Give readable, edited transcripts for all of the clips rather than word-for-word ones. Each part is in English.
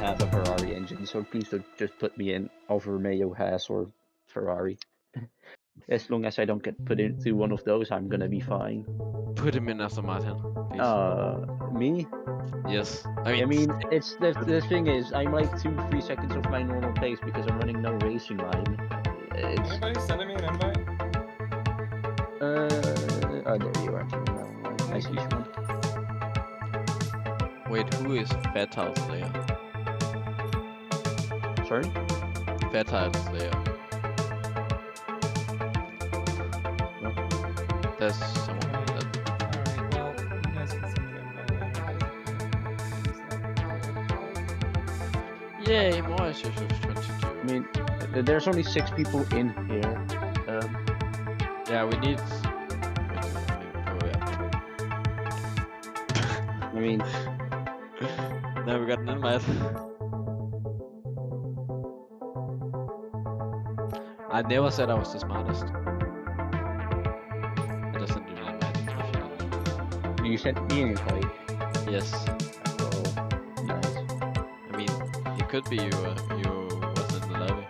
have a Ferrari engine, so please don't just put me in Alfa Romeo, Haas, or Ferrari. As long as I don't get put into one of those, I'm gonna be fine. Put him in Aston Martin, please. Me? Yes. I mean, it's the thing is, I'm like 2-3 seconds off my normal pace because I'm running no racing line. Anybody sending me an invite? Oh, there you are. I see one. Wait, who is Fatal Slayer? Sorry? Fatal Slayer. What? There's someone that. Alright, well, you guys can send me an invite. Yay, more issues of 22. I mean, there's only 6 people in here. Yeah, we need. I mean, now we got an invite. I never said I was the smartest. I just sent you an invite. you sent me an invite. Yes. Oh, nice. I mean, it could be you was in the lobby.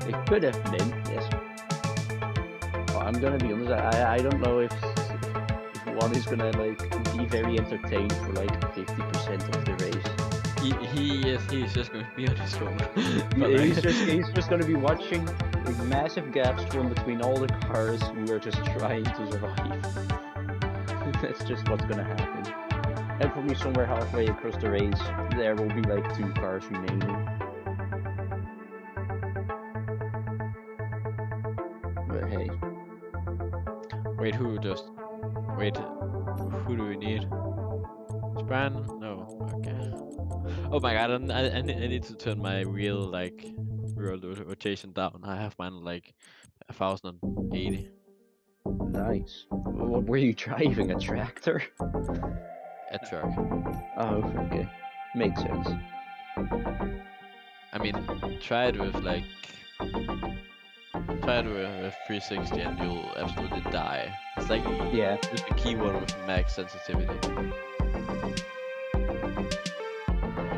It could have been, yes. Well, I'm gonna be honest, I don't know if one is gonna like be very entertained for like 50% of the race. He's just going to be on his phone. He's just gonna be watching a massive gaps form between all the cars who are just trying to survive. That's just what's gonna happen. And probably somewhere halfway across the race, there will be like 2 cars remaining. But hey. Wait, who do we need? Span? No, okay. Oh my god, I need to turn my real like rotation down. I have mine like 1080. Nice. What were you driving? A tractor? A truck. Oh, okay. Makes sense. I mean, try it with 360 and you'll absolutely die. It's like use the keyboard with max sensitivity.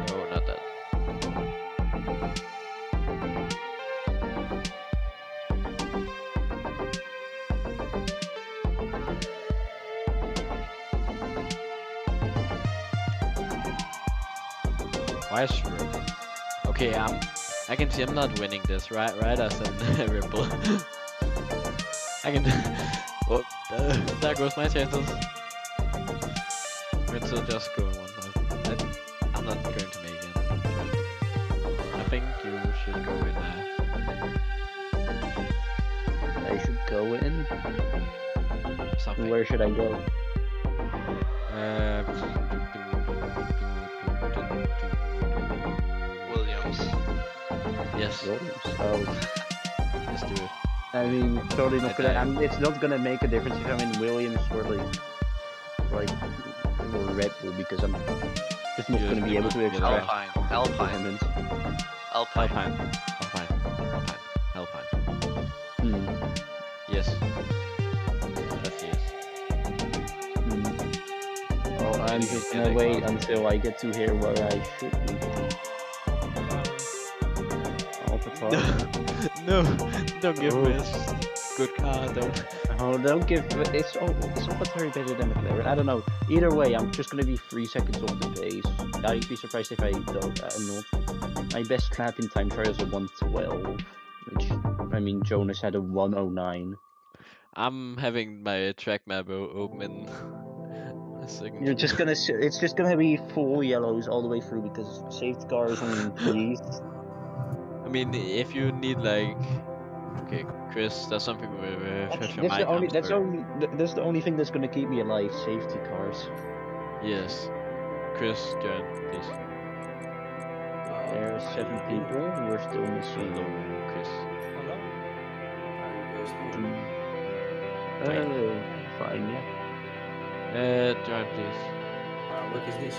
Oh, not that. Why is okay, I can see I'm not winning this, right? Right, I said Ripple. I can. Oh, there goes my chances. Let's just go one. I'm not going to make it. I think you should go in there. I should go in? Something. Where should I go? Williams. Yes. Williams. Oh. Let's do it. I mean, totally not gonna. It's not gonna make a difference if I'm in Williams or like Red Bull because I'm just not gonna be able to extract Alpine. Yes. That's yes. Oh, I'm just gonna wait until I get to here where I should be. No, don't give me a good car, don't. Oh, don't give. It's very better than McLaren. I don't know. Either way, I'm just gonna be 3 seconds off the pace. I'd be surprised if I don't. Not. My best lap in time trials are 1:12, which I mean Jonas had a 1:09. I'm having my track map open in a second. You're just gonna. It's just gonna be full yellows all the way through because safety car is only increased. I mean, if you need like, okay, Chris, that's something That's the only thing that's gonna keep me alive. Safety cars. Yes, Chris, join, please. There's 7 people. We're still missing. Hello, Chris. Hello? Oh, fine, yeah. Join, please. What is this?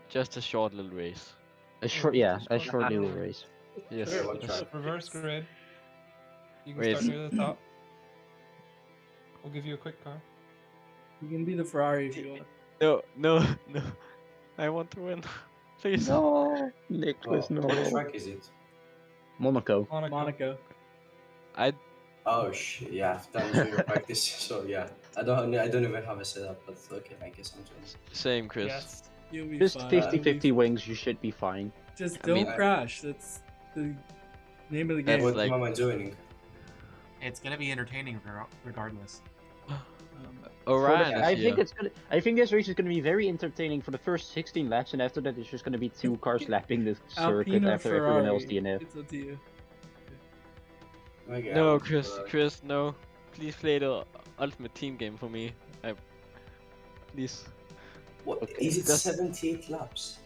Just a short little race. A short little race. Yes. Reverse grid. You can Wait. start near the top. We'll give you a quick car. You can be the Ferrari if you want. No. I want to win. Please. No, Nicholas, no. What track is it? Monaco. Monaco. I Oh shit! Yeah, I've done zero practice, so yeah. I don't even have a setup, but okay, I guess I'm doing. same, Chris. Yes. You'll be Just fine. 50-50 wings, you should be fine. Just I don't mean- crash. That's the name of the That's game. What like- am I joining? It's gonna be entertaining regardless. Orion is I here. think this race is gonna be very entertaining for the first 16 laps, and after that it's just gonna be 2 cars lapping the circuit Alpine or after everyone else Ferrari? DNF. It's up to you. Okay, No, I'm- Chris, no. Please play the ultimate team game for me. Please. What Okay. is it? That's- 78 laps.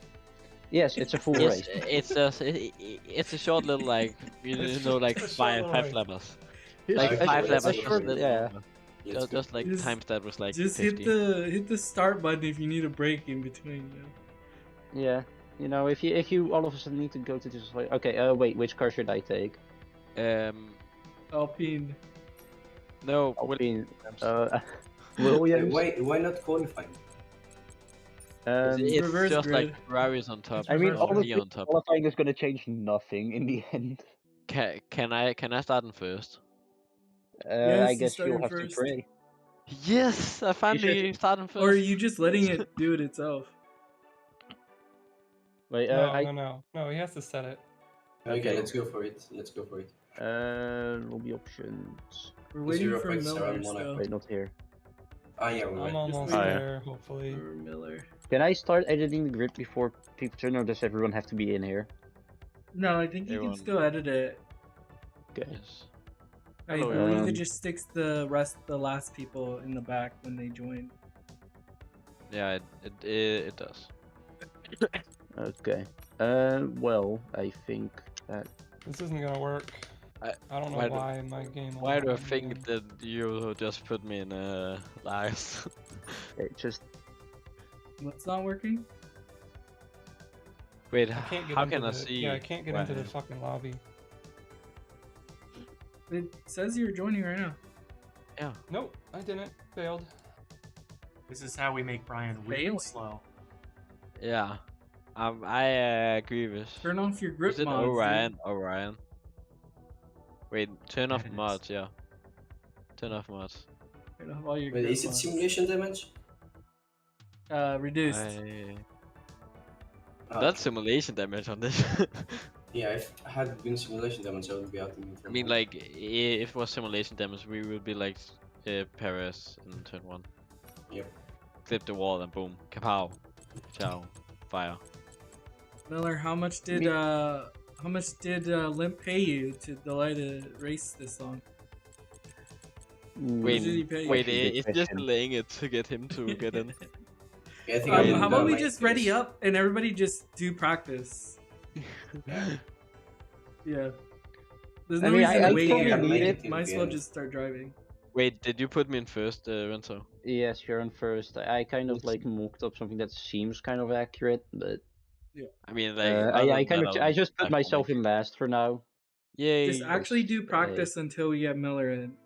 Yes, it's a full Yes, race. it's just it's a short little like It's like just a short five little five race. levels. It's Like Okay, 5 let's levels, go just for a it. little Yeah. longer. Let's go. Just like Just- times that was like Just 50. hit the start button if you need a break in between. You know? Yeah, you know, if you all of a sudden need to go to this, like, okay, wait, which car should I take? Alpine. No, Alpine, Williams. Williams. Why not qualifying? It's Reverse just like grid. Ferrari's on top. I mean, reverse or grid. me honestly, on top. qualifying is gonna change nothing in the end. Can I start in first? Yes, I you guess start you'll in have first. to pray. Yes, I finally started in first. Or are you just letting it do it itself? Wait, No, he has to set it. Okay, Okay. let's go for it. Let's go for it. lobby options. We're waiting Zero for points Miller around Monaco. still. Wait, not here. Ah, yeah, we I'm went. almost Oh, yeah. there, hopefully. Mm. For Miller. Can I start editing the grid before people turn, or does everyone have to be in here? No, I think you Everyone- can still edit it. Okay. Yes. I Hello, believe everyone. it just sticks the last people in the back when they join. Yeah, it does. Okay. Well, I think that. This isn't gonna work. I- I don't know why do- why my game. Why do I online think game- that you just put me in lives? Okay, just What's not working? Wait, I can't get how into can I the- see? Yeah, I can't get into the fucking lobby. It says you're joining right now. Yeah. Nope, I didn't. Failed. This is how we make Brian Failing. really slow. Yeah. I agree with. Turn off your grip Is it mods. dude. Orion? Orion. Wait, turn off There it is. mods. Yeah. Turn off mods. Turn off all your Wait, grip is it mods. simulation damage? Reduced. Ah, That's simulation damage on this. yeah, if I had been simulation damage, I would be out in I mean, like, if it was simulation damage, we would be like Paris in turn 1. Yep. Clip the wall and boom, kapow, ciao, fire. Miller, how much did Limp pay you to delay the race this long? Wait, did he pay you? wait, Actually, good it's just question. delaying it to get him to get in. Yeah, I think Um, How about we my just case. ready up and everybody just do practice? Yeah. Yeah. There's I no mean, reason I to wait probably here. need it. Might as well just start driving. Wait, did you put me in first, Renzo? Yes, you're on first. I kind of like mocked up something that seems kind of accurate, but I mean, like, I just put myself in last for now. Yay! Just actually do Hey. practice until we get Miller in,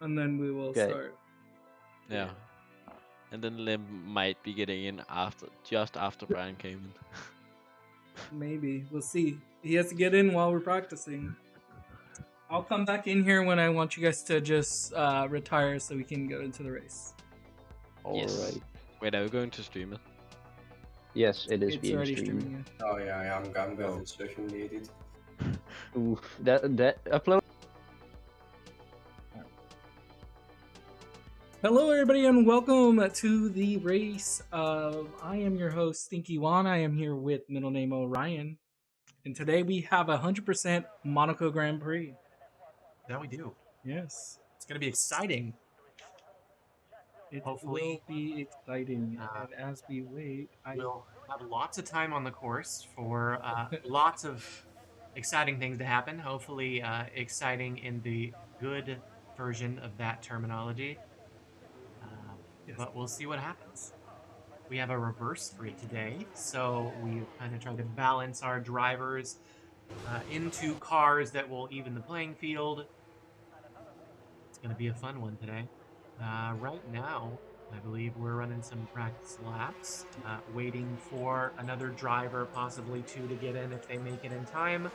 and then we will Okay. start. Yeah. And then Lim might be getting in just after Brian came in. Maybe we'll see. He has to get in while we're practicing. I'll come back in here when I want you guys to just retire so we can go into the race. All right. Yes. Wait, are we going to stream it? Yes, it is It's being already streamed. streaming. Oh yeah, I'm going to social media edit. Oof, that upload. Hello, everybody, and welcome to the race. I am your host, Stinky Juan. I am here with middle name Orion, and today we have 100% Monaco Grand Prix. That we do. Yes, It's gonna be exciting. it Hopefully, will be exciting. uh, And as we wait, We'll have lots of time on the course for lots of exciting things to happen. Hopefully, exciting in the good version of that terminology. Yes. But we'll see what happens. We have a reverse grid today, so we kind of try to balance our drivers into cars that will even the playing field. It's going to be a fun one today. Right now, I believe we're running some practice laps, waiting for another driver, possibly two, to get in if they make it in time.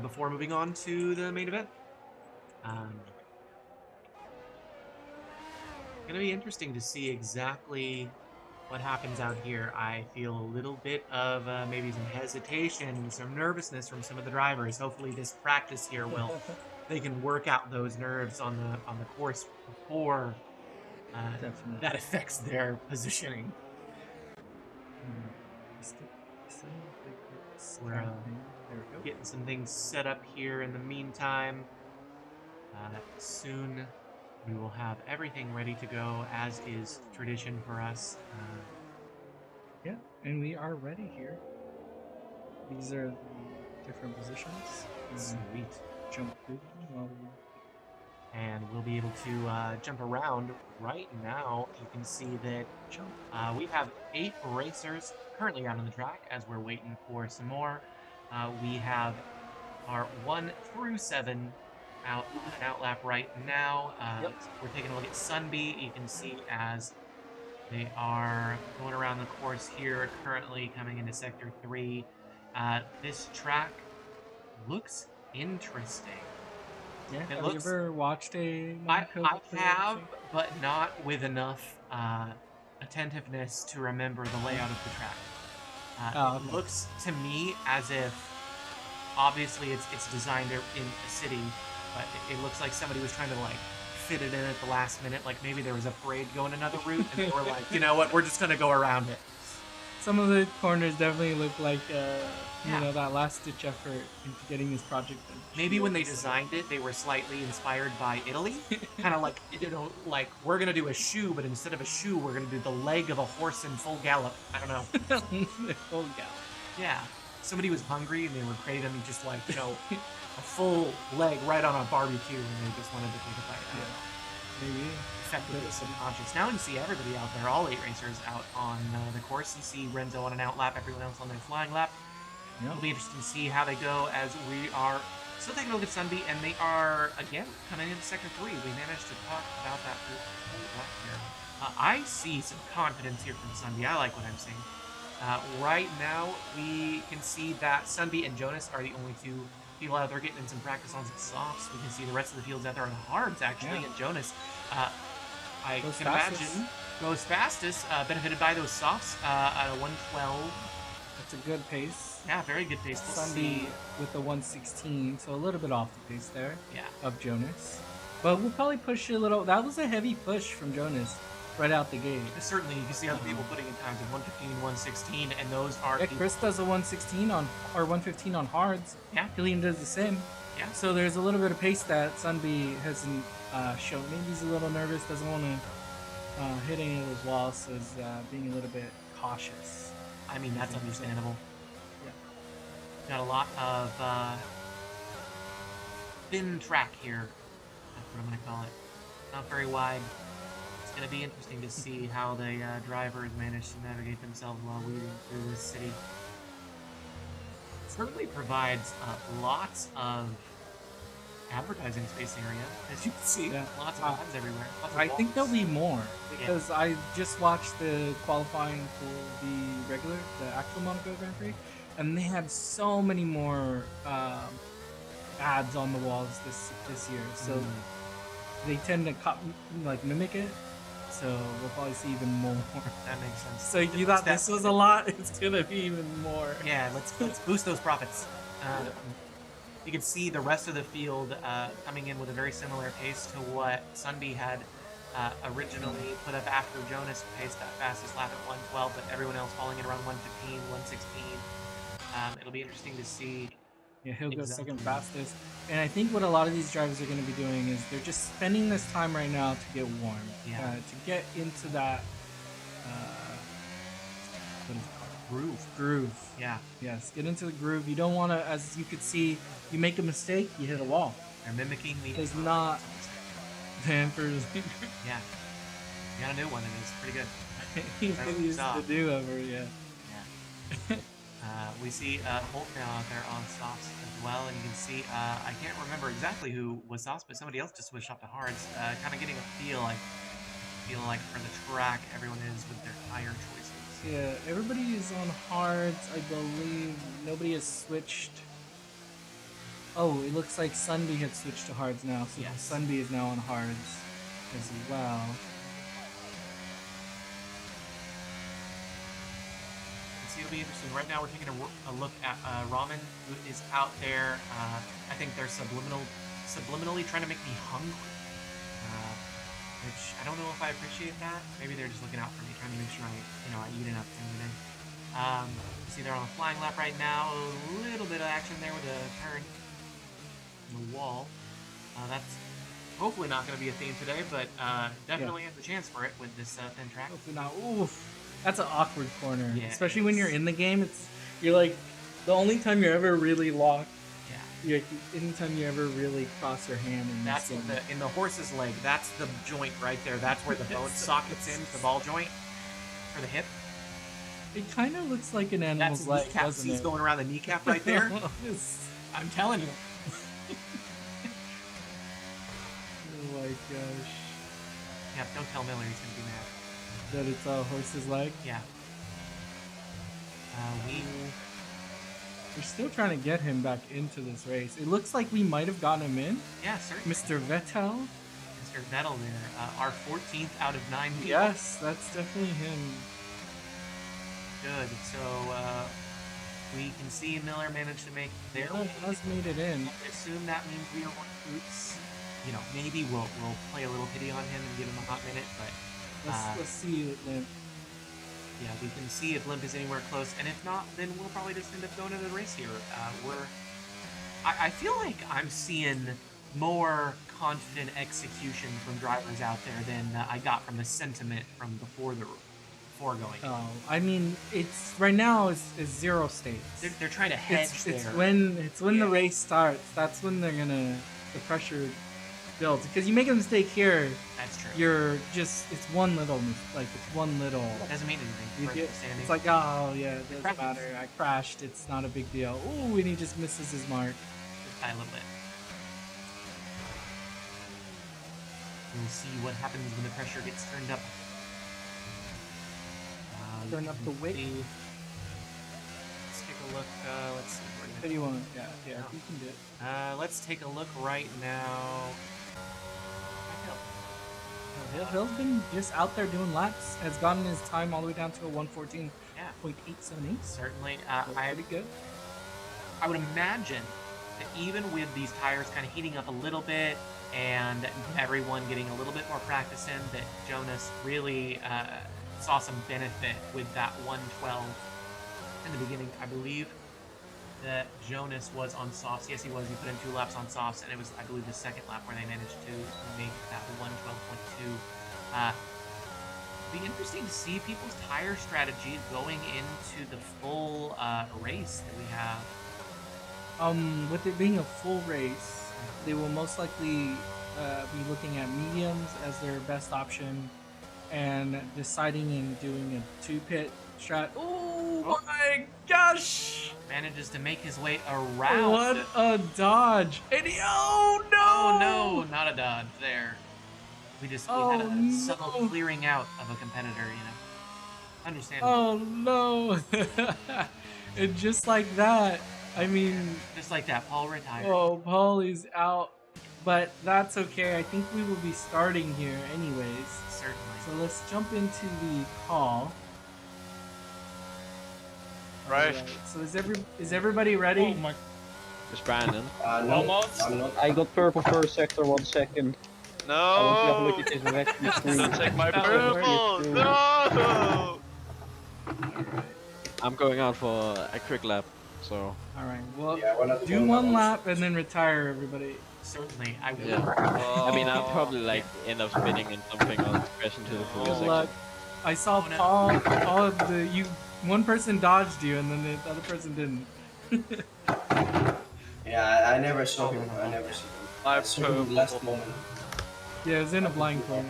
Before moving on to the main event. Gonna be interesting to see exactly what happens out here. I feel a little bit of maybe some hesitation, some nervousness from some of the drivers. Hopefully, this practice here will they can work out those nerves on the course before Definitely. that affects their positioning. We're there we go. getting some things set up here in the meantime. Soon we will have everything ready to go, as is tradition for us. Yeah, and we are ready here. These are the different positions. Sweet. Jump through them while we And we'll be able to jump around. Right now, you can see that jump. we have 8 racers currently out on the track as we're waiting for some more. We have our 1 through 7 out on an out lap right now. We're taking a look at Sunbee. You can see as they are going around the course here, currently coming into Sector 3. This track looks interesting. Yeah, It have looks- you ever watched a I Monaco have, but not with enough attentiveness to remember the layout of the track. Okay. It looks to me as if, obviously, it's designed in a city, but it looks like somebody was trying to like fit it in at the last minute. Like maybe there was a parade going another route, and they were like, you know what, we're just gonna go around it. Some of the corners definitely look like Yeah. you know, that last ditch effort into getting this project done. Maybe when they designed it, they were slightly inspired by Italy. Kind of like, you know, like, we're going to do a shoe, but instead of a shoe, we're going to do the leg of a horse in full gallop. I don't know. Full gallop. Yeah. Somebody was hungry and they were creating just like, you know, a full leg right on a barbecue and they just wanted to take a bite. I don't know. Maybe. Effectively subconscious. Now you see everybody out there, all 8 racers out on the course. You see Renzo on an out lap, everyone else on their flying lap. Yep. It'll be interesting to see how they go as we are still taking a look at Sunbee, and they are, again, coming into Sector 3. We managed to talk about that for a lot here. I see some confidence here from Sunbee. I like what I'm seeing. Right now, we can see that Sunbee and Jonas are the only 2 people out there getting in some practice on some softs. We can see the rest of the fields out there on the hards, actually, Yeah. and Jonas, I Goes can fastest. imagine, goes fastest, benefited by those softs at a 112. That's a good pace. Yeah, very good pace. We'll Sunday see. with the 116, so a little bit off the pace there Yeah. of Jonas. But we'll probably push it a little. That was a heavy push from Jonas right out the gate. Certainly, you can see other people putting in times of 115, 116, and those are Yeah, the- Chris does a 116 on, or 115 on hards. Yeah. Killian does the same. Yeah. So there's a little bit of pace that Sunbee hasn't shown. Maybe he's a little nervous, doesn't want to hit any of those walls, so he's being a little bit cautious. I mean, that's understandable. Yeah. Got a lot of thin track here. That's what I'm going to call it. Not very wide. It's going to be interesting to see how the drivers manage to navigate themselves while weaving through this city. Certainly provides lots of advertising space area, as you can see. Yeah. Lots of ads everywhere. Lots of I think there'll walls. be more because I just watched the qualifying for the regular, the actual Monaco Grand Prix, and they had so many more ads on the walls this year. So they tend to mimic it. So we'll probably see even more. That makes sense. So you thought this was a lot? It's gonna be even more. Yeah, let's boost those profits. You can see the rest of the field coming in with a very similar pace to what Sunbee had originally put up after Jonas paced that fastest lap at 112, but everyone else falling in around 115, 116. It'll be interesting to see. Yeah, he'll go Exactly. second fastest. And I think what a lot of these drivers are going to be doing is they're just spending this time right now to get warm. Yeah. To get into that, what is it called? Groove. Yeah, Yes, get into the groove. You don't want to, as you could see, you make a mistake, you hit a wall. they're mimicking the. It's not the Emperor's Yeah, you got a new one, and it's pretty good. he That's used soft. to do over, yeah. Yeah. We see Holt now out there on softs as well, and you can see I can't remember exactly who was softs, but somebody else just switched up to hards. Kind of getting a feel like for the track everyone is with their tire choices. Yeah, everybody is on hards, I believe. Nobody has switched. Oh, it looks like Sunby had switched to hards now, so Yes. Sunby is now on hards as well. So it'll be interesting. Right now, we're taking a look at Ramen, who is out there. I think they're subliminally trying to make me hungry, which I don't know if I appreciate that. Maybe they're just looking out for me, trying to make sure I eat enough to move in. You see, they're on a flying lap right now. A little bit of action there with a turn on the wall. That's hopefully not going to be a theme today, but definitely has a chance for it with this thin track. Hopefully not. Oof. That's an awkward corner. Yeah, Especially when you're in the game. You're like, the only time you're ever really locked. Yeah. Anytime you ever really cross your hand in That's this game. in the horse's leg. That's the joint right there. That's where the bone sockets in, the ball joint for the hip. It kind of looks like an animal's That's leg, kneecap. doesn't He's it? going around the kneecap right there. It's- I'm telling you. oh my gosh. Yeah, don't tell Miller. He's gonna be mad. That it's a horse's leg. Yeah. We're still trying to get him back into this race. It looks like we might have gotten him in. Yeah, certainly. Mr. Vettel. Mr. Vettel there. Our 14th out of 9 people. Yes, that's definitely him. Good. So we can see Miller managed to make their. Vettel has made it in. I assume that means we are recruits. Maybe we'll play a little pity on him and give him a hot minute, but Let's see, Limp. yeah, we can see if Limp is anywhere close, and if not, then we'll probably just end up going to the race here. I feel like I'm seeing more confident execution from drivers out there than I got from the sentiment from before going. Oh, I mean, it's right now is zero states. They're trying to hedge It's there. when the Yeah. race starts. That's when the pressure builds. Because you make a mistake here, That's true. it's one little It doesn't mean anything. for the standing. It's like, oh yeah, it doesn't Practice. matter. I crashed. It's not a big deal. Ooh, and he just misses his mark. Just by a little bit. We'll see what happens when the pressure gets turned up. Turn up the weight. Let's take a look. Let's see. What do you want? Yeah, No. you can do it. Let's take a look right now. Hill's been just out there doing laps. Has gotten his time all the way down to a 1:14.878. Yeah, certainly. Pretty good. I would imagine that even with these tires kind of heating up a little bit and everyone getting a little bit more practice in, that Jonas really saw some benefit with that 112 in the beginning. I believe that Jonas was on softs. Yes, he was. He put in 2 laps on softs, and it was, I believe, the second lap where they managed to make that 112.2. Be interesting to see people's tire strategy going into the full race that we have. With it being a full race, they will most likely be looking at mediums as their best option and deciding and doing a 2-pit strat. Oh my gosh! Manages to make his way around. What a dodge! And oh no! Oh no, not a dodge there. We had a subtle no. clearing out of a competitor, Understandable. Oh no! And just like that, I mean, Just like that, Paul retired. oh, Paul is out, but that's okay. I think we will be starting here anyways. Certainly. So let's jump into the call. Right. Alright, so is everybody ready? Oh my. It's Brandon. No, Almost. I'm not. I got purple first sector 1 second. I want to have a No! look at his victory screen. Don't take my I want to purple! see it through. No! I'm going out for a quick lap, so All right. Well, Yeah, do one lap and then retire, everybody. Certainly, I will. yeah. I mean, I'll probably like end up spinning and jumping or crash into the previous Good section. luck. I saw Oh, no. Paul. One person dodged you, and then the other person didn't. Yeah, I never saw him. I never saw him. My I saw him last moment. Yeah, it was in a blind corner.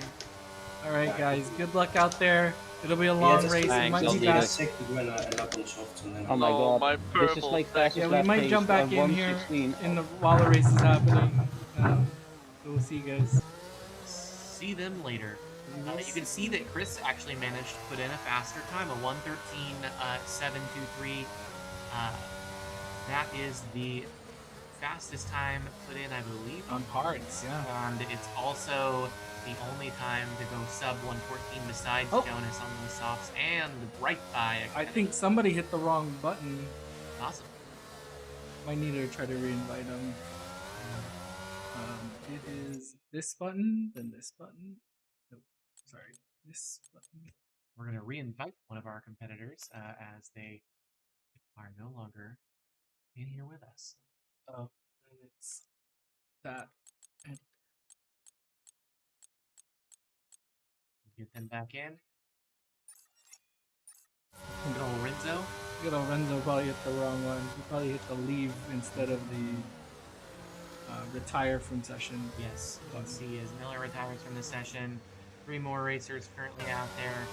All right, guys. Good luck out there. It'll be a Yeah, long just race. Thanks, We might I'll be need back. it. sick when I end up on softs and then Oh my No, god, my this is purple my thing. fastest Yeah, we lap might pace. jump back in here 1:16. while the race is happening. So we'll see you guys. See them later. We will You can see that Chris actually managed to put in a faster time, a 1:13.723. That is the fastest time put in, I believe, on cards, yeah. and it's also the only time to go sub 114 besides Oh. Jonas on the softs and right by. I think somebody hit the wrong button. Awesome. Might need to try to reinvite them. It is this button, then this button. Nope, sorry, this button. We're going to reinvite one of our competitors as they are no longer in here with us. Oh, and it's that. And Get them back in. Good old Renzo. good old Renzo probably hit the wrong one. He probably hit the leave instead of the retire from session. Yes, you can Button. see as Miller retires from the session. 3 more racers currently out there.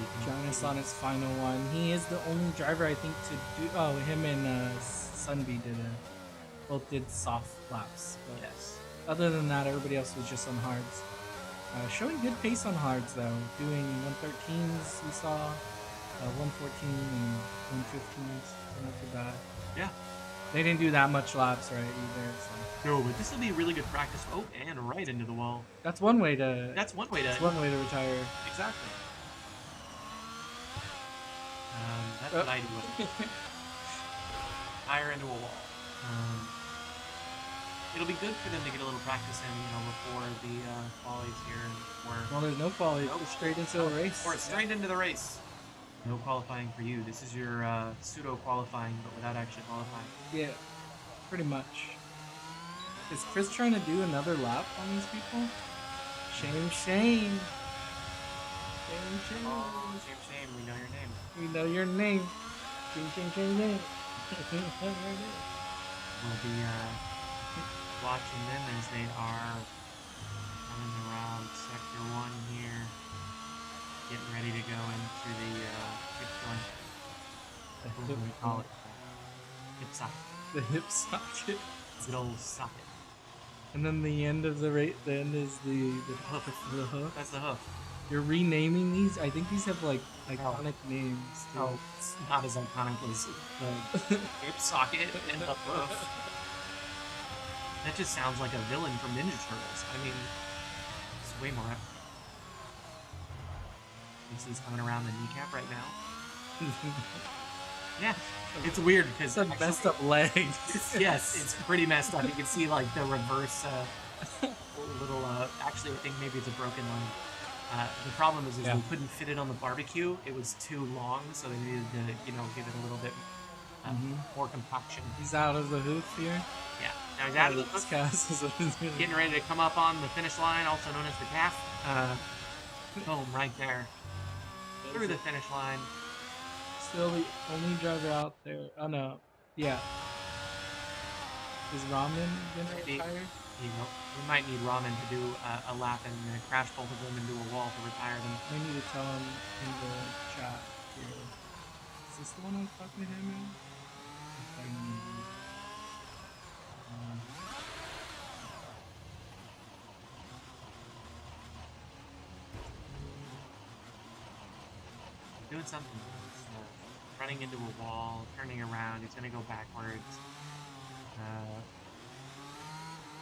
You can Jonas on his final one. He is the only driver I think to do. Oh, him and Sunby both did soft laps. But Yes. other than that, everybody else was just on hards. Showing good pace on hards though. Doing 113s we saw, 114 and 115s. So not too bad. Yeah. They didn't do that much laps right either. So No, but this will be really good practice. Oh, and right into the wall. that's one way to. That's one way to. That's one way to retire. Exactly. That's what I do. Fire into a wall. It'll be good for them to get a little practice in, before the qualies here. Well, there's no quality. Nope. It's straight into the race. Or straight into the race. No qualifying for you. This is your pseudo qualifying, but without actually qualifying. Yeah, pretty much. Is Chris trying to do another lap on these people? Shame, shame. Shame, shame. Oh, shame, shame. We know your name. We know your name. Shame, shame, shame, shame. We'll be watching them as they are coming around sector 1 here. Getting ready to go into the hip joint. What do we call it? Hip socket. The hip socket. Good old socket. And then the end of the rate. The end is the hoof. The hoof. That's the hoof. You're renaming these. I think these have like iconic names. Too. Oh, it's not as iconic as the hip socket and the hoof. That just sounds like a villain from Ninja Turtles. I mean, it's way more epic. This is coming around the kneecap right now. Yeah, it's weird because It's a messed up leg. Yes, it's pretty messed up. You can see like the reverse little. Actually, I think maybe it's a broken leg. The problem is Yeah. we couldn't fit it on the barbecue. It was too long, so they needed to, give it a little bit more compaction. He's out of the hoof here. Yeah. Now he's out of the This hook, cast is what it's gonna be. getting ready to come up on the finish line, also known as the calf. Boom, right there. Through the finish line. Still the only driver out there. Oh no. Yeah. Is Ramen gonna Maybe. retire? We might need Ramen to do a lap and crash both of them into a wall to retire them. I need to tell him in the chat here. Is this the one I was talking to him in? If I need- Doing something. Running into a wall, turning around. He's gonna go backwards.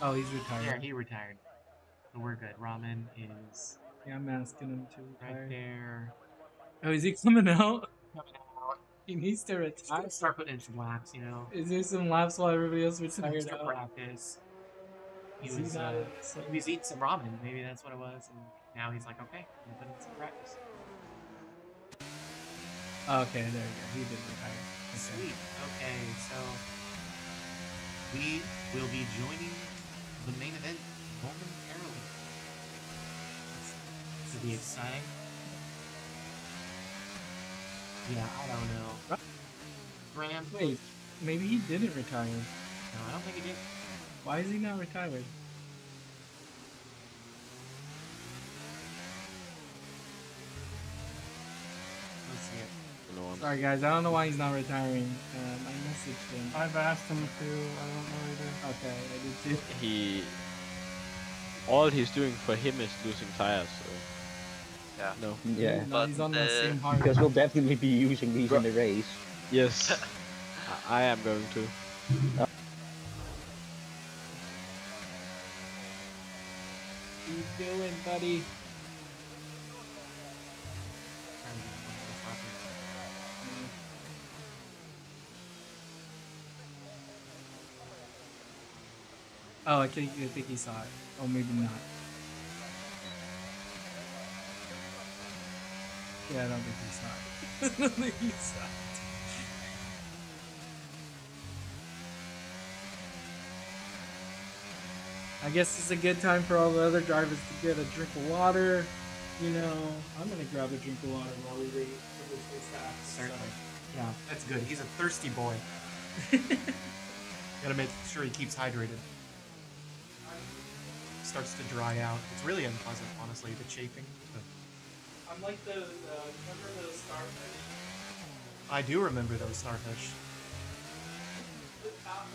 Oh, he's retired. Yeah, he retired. So we're good. Ramen is Yeah, I'm asking him to retire. right there. Oh, is he coming out? Coming out. He needs to Just gotta retire. start putting in some laps, Is there some laps while everybody else Some retired extra out? practice. He Is he was, not he was eating some ramen. Maybe that's what it was. And now he's like, okay, I'm putting in some practice. Oh, okay, there you go. He did retire. Okay. Sweet. Okay, so we will be joining the main event momentarily. This will be exciting. Yeah, I don't know. Graham? Wait, maybe he didn't retire. No, I don't think he did. Why is he not retired? rounds. Sorry guys, I don't know why he's not retiring. I messaged him. I've asked him to. I don't know either. Okay, I did too. All he's doing for him is losing tires. So Yeah. no. Yeah. No, But he's on the same heart. Because we'll definitely be using these in the race. Yes, I am going to. Keep doing, buddy. Oh, I think he saw it. Oh, maybe not. Yeah, I don't think he saw it. I don't think he saw it. I guess it's a good time for all the other drivers to get a drink of water. You know, I'm gonna grab a drink of water while we wait for this race to happen. Certainly. Yeah, that's good. He's a thirsty boy. Gotta make sure he keeps hydrated. Starts to dry out. It's really unpleasant, honestly, the chafing. I'm like the remember those starfish? I do remember those starfish.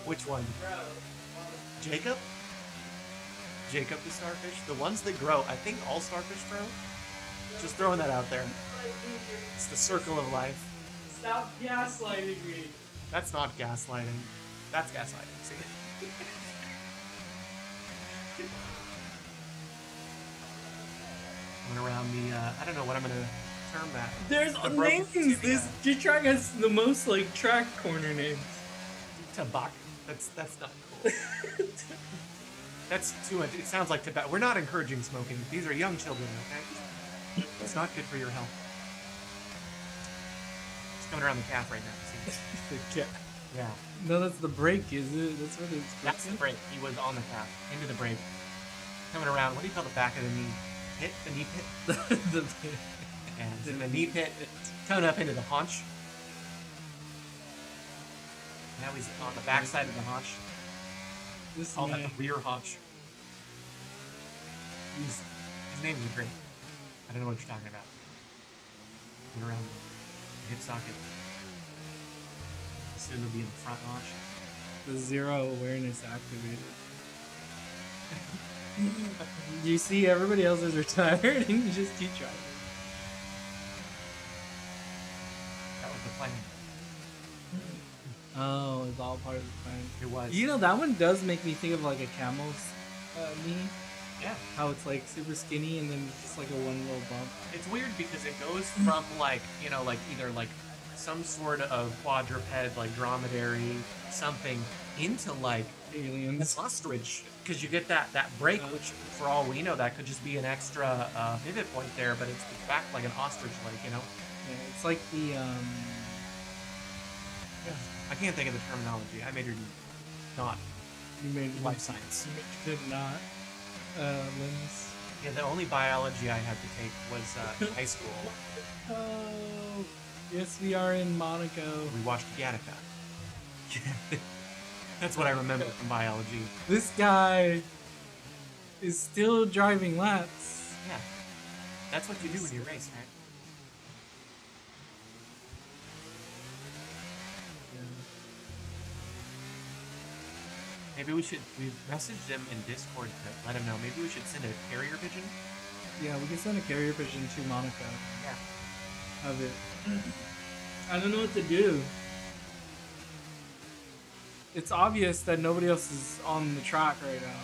Which one? Jacob? Jacob the starfish? The ones that grow. I think all starfish grow. Just throwing that out there. It's the circle of life. Stop gaslighting me. That's not gaslighting. That's gaslighting. See? Went around the, I don't know what I'm gonna term that. There's The broken names. tibia. This track has the most like track corner names. Tabak. That's not cool. That's too much. It sounds like tobacco. We're not encouraging smoking. These are young children, okay? It's not good for your health. It's coming around the calf right now. See? Yeah. No, that's the brake, is it? That's what it's. That's the brake. He was on the calf. Into the brake. Coming around. What do you call the back of the knee? Hit? The knee pit? the And it's in the knee pit. Coming up into the haunch. Now he's on the back side of the haunch. this Call that man. the rear haunch. His names are great. I don't know what you're talking about. Get around the hip socket. Soon it'll be in the front haunch. The zero awareness activated. You see, everybody else is retired, and you just keep driving. That was the plan. Oh, it's all part of the plan. It was. You know, that one does make me think of like a camel's knee. Yeah. How it's like super skinny and then just like a one little bump. It's weird because it goes from like, you know, like either like some sort of quadruped, like dromedary, something, into like Aliens. ostrich. Because you get that break, which for all we know, that could just be an extra pivot point there, but it's back like an ostrich leg, you know? Yeah, it's like the I can't think of the terminology. I majored in not you made life science. did not limbs. Yeah, the only biology I had to take was in high school. Oh, yes, we are in Monaco. We watched Gattaca. That's what I remember from biology. This guy is still driving laps. Yeah. That's what you do when you race, right? Maybe we messaged them in Discord to let them know. Maybe we should send a carrier pigeon. Yeah, we can send a carrier pigeon to Monaco. Yeah. Of it. I don't know what to do. It's obvious that nobody else is on the track right now.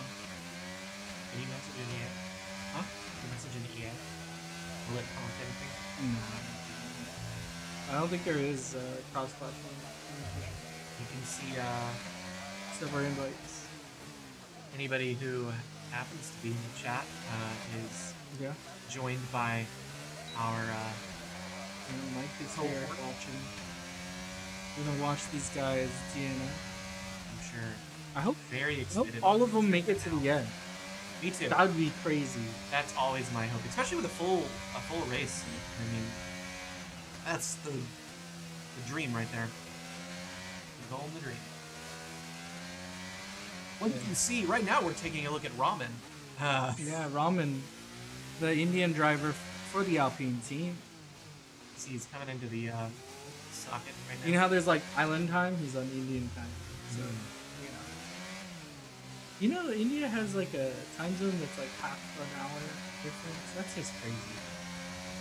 Can you message in EA? Huh? Can you message in EA? Will it prompt anything? No. I don't think there is cross-platform. You can see Except for invites. anybody who happens to be in the chat is Yeah. joined by our And Mike is Cohort. here watching. We're gonna watch these guys, Deanna. I'm sure I hope very hope excited. all of them make it to the end. Me too. That would be crazy. That's always my hope, especially with a full race. I mean, that's the dream right there. The goal and the dream. Well, you can see right now we're taking a look at Ramen. Yeah, Ramen, the Indian driver for the Alpine team. See, he's coming into the socket right now. You know how there's like island time? He's on Indian time. So, you know, India has like a time zone that's like half an hour difference. That's just crazy.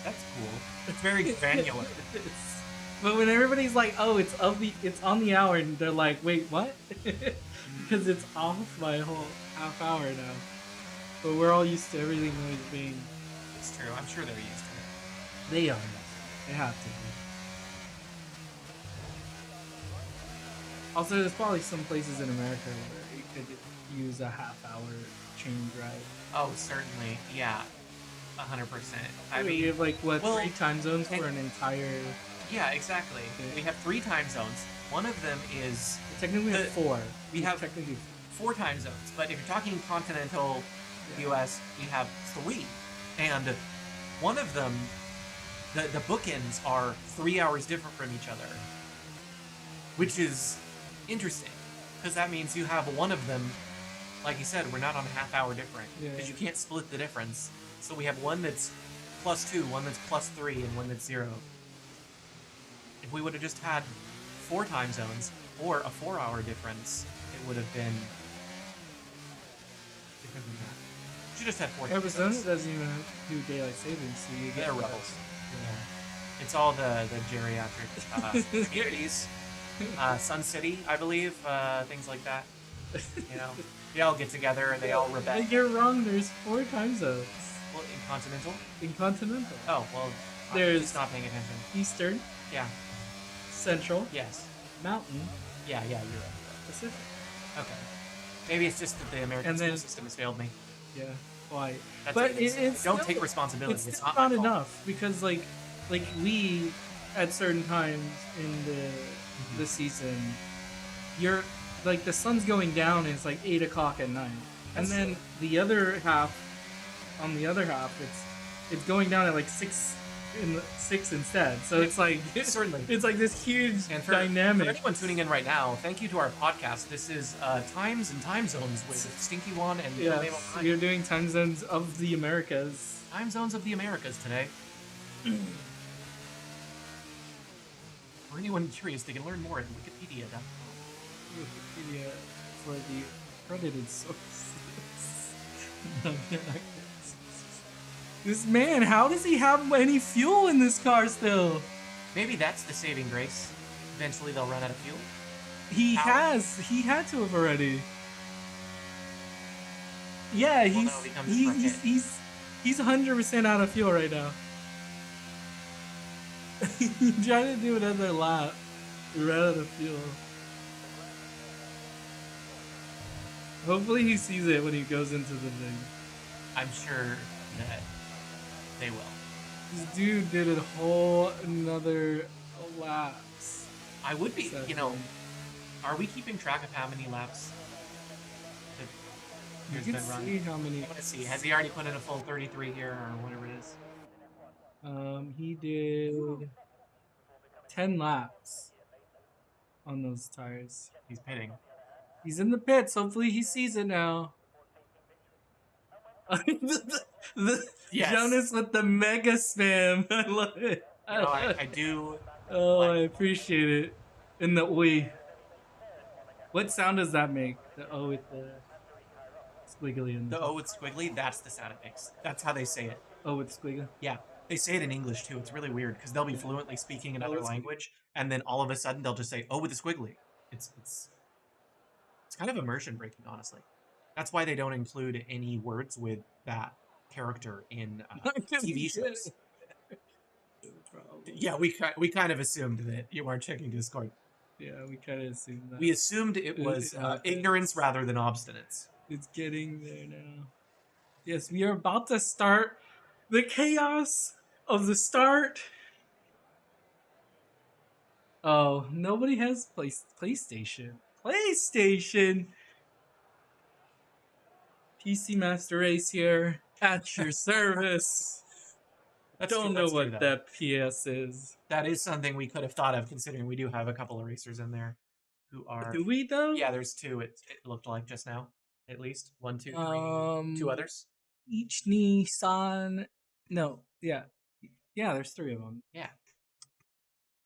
That's cool. It's very granular. But when everybody's like, "Oh, it's on the hour," and they're like, "Wait, what?" Because it's off by a whole half hour now. But we're all used to everything always being. It's true. I'm sure they're used to it. They are. They have to be. Also, there's probably some places in America where you could use a half-hour change, right? Oh, certainly. Yeah. 100%. I We mean, have like what well, 3 time zones and- for an entire. yeah, exactly. Okay. We have 3 time zones. One of them is Technically, we have 4. we have technically 4 time zones, but if you're talking continental U.S., we have 3, and one of them, the bookends are 3 hours different from each other, which is interesting because that means you have one of them. Like you said, we're not on a half hour different because you can't split the difference. So we have one that's +2, one that's +3, and one that's 0. If we would have just had 4 time zones or a 4-hour difference, it would have been different than that. You should just have 4 time Arizona zones. doesn't even do daylight savings, so you get They're rebels. Yeah. It's all the geriatric communities. Sun City, I believe, things like that. You know, they all get together and they all rebel. You're wrong. There's 4 time zones Well, in continental? in continental. Oh, well, There's- I'm just not paying attention. Eastern, Yeah. Central, Yes. Mountain, Yeah, you're right. Pacific. Okay. Maybe it's just that the American And then- school system has failed me. Yeah, why? That's But it's, it's don't still- take responsibility. It's It's still not not my fault. enough because like we at certain times in the season, you're like the sun's going down and it's like 8 o'clock at night, and That's- then the other half, on the other half, it's going down at like 6 instead. So it's like Certainly. it's like this huge And for dynamic. anyone tuning in right now, thank you to our podcast. This is Times and Time Zones with Stinky One and Phil Yes, Mabel. you're doing time zones of the Americas. Time Zones of the Americas today. For anyone curious, they can learn more at Wikipedia.com. Wikipedia for the accredited sources. This man, how does he have any fuel in this car still? Maybe that's the saving grace. Eventually they'll run out of fuel. He How? had to have already. Yeah, Well, no, it becomes front he's 100% out of fuel right now. He's trying to do another lap. We're out of fuel. Hopefully he sees it when he goes into the thing. I'm sure that they will. This dude did a whole another laps. I would be, you know, session. are we keeping track of how many laps that You he's can been running? see how many. I want to see. Has he already put in a full 33 here or whatever it is? He did 10 laps on those tires. He's pitting. He's in the pits. Hopefully he sees it now. Yes. Jonas with the mega spam. I love it. You know, I do. Oh, I like- appreciate it. In the oi. What sound does that make? The O with the squiggly and The O with squiggly, that's the sound it makes. That's how they say it. O with squiggly. Yeah. They say it in English too. It's really weird because they'll be fluently speaking O another with squiggly. language, and then all of a sudden they'll just say "oh" with a squiggly. It's kind of immersion breaking, honestly. That's why they don't include any words with that character in TV shows. Yeah, we kind of assumed that you weren't checking Discord. Yeah, we kind of assumed that. We assumed it was ignorance rather than obstinance. It's getting there now. Yes, we are about to start the chaos of the start. Oh, nobody has PlayStation. PlayStation! PC Master Race here at your service. Don't know let's do what that PS is. That is something we could have thought of, considering we do have a couple of racers in there who are. Do we though? Yeah, there's 2. It looked like just now, at least 1, 2, 3, 2 others. Each Nissan. No, yeah. Yeah, there's 3 of them. Yeah.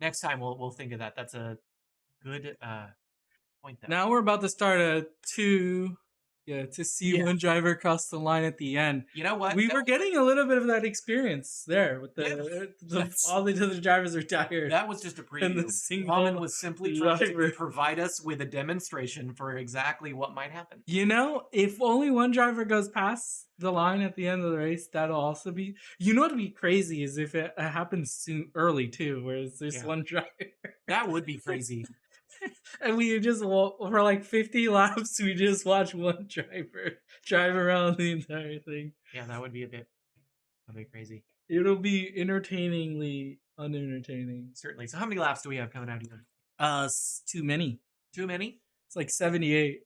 Next time we'll think of that. That's a good point though. Now we're about to start a to see Yeah. one driver cross the line at the end. You know what? We That were was- getting a little bit of that experience there with Yeah, all the other drivers are tired. That was just a And the preview. single Ramen was simply trying driver. to provide us with a demonstration for exactly what might happen. You know, if only one driver goes past the line at the end of the race, that'll also be. You know, what'd be crazy is if it happens soon, early too, whereas there's Yeah. one driver. That would be crazy. And we just for like 50 laps, we just watch one driver drive around the entire thing. Yeah, that would be a bit crazy. It'll be entertainingly unentertaining. Certainly. So how many laps do we have coming out here? Too many. Too many? It's like 78.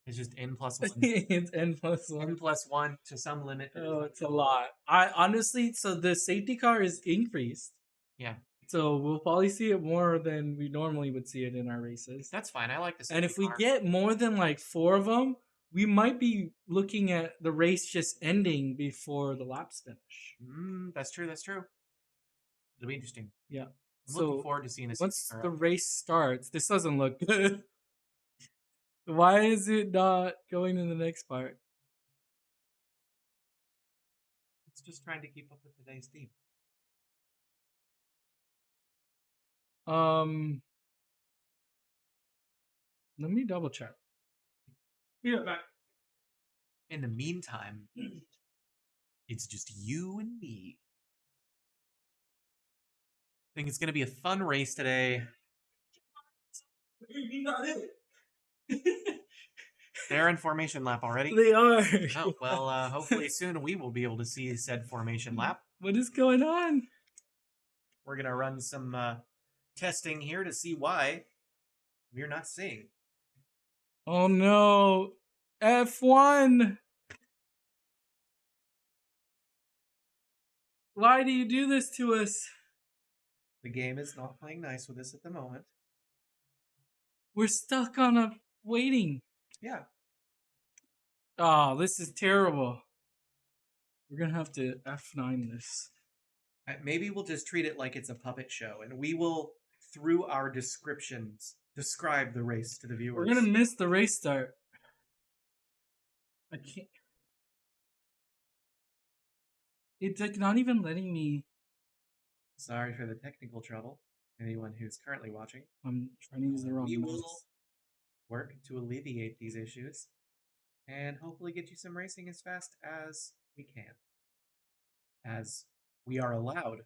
It's just n plus one. It's n plus one. N plus one to some limit. Oh, it's a lot. I honestly, so the safety car is increased. Yeah. So we'll probably see it more than we normally would see it in our races. That's fine. I like this. And if we get more than like 4 of them, we might be looking at the race just ending before the laps finish. That's true. That's true. It'll be interesting. Yeah. I'm looking forward to seeing this. Once the race starts, this doesn't look good. Why is it not going to the next part? It's just trying to keep up with today's theme. Let me double check. Be right back. In the meantime, it's just you and me. I think it's going to be a fun race today. Maybe not it. They're in formation lap already. They are. Oh, well, hopefully soon we will be able to see said formation lap. What is going on? We're going to run some testing here to see why we're not seeing. Oh no. F1. Why do you do this to us? The game is not playing nice with us at the moment. We're stuck on a waiting. Yeah. Oh, this is terrible. We're gonna have to F9 this. Maybe we'll just treat it like it's a puppet show, and we will, through our descriptions, describe the race to the viewers. We're gonna miss the race start. I can't. It's like not even letting me. Sorry for the technical trouble. Anyone who's currently watching. I'm trying to use the wrong We will mouse. work to alleviate these issues and hopefully get you some racing as fast as we can. As we are allowed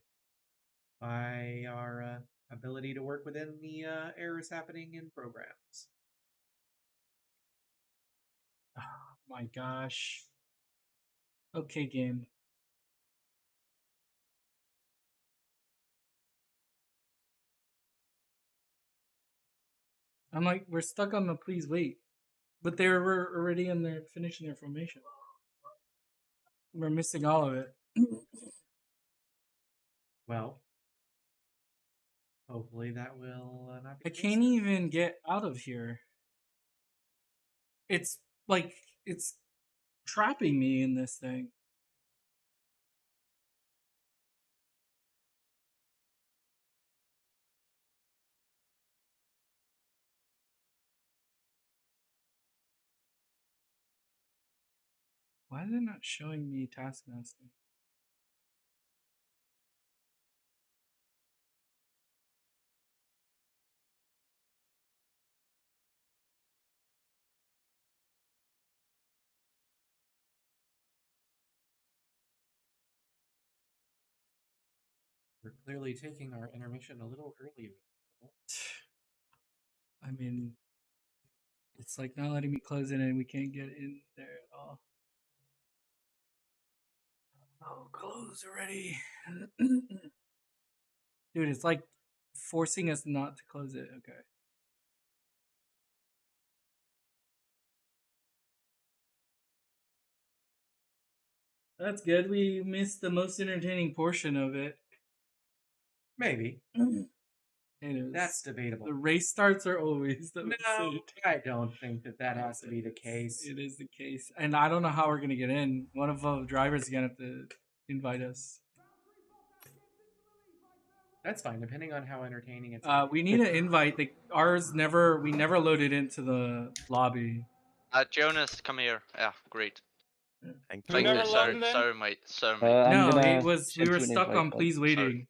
by our ability to work within the errors happening in programs. Oh my gosh. Okay, game. I'm like, we're stuck on the please wait. But they were already in their finishing their formation. We're missing all of it. Well, hopefully that will not be I the case. can't even get out of here. It's like, it's trapping me in this thing. Why is it not showing me Taskmaster? We're clearly taking our intermission a little earlier. I mean, it's like not letting me close it and we can't get in there at all. Oh, close already. Dude, it's like forcing us not to close it. Okay. That's good. We missed the most entertaining portion of it. Maybe. It is. That's debatable. The race starts are always the No, I don't think that has to be the case. It is the case. And I don't know how we're going to get in. One of the drivers is going to have to invite us. That's fine, depending on how entertaining it's. We need an invite. We never loaded into the lobby. Jonas, come here. Yeah, great. Thank Thank you. you. Sorry, mate. Sorry, mate. I'm No, gonna it was we send were you an stuck invite, on bud. please waiting.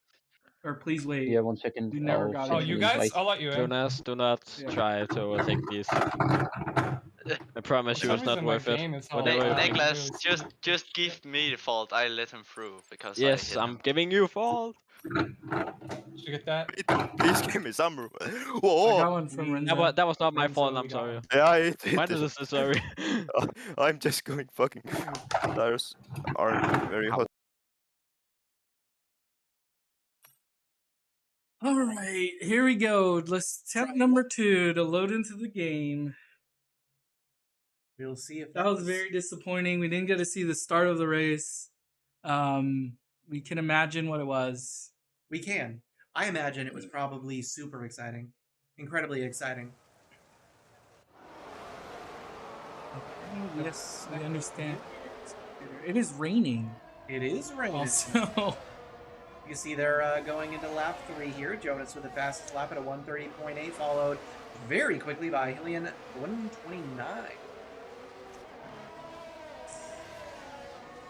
Or please wait. Yeah, 1 second. We never I'll got send it. Oh, you you an guys? invite. I'll let you in. Jonas, do not Yeah. try to overtake these. I promise For you, some it's not reason, my worth it. game is all Whatever you loud. think. Niklas, Really just give me the fault. I let him through because I Yes, hit I'm him. giving you fault. Did you get that? Please give me some room. I Whoa! got one from Renzo. That was not my Renzo, fault. we I'm got sorry. one. Yeah, Why did I say sorry? I'm just going fucking. Tires aren't very hot. All right, here we go. Let's attempt number 2 to load into the game. We'll see if That was very disappointing. We didn't get to see the start of the race. We can imagine what it was. We can. I imagine it was probably super exciting, incredibly exciting. Okay, yes, we understand. It is raining. It is raining. Also, You can see they're going into lap 3 here. Jonas with the fastest lap at a 1:30.8, followed very quickly by Hillian 1:29.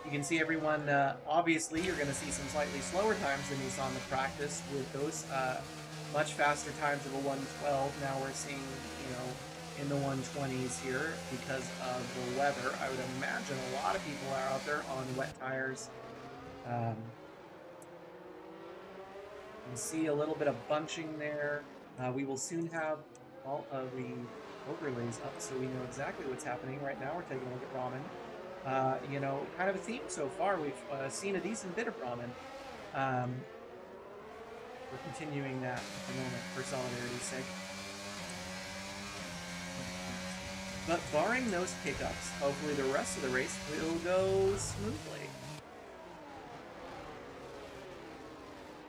You can see everyone, obviously, you're going to see some slightly slower times than you saw in the practice with those much faster times of a 1:12. Now we're seeing, in the 1:20s here because of the weather. I would imagine a lot of people are out there on wet tires. You can see a little bit of bunching there. We will soon have all of the overlays up so we know exactly what's happening. Right now we're taking a look at ramen. Kind of a theme so far. We've seen a decent bit of ramen. We're continuing that at the moment for solidarity's sake. But barring those hiccups, hopefully the rest of the race will go smoothly.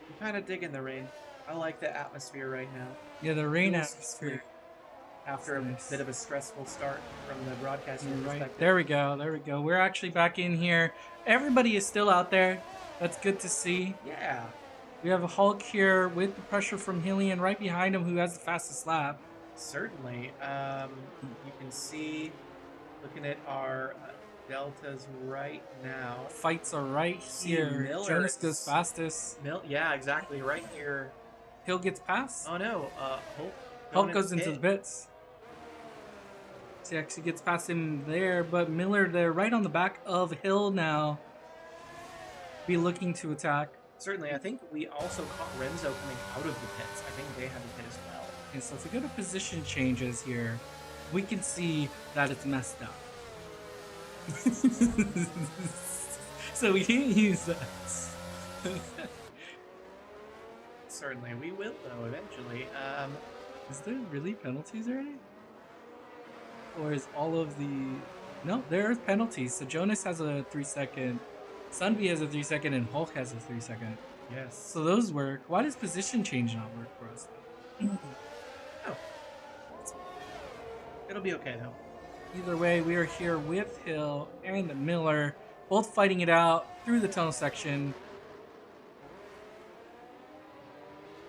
I'm kind of digging the rain. I like the atmosphere right now. yeah, the rain Feels atmosphere. smooth after a bit of a stressful start from the broadcasting perspective. Right. There we go. There we go. We're actually back in here. Everybody is still out there. That's good to see. Yeah. We have a Hulk here with the pressure from Hillian right behind him, who has the fastest lap. Certainly. You can see, looking at our deltas right now. Fights are right here. Miller Jonas goes is- fastest. Yeah, exactly. Right here. Hill gets past. Oh no. Hulk goes into the pits. So he actually gets past him there, but Miller there right on the back of Hill now. Be looking to attack. Certainly. I think we also caught Renzo coming out of the pits. I think they had the pit as well. And so if we go to position changes here, we can see that it's messed up. So we can't use that. Certainly. We will, though, eventually. Is there really penalties already? Or is all of the... No, there are penalties. So Jonas has a 3-second, Sunby has a 3-second, and Hulk has a 3-second. Yes. So those work. Why does position change not work for us? It'll be okay, though. Either way, we are here with Hill and Miller, both fighting it out through the tunnel section.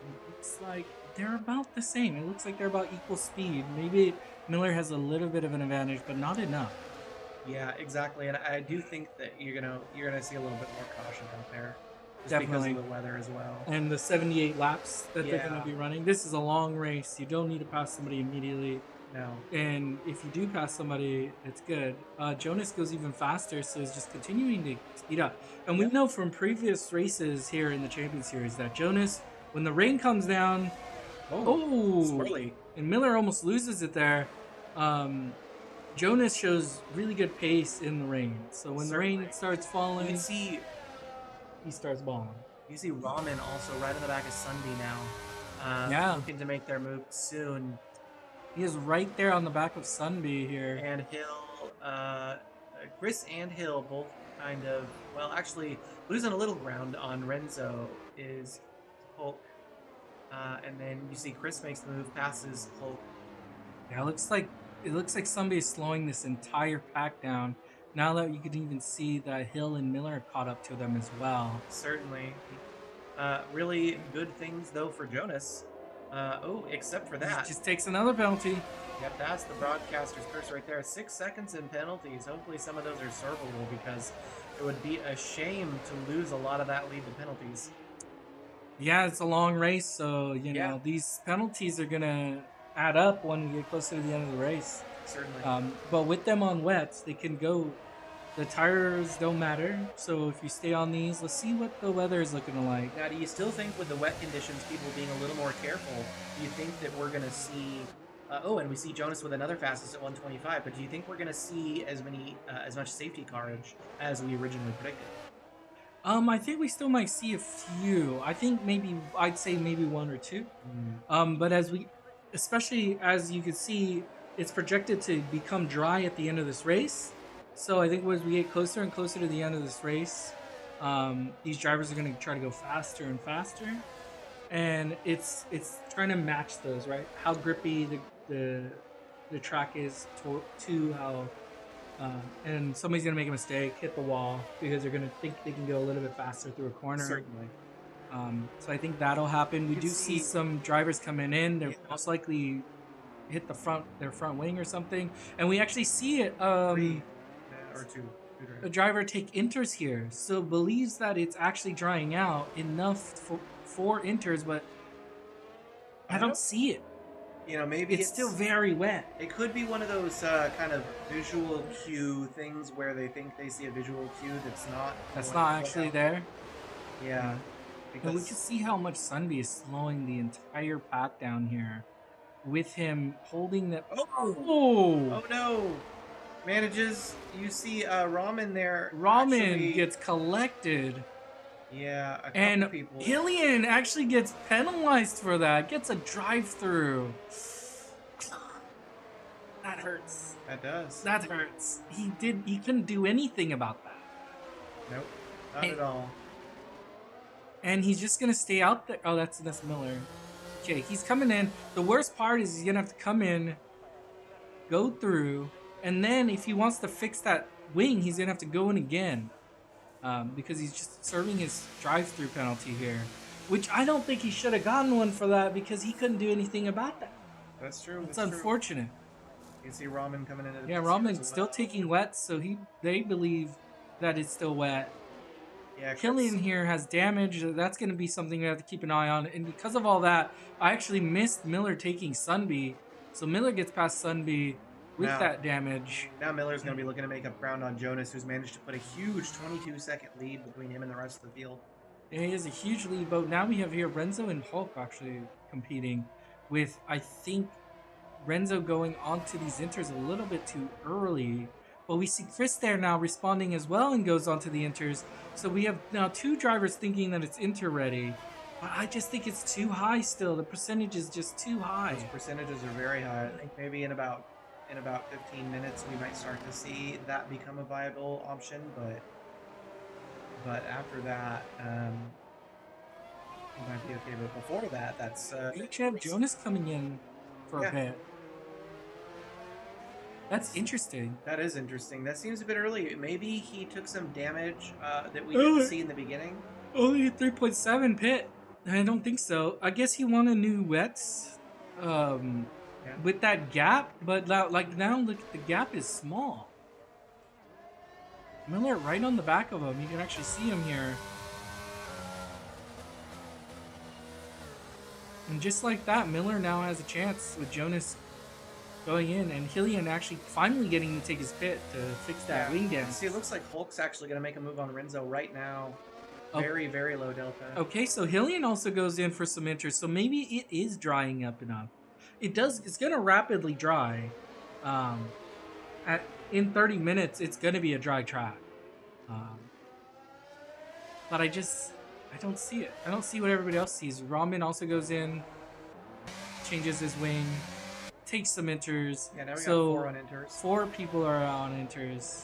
It looks like they're about the same. It looks like they're about equal speed. Maybe Miller has a little bit of an advantage, but not enough. Yeah, exactly. And I do think that you're gonna see a little bit more caution out there. Just Definitely. because of the weather as well. And the 78 laps that they're going Yeah. to be running. This is a long race. You don't need to pass somebody immediately. No. And if you do pass somebody, it's good. Jonas goes even faster, so he's just continuing to speed up. And we know from previous races here in the Champion Series that Jonas, when the rain comes down, Swirly. and Miller almost loses it there. Jonas shows really good pace in the rain. So when the rain Certainly. starts You falling, can see he starts balling. Ramen also right in the back of Sunday now. Yeah. Looking to make their move soon. He is right there on the back of Sunby here. And Hill, Chris and Hill both kind of, well, actually losing a little ground on Renzo is Hulk. And then you see Chris makes the move, passes Hulk. Yeah, it looks like somebody's slowing this entire pack down. Now that you can even see that Hill and Miller caught up to them as well. Certainly. Really good things though for Jonas. Except for that. He just takes another penalty. Yep, that's the broadcaster's curse right there. 6 seconds in penalties. Hopefully some of those are servable because it would be a shame to lose a lot of that lead to penalties. Yeah, it's a long race, so you Yeah. know these penalties are gonna add up when we get closer to the end of the race. Certainly. But with them on wets, they can go. The tires don't matter, so if you stay on these, let's see what the weather is looking like. Now, do you still think with the wet conditions, people being a little more careful, do you think that we're going to see... and we see Jonas with another fastest at 125, but do you think we're going to see as much safety carage as we originally predicted? I think we still might see a few. I think I'd say maybe one or two. But especially as you can see, it's projected to become dry at the end of this race. So I think as we get closer and closer to the end of this race, these drivers are going to try to go faster and faster, and it's trying to match those, right? How grippy the track is to how. And somebody's gonna make a mistake, hit the wall because they're gonna think they can go a little bit faster through a corner. Certainly. So I think that'll happen. We do see some drivers coming in. They're most likely hit their front wing or something, and we actually see it. Or two. A driver take inters here, so believes that it's actually drying out enough for inters, but I don't see it. You know, maybe It's still very wet. It could be one of those kind of visual cue things where they think they see a visual cue that's not Actually there. Yeah. And we can see how much Sunby is slowing the entire pack down here, with him holding the. Oh no! You see Ramen there. Ramen gets collected. Yeah, a couple and people. Hillian actually gets penalized for that. Gets a drive-through. That hurts. That does. That hurts. He couldn't do anything about that. Nope. Not at all. And he's just gonna stay out there. Oh, that's Miller. Okay, he's coming in. The worst part is he's gonna have to come in, go through, and then if he wants to fix that wing, he's gonna have to go in again. Because he's just serving his drive-through penalty here, which I don't think he should have gotten one for that because he couldn't do anything about that. That's true. It's unfortunate. You can see Ramen coming in. Yeah, Ramen still taking wet, so they believe that it's still wet. Yeah, Killian here has damage. That's going to be something we have to keep an eye on. And because of all that, I actually missed Miller taking Sunby, so Miller gets past Sunby with that damage. Now Miller's going to be looking to make up ground on Jonas, who's managed to put a huge 22-second lead between him and the rest of the field. Yeah, he has a huge lead, but now we have here Renzo and Hulk actually competing with, I think, Renzo going onto these inters a little bit too early. But we see Chris there now responding as well and goes onto the inters. So we have now two drivers thinking that it's inter ready. But I just think it's too high still. The percentage is just too high. Those percentages are very high. I think maybe in about 15 minutes we might start to see that become a viable option, but after that it might be okay. But before that, that's we actually have Jonas coming in for a bit. That's interesting. That is interesting. That seems a bit early. Maybe he took some damage that we didn't see in the beginning. Only 3.7 pit. I don't think so. I guess he won a new wets. With that gap, but now look, the gap is small. Miller right on the back of him. You can actually see him here. And just like that, Miller now has a chance with Jonas going in, and Hillian actually finally getting to take his pit to fix that wing dance. See, it looks like Hulk's actually going to make a move on Renzo right now. Very, very low delta. Okay, so Hillian also goes in for some inters, so maybe it is drying up enough. It's going to rapidly dry. In 30 minutes, it's going to be a dry track. But I don't see it. I don't see what everybody else sees. Ramen also goes in, changes his wing, takes some inters. Yeah, now we got 4 on inters. 4 people are on inters.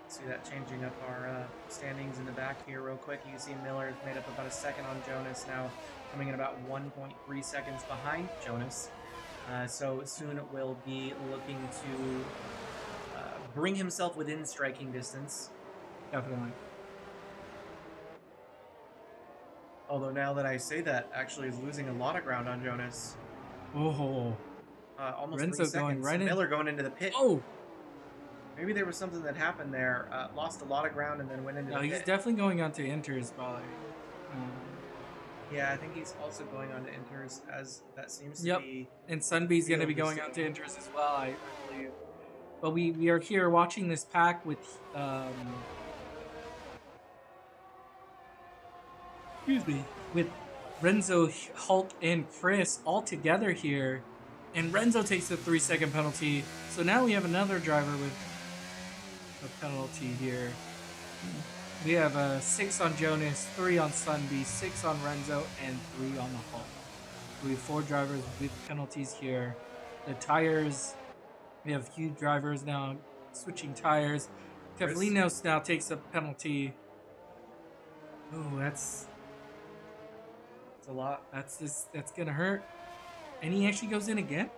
See that changing up our standings in the back here real quick. You can see Miller has made up about a second on Jonas, now coming in about 1.3 seconds behind Jonas. So soon will be looking to bring himself within striking distance. Definitely. Although now that I say that, actually is losing a lot of ground on Jonas. Oh, Almost Renzo 3 going seconds. right in. Miller going into the pit. oh. Maybe there was something that happened there. Lost a lot of ground and then went into No, the he's pit. definitely going on to Inters probably. Yeah, I think he's also going on to Inters, as that seems to Yep. be. And Sunbee's going to be Field is going on to doing. Inters as well, I believe. But we are here watching this pack with excuse me, with Renzo, Hulk, and Chris all together here, and Renzo takes the 3-second penalty. So now we have another driver with a penalty here. We have 6 on Jonas, 3 on Sunbee, 6 on Renzo, and 3 on the Hulk. We have 4 drivers with penalties here. The tires, we have a few drivers now switching tires. Kevlinos now takes a penalty. Oh, that's a lot. That's gonna hurt. And he actually goes in again.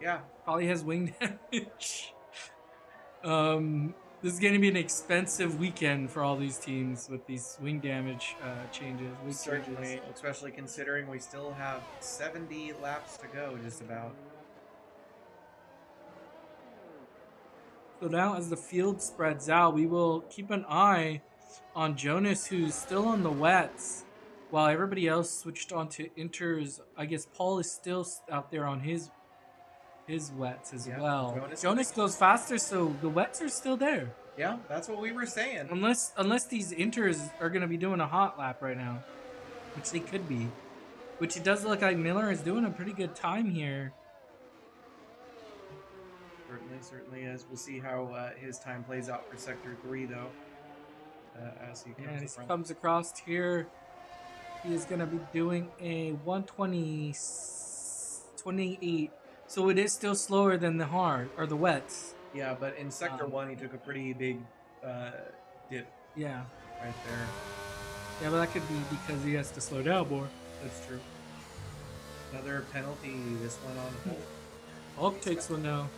Yeah. Probably has wing damage. This is gonna be an expensive weekend for all these teams with these wing damage changes. Certainly, especially considering we still have 70 laps to go, just about. So now, as the field spreads out, we will keep an eye on Jonas, who's still on the wets, while everybody else switched on to Inters. I guess Paul is still out there on his wets as well. Jonas goes faster, so the wets are still there. Yeah, that's what we were saying. Unless these Inters are going to be doing a hot lap right now, which they could be. Which it does look like Miller is doing a pretty good time here. Certainly, as we'll see how his time plays out for Sector 3, though. As he comes across here, he is going to be doing a 1:20.28. So it is still slower than the hard or the wets. Yeah, but in Sector 1, he took a pretty big dip. Yeah. Right there. Yeah, but that could be because he has to slow down more. That's true. Another penalty, this one on Hulk. Hulk takes one now.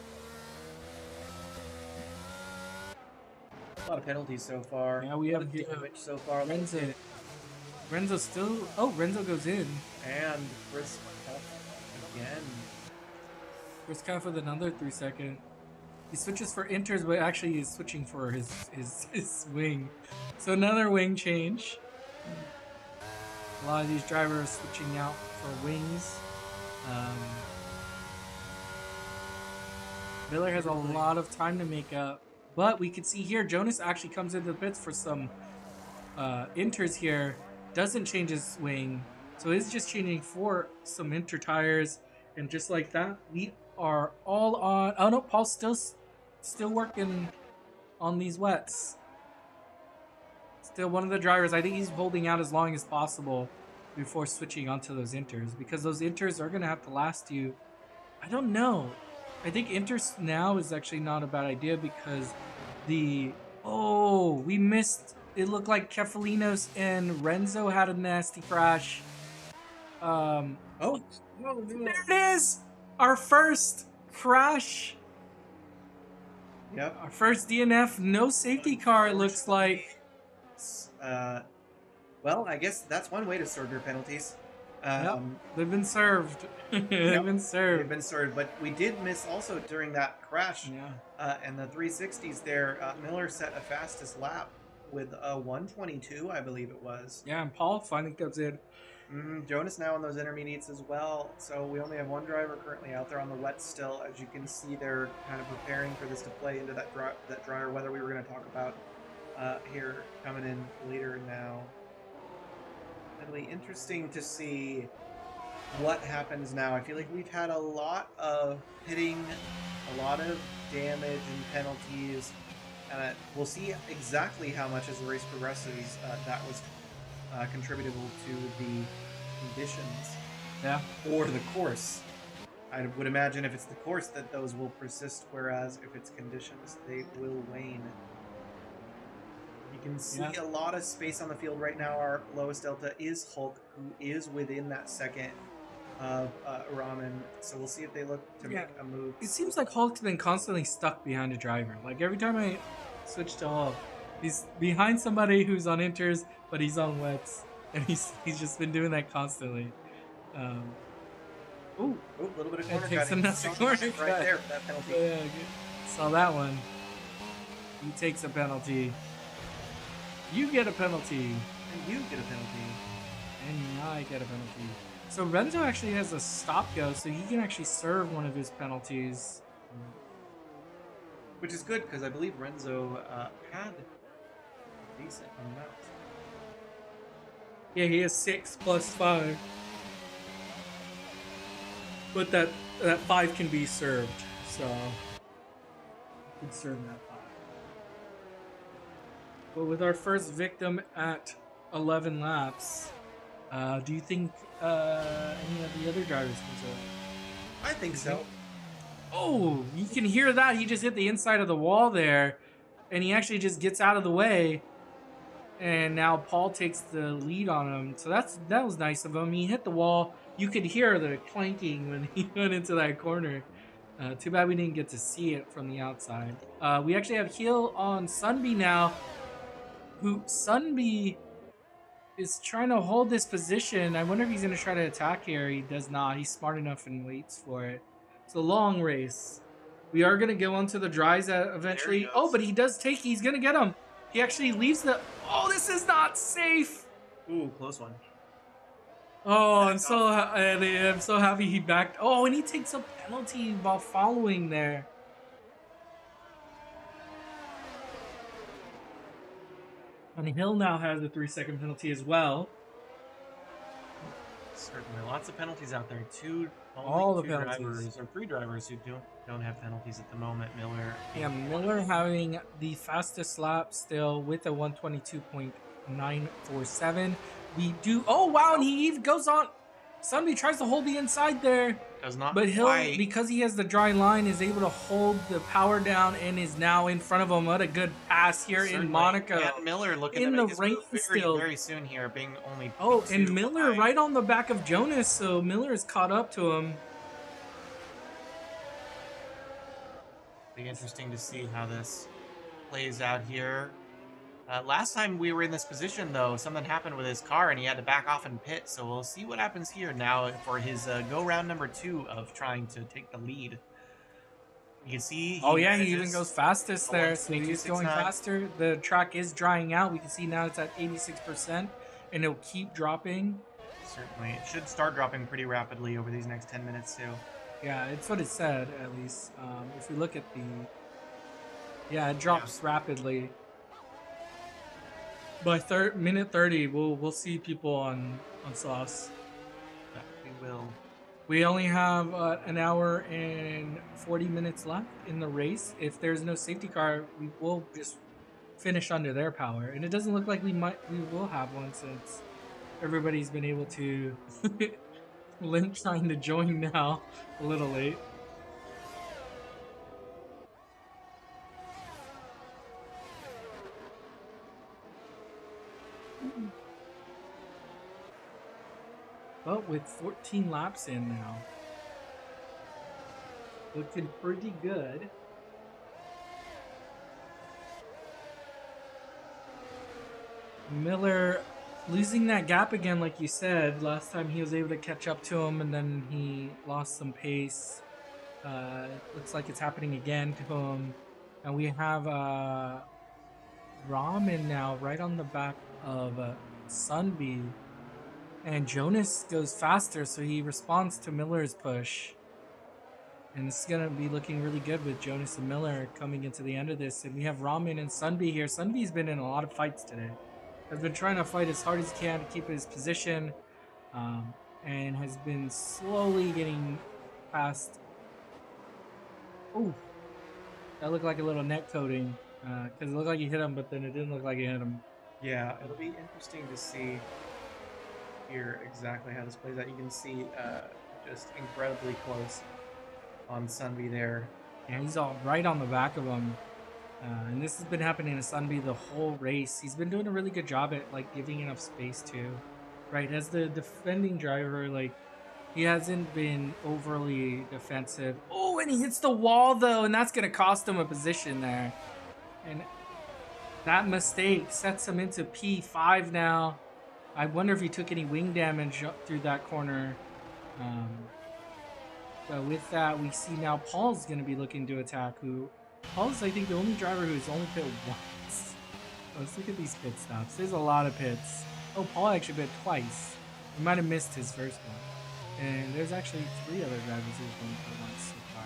A lot of penalties so far. Yeah, we have damage so far. Renzo still. Oh, Renzo goes in. And Chris again. Chris Kaff with another 3-second. He switches for Inters, but actually he's switching for his wing. So another wing change. A lot of these drivers switching out for wings. Miller has a lot of time to make up. But we can see here, Jonas actually comes into the pits for some Inters here. Doesn't change his wing. So he's just changing for some Inter tires. And just like that, we are all on. Oh no, Paul's still working on these wets. Still one of the drivers. I think he's holding out as long as possible before switching onto those Inters. Because those Inters are going to have to last you. I don't know. I think Inters now is actually not a bad idea because we missed. It looked like Kefalinos and Renzo had a nasty crash. There it is! Our first crash. Yep. Our first DNF. No safety car, it looks like. Well, I guess that's one way to serve your penalties. Yep, they've been served. They've been served. But we did miss also during that crash. Yeah. And the 360s there, Miller set a fastest lap with a 1:22, I believe it was. Yeah, and Paul finally comes in. Jonas now on those intermediates as well. So we only have one driver currently out there on the wet still. As you can see, they're kind of preparing for this to play into that drier weather we were going to talk about here coming in later now. It'll be interesting to see what happens now. I feel like we've had a lot of hitting, a lot of damage and penalties. We'll see exactly how much as the race progresses that was contributable to the conditions. Yeah. Or the course. I would imagine if it's the course that those will persist, whereas if it's conditions, they will wane. You can see a lot of space on the field right now. Our lowest delta is Hulk, who is within that second of Ramen. So we'll see if they look to make a move. It seems like Hulk's been constantly stuck behind a driver. Like every time I switch to Hulk, he's behind somebody who's on Inters, but he's on wets. and he's just been doing that constantly. Ooh, Oh, a little bit of it corner takes cutting. another Saw corner that cut. right there for that penalty. Yeah, saw that one. He takes a penalty. You get a penalty. And you get a penalty. And I get a penalty. So Renzo actually has a stop go, so he can actually serve one of his penalties. Which is good because I believe Renzo had a decent amount. Yeah, he has 6 plus 5. But that 5 can be served, so you can serve that 5. But with our first victim at 11 laps, do you think any of the other drivers can serve? I think so. Oh, you can hear that. He just hit the inside of the wall there, and he actually just gets out of the way. And now Paul takes the lead on him. So that was nice of him. He hit the wall. You could hear the clanking when he went into that corner. Too bad we didn't get to see it from the outside. We actually have heel on Sunby now. Who Sunby is trying to hold this position. I wonder if he's going to try to attack here. He does not. He's smart enough and waits for it. It's a long race. We are going to go onto the dries eventually. Oh, but he does take. He's going to get him. He actually leaves the... Oh, this is not safe. Ooh, close one. Oh, I'm so happy he backed. Oh, and he takes a penalty while following there. And Hill now has a 3-second penalty as well. Certainly, lots of penalties out there. All the two penalties. drivers or 3 drivers who don't have penalties at the moment. Miller. Yeah, Miller having the fastest lap still with a 122.947. We do. Oh wow, and he even goes on. Somebody tries to hold the inside there. Does not. But Hill, quite. because he has the dry line, is able to hold the power down and is now in front of him. What a good pass here Certainly. in Monaco. And Miller looking in to the make his rain move very, still. very soon here, being only. Oh, and 2 Miller behind. right on the back of Jonas, so Miller is caught up to him. Be interesting to see how this plays out here. Last time we were in this position, though, something happened with his car and he had to back off and pit. So we'll see what happens here now for his go round number 2 of trying to take the lead. You can see. He even goes fastest there, so he's going 1:22.69. faster. The track is drying out. We can see now it's at 86%, and it'll keep dropping. Certainly, it should start dropping pretty rapidly over these next 10 minutes too. Yeah, it's what it said, at least. If we look at the... Yeah, it drops rapidly. By minute 30, we'll see people on sauce. Yeah, we will. We only have an hour and 40 minutes left in the race. If there's no safety car, we will just finish under their power. And it doesn't look like we will have one since everybody's been able to... Lynn trying to join now, a little late. But with 14 laps in now, looking pretty good. Miller losing that gap again, like you said. Last time he was able to catch up to him, and then he lost some pace. Looks like it's happening again to him. And we have Ramen now right on the back of Sunby. And Jonas goes faster, so he responds to Miller's push. And it's going to be looking really good with Jonas and Miller coming into the end of this. And we have Ramen and Sunby here. Sunby's been in a lot of fights today. Has been trying to fight as hard as he can to keep his position. And has been slowly getting past... Ooh. That looked like a little net coating. Because it looked like he hit him, but then it didn't look like he hit him. Yeah, it'll be interesting to see here exactly how this plays out. You can see just incredibly close on Sunby there. Yeah, he's all right on the back of him. And this has been happening to Sunby the whole race. He's been doing a really good job at like giving enough space too. Right, as the defending driver, like he hasn't been overly defensive. Oh, and he hits the wall though, and that's gonna cost him a position there. And that mistake sets him into P5 now. I wonder if he took any wing damage up through that corner. But with that, we see now Paul's going to be looking to attack. Paul's, I think, the only driver who's only pit once. Let's look at these pit stops. There's a lot of pits. Oh, Paul actually pit twice. He might have missed his first one. And there's actually 3 other drivers who's only pit once so far.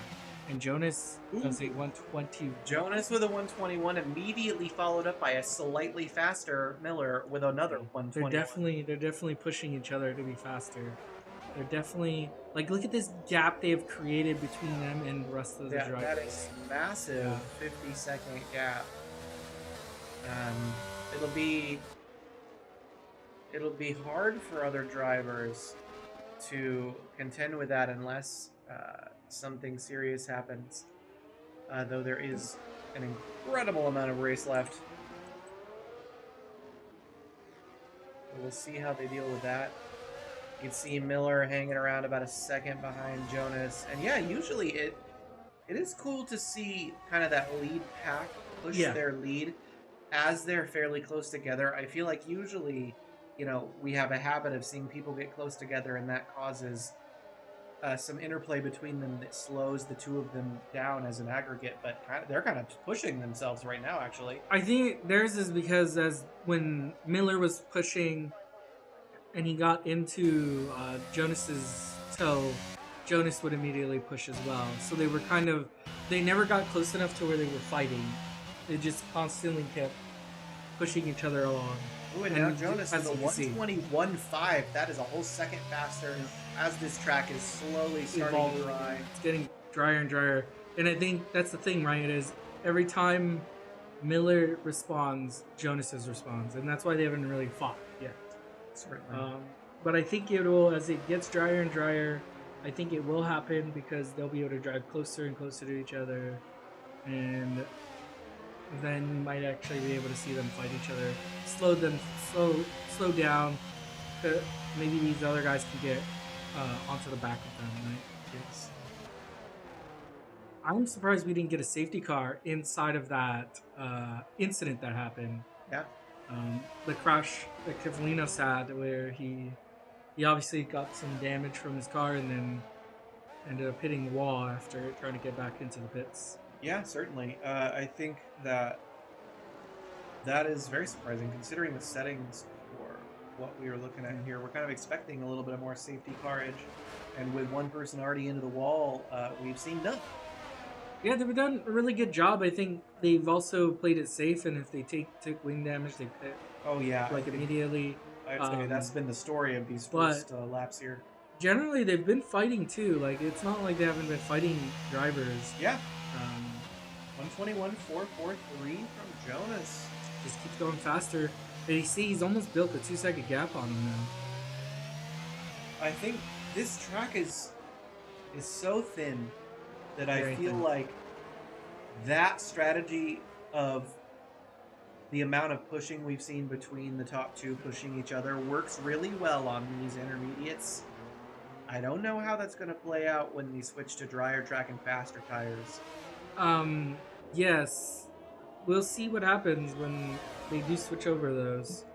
And Jonas does a 120. Jonas with a 121, immediately followed up by a slightly faster Miller with another 121. They're definitely pushing each other to be faster. They're definitely like, look at this gap they have created between them and the rest of the drivers. That is massive. 50-second gap. It'll be hard for other drivers to contend with that unless something serious happens. Though there is an incredible amount of race left. We'll see how they deal with that. You can see Miller hanging around about a second behind Jonas. And yeah, usually it is cool to see kind of that lead pack push their lead as they're fairly close together. I feel like usually, you know, we have a habit of seeing people get close together, and that causes some interplay between them that slows the two of them down as an aggregate. But they're kind of pushing themselves right now, actually. I think theirs is because as when Miller was pushing and he got into Jonas's toe, Jonas would immediately push as well. So they were they never got close enough to where they were fighting. They just constantly kept pushing each other along. Ooh, and now Jonas has a 121.5. That is a whole second faster as this track is slowly starting to dry. It's getting drier and drier. And I think that's the thing, right? Is every time Miller responds, Jonas responds. And that's why they haven't really fought yet. Certainly. But I think it will, as it gets drier and drier, I think it will happen because they'll be able to drive closer and closer to each other. And then you might actually be able to see them fight each other. Slow down. Maybe these other guys can get onto the back of them, right? Yes. I'm surprised we didn't get a safety car inside of that incident that happened. Yeah. The crash that Cavalinos had, where he obviously got some damage from his car and then ended up hitting the wall after trying to get back into the pits. Yeah, certainly. I think that is very surprising considering the settings for what we were looking at here. We're kind of expecting a little bit more safety carage, and with one person already into the wall, we've seen none. Yeah, they've done a really good job. I think they've also played it safe, and if they took wing damage, they pit. Oh yeah, immediately. I'd say that's been the story of these first laps here. Generally, they've been fighting too. Like, it's not like they haven't been fighting drivers. Yeah. 121.443 from Jonas. Just keeps going faster. And you see, he's almost built a 2-second gap on him now. I think this track is so thin that Very I feel thin. like that strategy of the amount of pushing we've seen between the top two pushing each other works really well on these intermediates. I don't know how that's going to play out when we switch to drier track and faster tires. Yes. We'll see what happens when they do switch over those.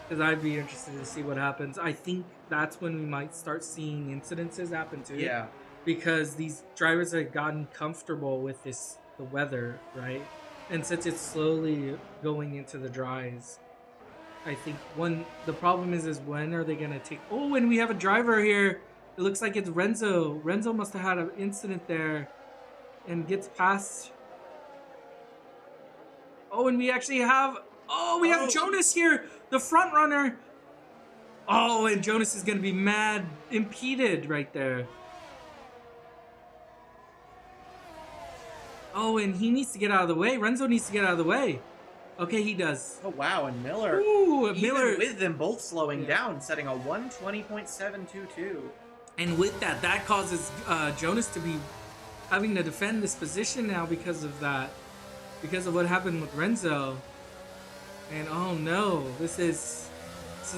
Because I'd be interested to see what happens. I think that's when we might start seeing incidences happen too. Yeah. Because these drivers have gotten comfortable with the weather, right? And since it's slowly going into the dries, I think the problem is when are they going to take... Oh, and we have a driver here. It looks like it's Renzo. Renzo must have had an incident there and gets past... Oh, and we actually have... Oh, we have Jonas here, the front runner. Oh, and Jonas is going to be mad impeded right there. Oh, and he needs to get out of the way. Renzo needs to get out of the way. Okay, he does. Oh, wow, and Miller. Ooh, even Miller. with them both slowing down, setting a 120.722. And with that causes Jonas to be having to defend this position now because of that. Because of what happened with Renzo. And oh no, this is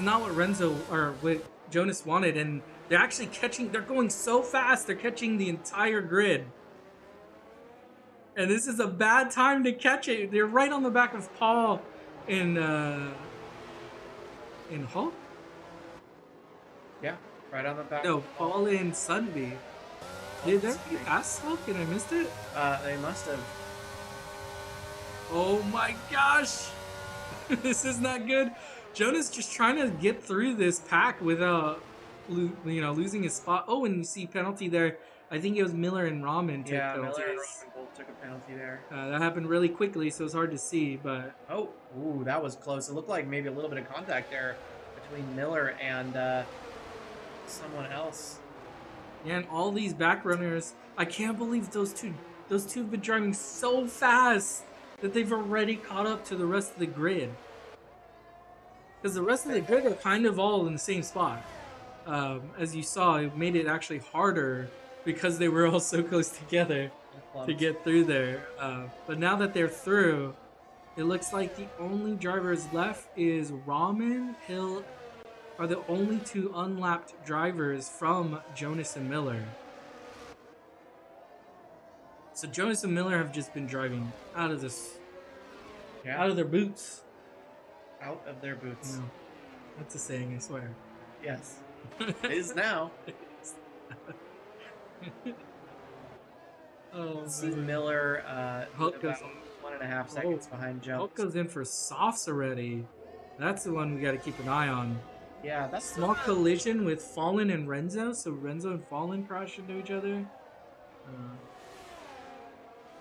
not what Renzo or what Jonas wanted. And they're actually they're going so fast, they're catching the entire grid. And this is a bad time to catch it. They're right on the back of Paul and and Hulk? Yeah, right on the back. No, Paul and Sunby. Did there be past Hulk and I missed it? They must have. Oh my gosh! This is not good. Jonah's just trying to get through this pack without, losing his spot. Oh, and you see penalty there. I think it was Miller and Ramen took penalties. Miller and Robin both took a penalty there. That happened really quickly, so it's hard to see. But Ooh, that was close. It looked like maybe a little bit of contact there between Miller and someone else. yeah, and all these back runners, I can't believe those two have been driving so fast that they've already caught up to the rest of the grid. Because the rest of the grid are kind of all in the same spot. As you saw, it made it actually harder because they were all so close together to get through there. But now that they're through, it looks like the only drivers left is Ramen, Hill, are the only two unlapped drivers from Jonas and Miller. So Jonas and Miller have just been driving out of their boots. Out of their boots. No, that's a saying, I swear. Yes. It is now. Oh, See Miller Hulk about goes- 1.5 seconds behind Jones. Hulk goes in for softs already. That's the one we got to keep an eye on. Yeah, that's Small collision with Fallen and Renzo. So Renzo and Fallen crash into each other.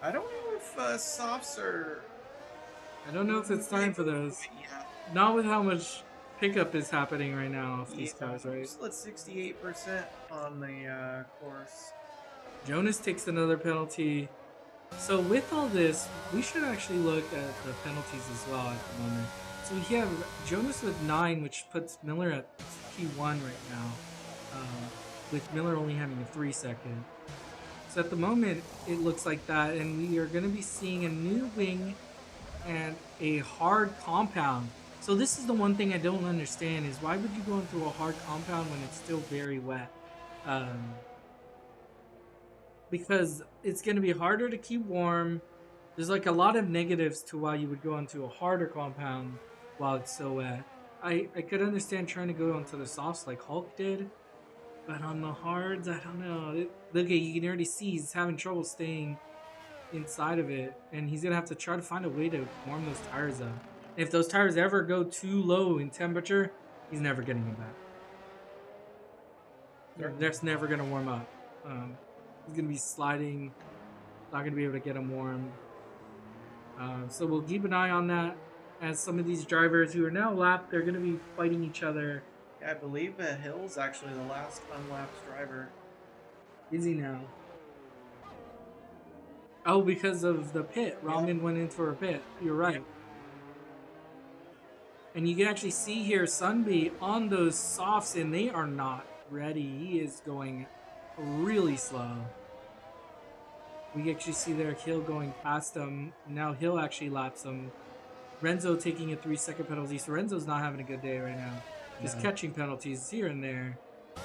I don't know if softs are. I don't know if it's time for those. Yeah. Not with how much pickup is happening right now off these cars, right? Still at 68% on the course. Jonas takes another penalty. So with all this, we should actually look at the penalties as well at the moment. So we have Jonas with 9, which puts Miller at P1 right now, with Miller only having a 3-second. So at the moment, it looks like that, and we are going to be seeing a new wing and a hard compound. So this is the one thing I don't understand is why would you go through a hard compound when it's still very wet? Because it's going to be harder to keep warm. There's like a lot of negatives to why you would go into a harder compound while it's so wet. I could understand trying to go onto the softs like Hulk did, but on the hards, I don't know. Look, you can already see he's having trouble staying inside of it, and he's gonna have to try to find a way to warm those tires up. If those tires ever go too low in temperature, he's never getting them back. That's never gonna warm up. He's gonna be sliding, not gonna be able to get them warm. So we'll keep an eye on that. As some of these drivers who are now lapped, they're gonna be fighting each other. Yeah, I believe Hill's actually the last unlapped driver. Is he now? Oh, because of the pit. Ramen went in for a pit. You're right. And you can actually see here Sunby on those softs, and they are not ready. He is going really slow. We actually see there Hill going past him. Now Hill actually laps him. Renzo taking a 3-second penalty. So Renzo's not having a good day right now. Just catching penalties here and there.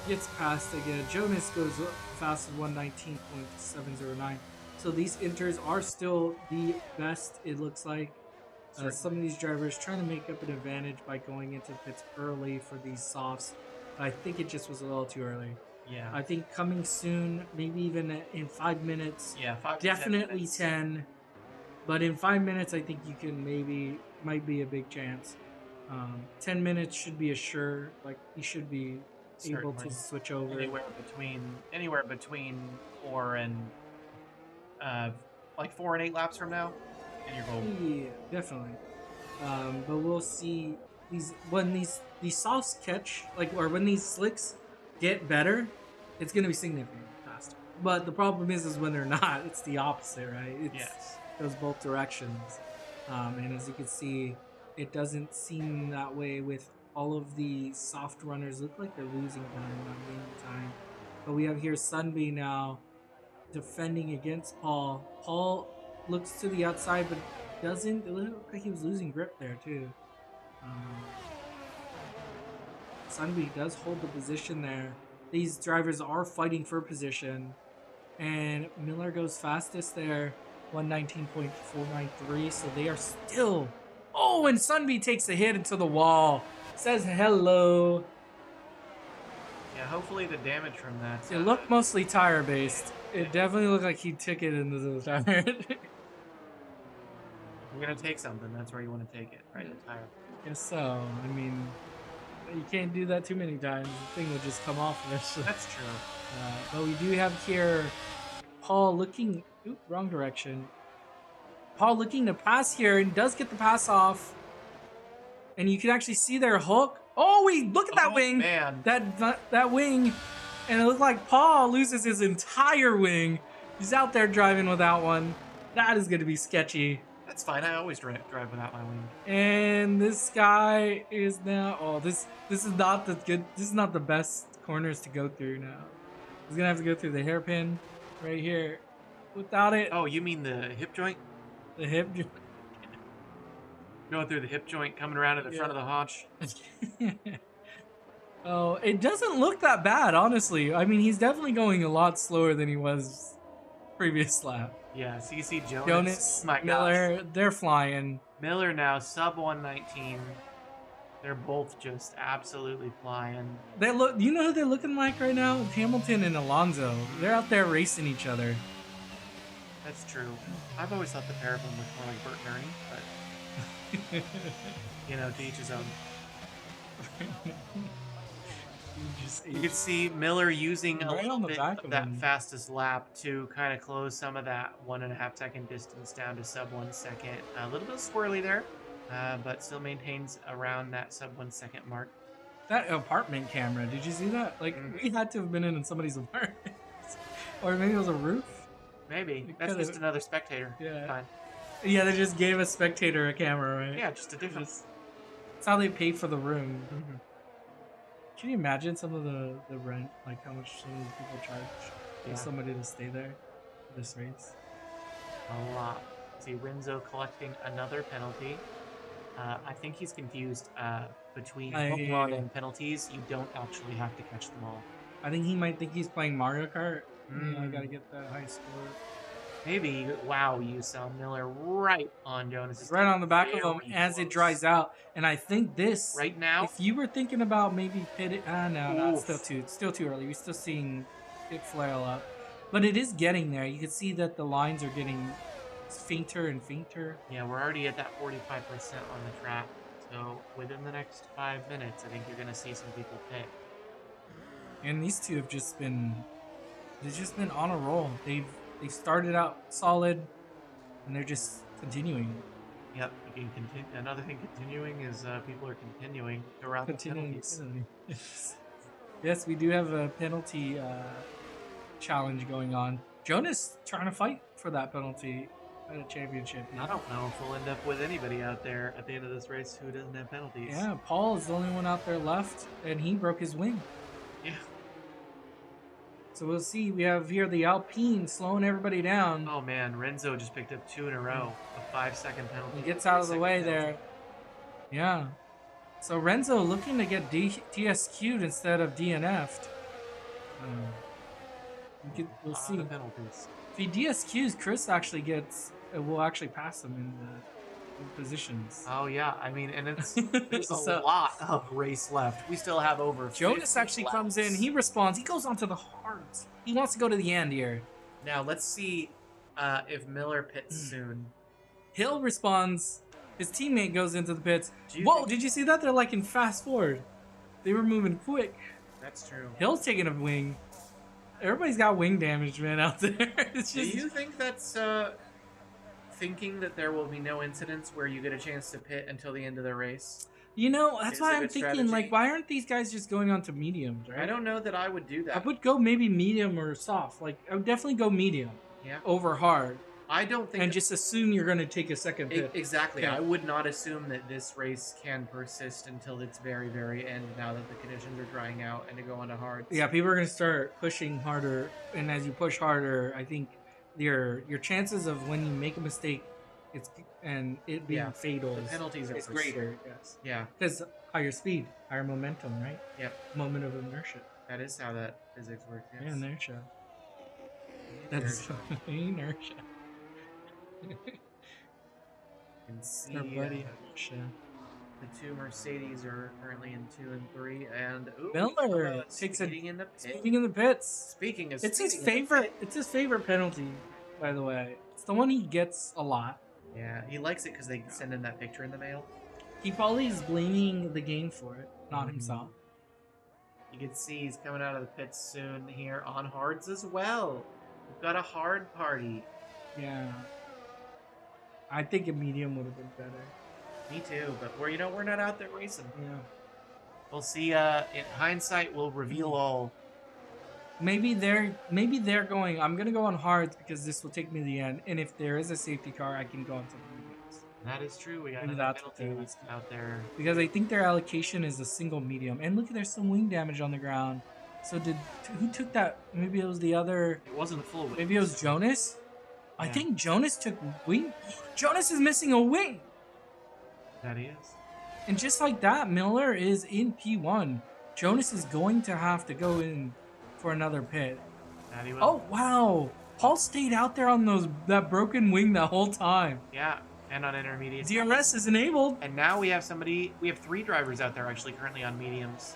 Gets past again. Jonas goes fast at 119.709. So these inters are still the best, it looks like. Some of these drivers trying to make up an advantage by going into pits early for these softs. I think it just was a little too early. Yeah. I think coming soon, maybe even in 5 minutes. Yeah, 5 to 10 Definitely minutes. 10. But in 5 minutes, I think you can might be a big chance. 10 minutes should be a sure. Like, you should be able to Certainly. switch over. Anywhere between 4 and 8 laps from now, and you're golden. Yeah, definitely. But we'll see when these softs catch, or when these slicks get better, it's gonna be significantly faster. But the problem is when they're not, it's the opposite, right? It goes both directions. And as you can see, it doesn't seem that way with all of the soft runners. Look like they're losing time, not gaining time. But we have here Sunby now defending against Paul. Paul looks to the outside, but it looked like he was losing grip there too. Sunby does hold the position there. These drivers are fighting for position, and Miller goes fastest there, 119.493. So they are still. Oh, and Sunby takes a hit into the wall. says hello. Yeah, hopefully the damage from that. It looked mostly tire based. It definitely looked like he took it into the tire. You're gonna take something. That's where you want to take it, right? The tire. Guess so. I mean, you can't do that too many times. The thing will just come off eventually. That's true. But we do have here Paul looking. Oop, wrong direction. Paul looking to pass here and does get the pass off. And you can actually see their hook. Oh, wait, look at that wing. Man. That wing. And it looked like Paul loses his entire wing. He's out there driving without one. That is going to be sketchy. That's fine. I always drive without my wing. And this guy is now. Oh, this is not the good. This is not the best corners to go through now. He's gonna have to go through the hairpin right here. Without it, Oh, you mean the hip joint? the hip. Going through the hip joint, coming around to the front of the haunch. Oh, it doesn't look that bad, honestly. I mean, he's definitely going a lot slower than he was previous lap. Yeah, CC Jonas, My gosh. Miller, they're flying. Miller now sub 119. They're both just absolutely flying. They look. You know who they're looking like right now? Hamilton and Alonso. They're out there racing each other. That's true. I've always thought the pair of them looked more like Bert and Ernie, but you know, to each his own. You can see Miller using a Right little on the bit back of of that him. fastest lap to kind of close some of that 1.5 second distance down to sub 1 second. A little bit swirly there, but still maintains around that sub 1 second mark. That apartment camera, did you see that? Like, we had to have been in somebody's apartment. Or maybe it was a roof? Maybe. It That's could've- just another spectator. Yeah. Fine. Yeah, they just gave a spectator a camera, right? Yeah, just a different. That's how they paid for the room. Can you imagine some of the rent, like how much some of these people charge for Yeah. somebody to stay there for this race? A lot. See Renzo collecting another penalty. I think he's confused between hook rod and penalties. You don't actually have to catch them all. I think he might think he's playing Mario Kart. I gotta get that high score. Maybe. Wow, you saw Miller right on Jonas. Right on the back of him as it dries out. And I think this, Right now, if you were thinking about maybe pitting, no, Oof. it's still too early. We're still seeing it flail up, but it is getting there. You can see that the lines are getting fainter and fainter. yeah, we're already at that 45% on the track. So within the next 5 minutes, I think you're going to see some people pit. And these two have just been, they've just been on a roll. They've started out solid, and they're just continuing. Yep, you can continue. Another thing continuing is people are continuing to round the penalties. Yes, we do have a penalty challenge going on. Jonas trying to fight for that penalty at a championship. I don't know if we'll end up with anybody out there at the end of this race who doesn't have penalties. Yeah, Paul is the only one out there left, and he broke his wing. Yeah. So we'll see. We have here the Alpine slowing everybody down. Oh man, Renzo just picked up 2 in a row. A 5-second penalty. He gets out of the 3-second way penalty. there. Yeah. So Renzo looking to get DSQ'd instead of DNF'd. We'll A lot see. of penalties. If he DSQs, Chris actually will actually pass him in the positions. Oh yeah, I mean, and it's there's a So- lot of race left. We still have over. Jonas 50 actually comes in. laps. He responds. He goes on to the heart. He wants to go to the end here. Now let's see if Miller pits soon. Hill responds. His teammate goes into the pits. Do you Whoa, think- did you see that? They're like in fast forward. They were moving quick. That's true. Hill's taking a wing. Everybody's got wing damage, man, out there. It's Do just, you think that's thinking that there will be no incidents where you get a chance to pit until the end of the race? you know, that's Is why it I'm a thinking, strategy? like, why aren't these guys just going on to mediums, right? I don't know that I would do I that. would go maybe medium or soft. Like, I would definitely go medium Yeah. over hard. I don't think And just assume you're going to take a second pit. exactly. Yeah. I would not assume that this race can persist until its very, very end. Now that the conditions are drying out and to go on to hards. Yeah, people are going to start pushing harder. And as you push harder, I think your chances of when you make a mistake, it being Yeah, fatal the penalties are is for greater. Yes. Yeah, Because higher speed, higher momentum, right? Yep. Moment of inertia. that is how that physics works. Yes. Yeah, inertia. That's inertia. You can see, Our buddy inertia. The two Mercedes are currently in 2 and 3, and Miller takes a speeding in the pit. speeding in the pits. Speaking of It's his speeding in the favorite. pit- It's his favorite penalty, by the way. It's the one he gets a lot. Yeah, he likes it because they send in that picture in the mail. He probably is blaming the game for it, not Mhm. himself. You can see he's coming out of the pits soon here on hards as well. We've got a hard party. Yeah. I think a medium would have been better. Me too, but we're not out there racing. Yeah. We'll see. In hindsight, we'll reveal all. Maybe they're going. I'm gonna go on hards because this will take me to the end. And if there is a safety car, I can go on some mediums. That is true. We got Maybe another that's what penalty they're asking. out there. Because I think their allocation is a single medium. And look, there's some wing damage on the ground. So who took that? Maybe it was the other. It wasn't a full wing. Maybe it was Jonas. I Yeah. think Jonas took wing. Jonas is missing a wing. That he is. And just like that, Miller is in P1. Jonas is going to have to go in for another pit. That he will. Oh wow! Paul stayed out there on that broken wing the whole time. Yeah, and on intermediate. DRS is enabled. And now we have 3 drivers out there actually currently on mediums.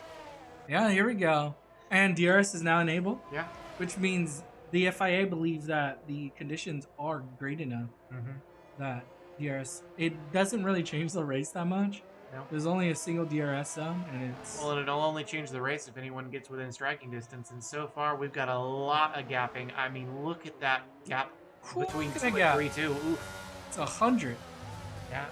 Yeah, here we go. And DRS is now enabled, Yeah. which means the FIA believes that the conditions are great enough Mm-hmm. that DRS. It doesn't really change the race that much. No. There's only a single DRS zone, and it's Well, it'll only change the race if anyone gets within striking distance. And so far, we've got a lot of gapping. I mean, look at that gap Whew, between look at 2 that and gap. 3, too. Oof. it's 100. Yeah.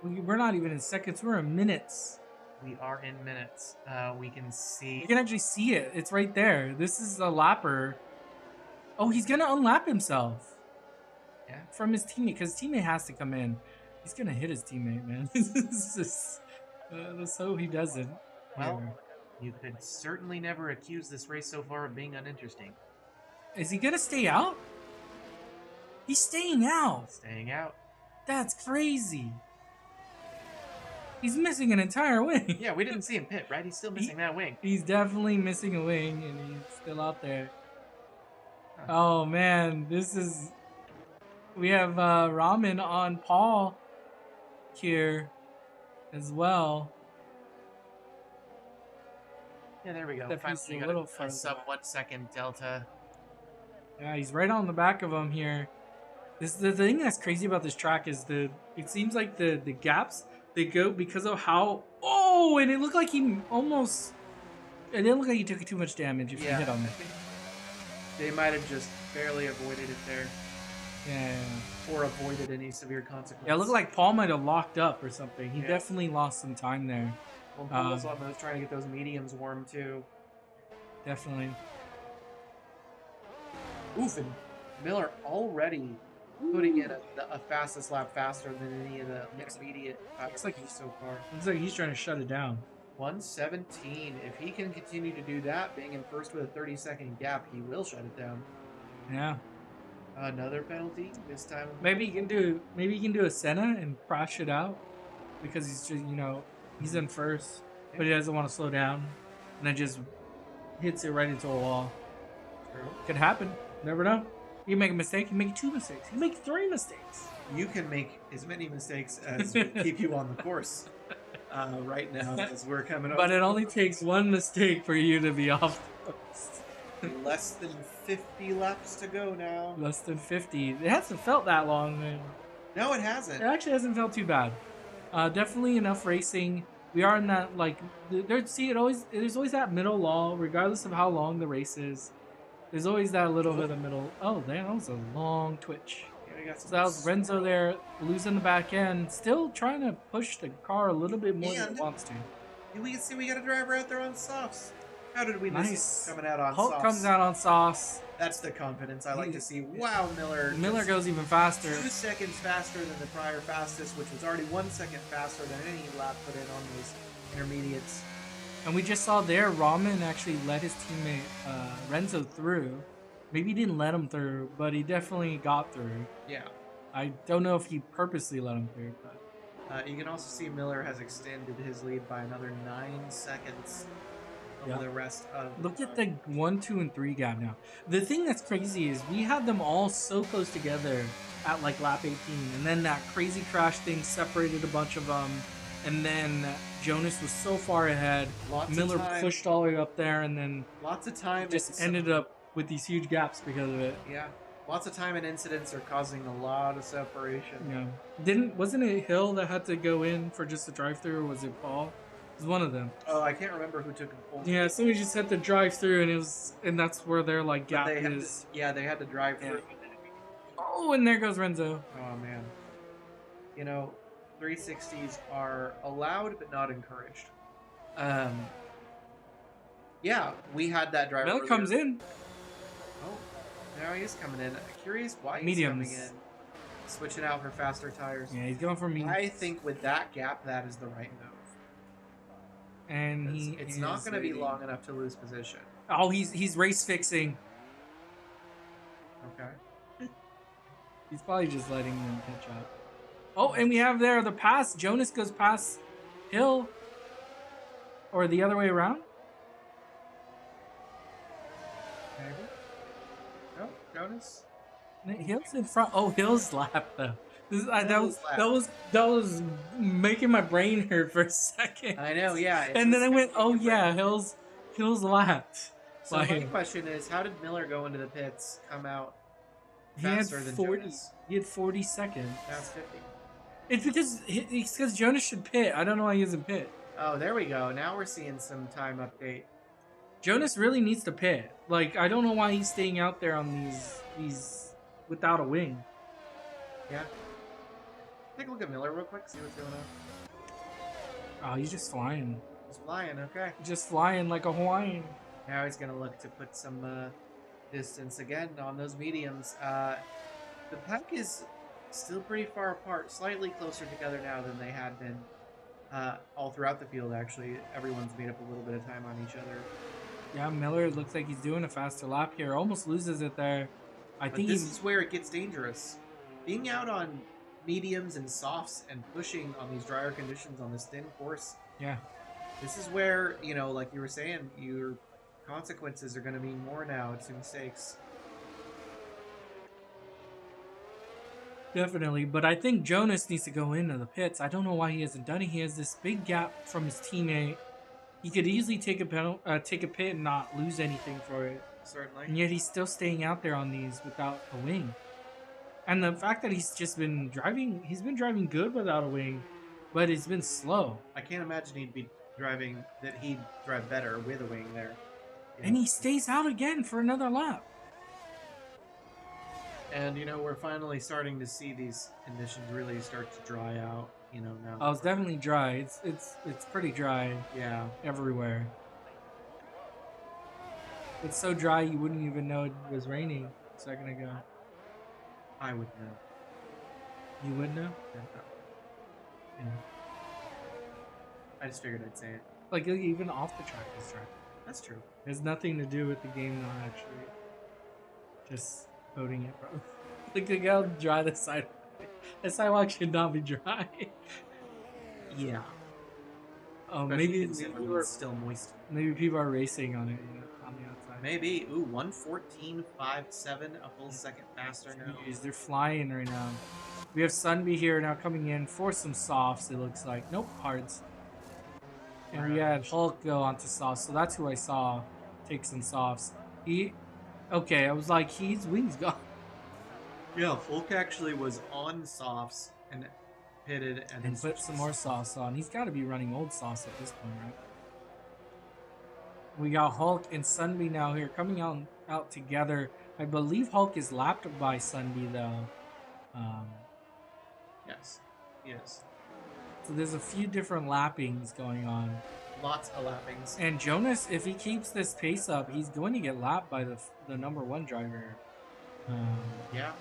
We're not even in seconds. We're in minutes. We are in minutes. We can see. You can actually see it. It's right there. This is a lapper. Oh, he's gonna unlap himself. Yeah. From his teammate, because his teammate has to come in. He's gonna hit his teammate, man. Let's hope he doesn't. Well, Here. you could certainly never accuse this race so far of being uninteresting. Is he gonna stay out? He's staying out. Staying out. That's crazy. He's missing an entire wing. Yeah, we didn't see him pit, right? He's still missing that wing. He's definitely missing a wing, and he's still out there. Huh. Oh man, this is. We have Ramen on Paul here as well. Yeah, there we go. Except he's Finally a got little a further sub back. 1 second delta. Yeah, he's right on the back of him here. This the thing that's crazy about this track is it seems like the gaps they go because of how and it looked like he almost it didn't look like he took too much damage if he hit on I it. think they might have just barely avoided it there, Yeah. or avoided any severe consequences. Yeah, it looked like Paul might have locked up or something. He Yeah. definitely lost some time there. Well, Paul's on those trying to get those mediums warm too. Definitely. Oof, and Miller already putting in a fastest lap faster than any of the intermediate Looks like he's so far. Looks like he's trying to shut it down. 117. If he can continue to do that, being in first with a 30-second gap, he will shut it down. Yeah. Another penalty this time. Maybe he can do a Senna and crash it out because he's just he's in first, but he doesn't want to slow down, and then just hits it right into a wall. True. Could happen. Never know. You make a mistake. You make 2 mistakes. You make 3 mistakes. You can make as many mistakes as will keep you on the course right now as we're coming up. But it only takes 1 mistake for you to be off the course. Less than 50 laps to go now. Less than 50. It hasn't felt that long, man. No, it hasn't. It actually hasn't felt too bad. Definitely enough racing. We are in that there's always that middle lull, regardless of how long the race is. There's always that little bit of middle. Oh, damn, that was a long twitch. Yeah, we got some So that was Renzo there, losing the back end, still trying to push the car a little bit more than And- it wants to. We can see we got a driver out there on softs. How did we miss Nice. him coming out on Hulk softs? comes out on sauce. That's the confidence I like to see. Wow, Miller. Miller just goes even faster. 2 seconds faster than the prior fastest, which was already 1 second faster than any lap put in on those intermediates. And we just saw there, Ramen actually let his teammate Renzo through. Maybe he didn't let him through, but he definitely got through. Yeah. I don't know if he purposely let him through, but You can also see Miller has extended his lead by another 9 seconds over Yeah. the rest of look at the 1, 2, and 3 gap now. The thing that's crazy is we had them all so close together at like lap 18, and then that crazy crash thing separated a bunch of them, and then Jonas was so far ahead. Lots of Miller time. pushed all the way up there, and then Lots of time. just ended up with these huge gaps because of it. Yeah. Lots of time and incidents are causing a lot of separation. Yeah. Wasn't it Hill that had to go in for just a drive-through, or was it Paul? It was one of them. Oh, I can't remember who took a pole. Yeah, somebody just had to drive through, and that's where their like But gap they had is. they had to drive through. Oh, and there goes Renzo. Oh man. 360s are allowed but not encouraged. Yeah, we had that driver. Miller comes in. Oh, now he is coming in. Curious why he's Mediums. coming in. Switching out for faster tires. Yeah, he's going for mediums. I think with that gap, that is the right move. And It's not going to be long enough to lose position. Oh, he's race fixing. Okay. He's probably just letting them catch up. Oh, and we have there the pass. Jonas goes past Hill. Or the other way around. Maybe. No, Jonas. Hill's in front. Oh, Hill's lap though. Hill's lap. That was making my brain hurt for a second. I know, yeah. And then I went, oh yeah, Hill's lapped. So my question is, how did Miller go into the pits, come out faster than Jonas? He had 40 seconds. That's 50. It's because Jonas should pit. I don't know why he doesn't pit. Oh, there we go. Now we're seeing some time update. Jonas really needs to pit. Like, I don't know why he's staying out there on these without a wing. Yeah. Take a look at Miller real quick, see what's going on. Oh, he's just flying. He's flying, okay. Just flying like a Hawaiian. Now he's going to look to put some distance again on those mediums. The pack is still pretty far apart, slightly closer together now than they had been all throughout the field, actually. Everyone's made up a little bit of time on each other. Yeah, Miller looks like he's doing a faster lap here. Almost loses it there. But this is where it gets dangerous. Being out on mediums and softs and pushing on these drier conditions on this thin course. Yeah. This is where, like you were saying, your consequences are going to mean more now to mistakes. Definitely, but I think Jonas needs to go into the pits. I don't know why he hasn't done it. He has this big gap from his teammate. He could easily take a pit and not lose anything for it. Certainly. And yet he's still staying out there on these without a wing. And the fact that he's been driving good without a wing, but it's been slow. I can't imagine he'd drive better with a wing there. And he stays out again for another lap. And we're finally starting to see these conditions really start to dry out. Now. Oh, it's definitely dry. It's pretty dry. Yeah. Everywhere. It's so dry you wouldn't even know it was raining a second ago. I would know. You would know? Yeah. I just figured I'd say it. Like even off the track is dry. That's true. It has nothing to do with the game, not actually. Just coding it, bro. Look how dry the sidewalk. The sidewalk should not be dry. Yeah. Oh, maybe it's still moist. Maybe people are racing on it on the outside. Maybe. Ooh, 1:14.57, a full second faster now. Jeez, they're flying right now. We have Sunby here now coming in for some softs, it looks like. Nope, hards. And we had Hulk go onto softs, so that's who I saw take some softs. Okay, I was like, his wings gone. Yeah, Hulk actually was on softs and pitted and put some more sauce on. He's got to be running old sauce at this point, right? We got Hulk and Sunby now here coming out together. I believe Hulk is lapped by Sunby though. Yes, yes. So there's a few different lappings going on. Lots of lappings. And Jonas, if he keeps this pace up, he's going to get lapped by the number one driver. Yeah.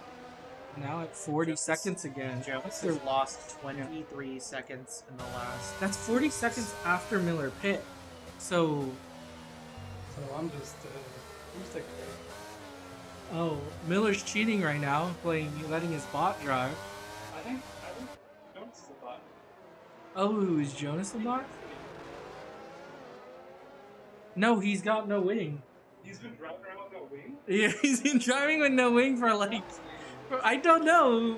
Now at 40 seconds again. Jonas has lost 23 seconds in the last. That's 40 seconds after Miller pit. So I'm just taking Oh, Miller's cheating right now, letting his bot drive. I think Jonas is a bot. Oh, is Jonas a bot? No, he's got no wing. He's been driving around with no wing? Yeah, he's been driving with no wing for like I don't know.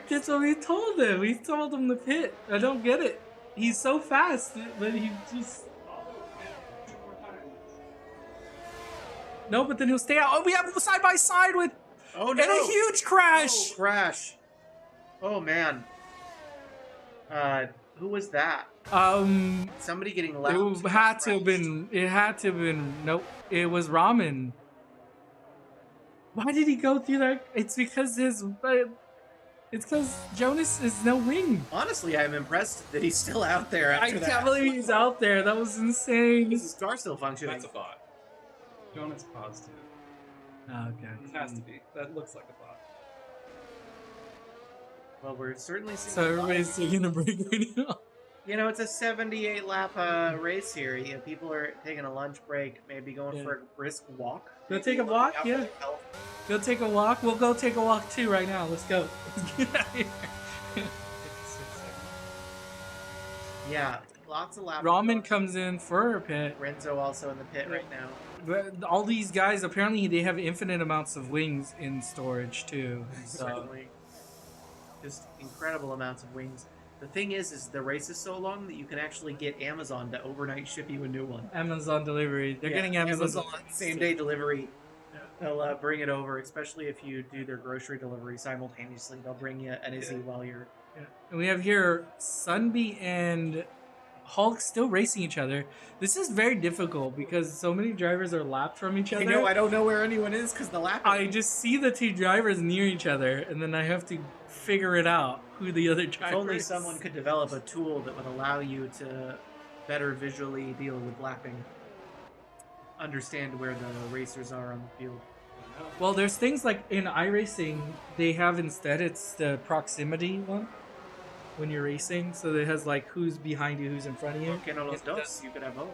That's what we told him. We told him to pit. I don't get it. He's so fast, but he just no. But then he'll stay out. Oh, we have side by side with Oh and a huge crash. Oh, crash. Oh man. Who was that? Somebody getting loud. It had to have been. It had to have been. Nope. It was Ramen. Why did he go through that? It's because his. It's because Jonas is no wing. Honestly, I'm impressed that he's still out there I after that. can't believe he's out there. That was insane. Is his car still functioning? That's a bot. Jonas paused too. Oh, okay. It has to be. That looks like a bot. Well, we're certainly seeing. So everybody's taking a break right now. You know, it's a 78 lap race here. You know, people are taking a lunch break, maybe going for a brisk walk. Go take a walk, yeah. Go take a walk. We'll go take a walk too right now. Let's go. Let's get out of here. Yeah, lots of laps. Ramen comes in for a pit. Renzo also in the pit right now. But all these guys, apparently they have infinite amounts of wings in storage too. So Certainly. Just incredible amounts of wings. The thing is the race is so long that you can actually get Amazon to overnight ship you a new one. Amazon delivery. They're getting Amazon same day delivery. They'll bring it over, especially if you do their grocery delivery simultaneously. They'll bring you an Izzy while you're. Yeah. And we have here Sunby and Hulk still racing each other. This is very difficult because so many drivers are lapped from each other. I don't know where anyone is because the lap. I just see the two drivers near each other, and then I have to figure it out who the other driver If only is. someone could develop a tool that would allow you to better visually deal with lapping. Understand where the racers are on the field. Well, there's things like in iRacing, they have instead, it's the proximity one when you're racing. So it has like who's behind you, who's in front of you. Okay, no, los dos. You could have both.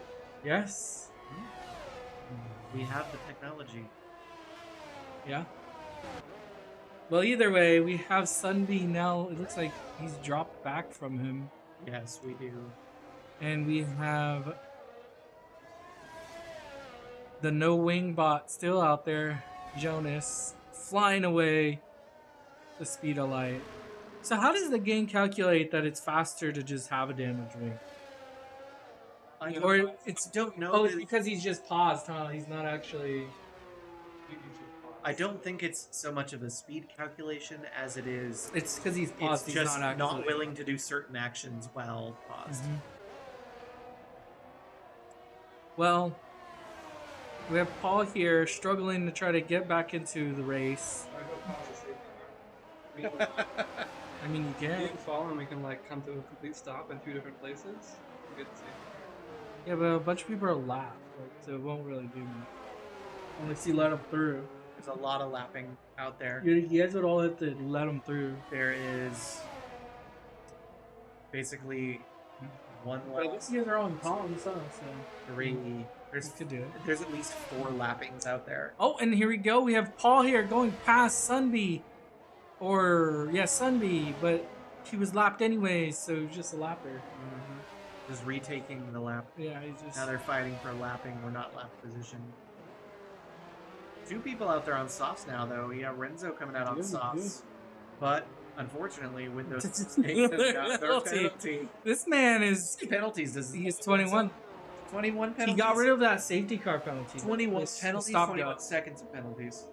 Yes. We have the technology. Yeah. Well, either way, we have Sunby now. It looks like he's dropped back from him. Yes, we do. And we have the no wing bot still out there, Jonas, flying away the speed of light. So how does the game calculate that it's faster to just have a damage wing? I don't know. Oh, it's because he's just paused, huh? He's not actually. I don't think it's so much of a speed calculation as it is. It's because he's paused. It's He's just not actually willing to do certain actions while paused. Mhm. Well, we have Paul here struggling to try to get back into the race. I mean, you You can. can fall and we can like come to a complete stop in 2 different places. You get to see. Yeah, but a bunch of people are lapped, like, so it won't really do much. Unless you let them through. There's a lot of lapping out there. You guys would all have to let them through. There is basically one But lap, these guys are all in columns, so. three. You There's could do it. there's at least 4 lappings out there. Oh, and here we go. We have Paul here going past Sunby. Or, yeah, Sunby, but he was lapped anyways, so just a lapper. Just retaking the lap. Yeah, he's just. Now they're fighting for lapping or not lap position. 2 people out there on softs now, though. Yeah, Renzo coming out on Good, softs. But unfortunately, with those mistakes, they've got their penalty. This man is. How many penalties does He's 21. 21 penalties. He got rid of that safety car penalty. 21 This penalties, stop 21 go. seconds of penalties.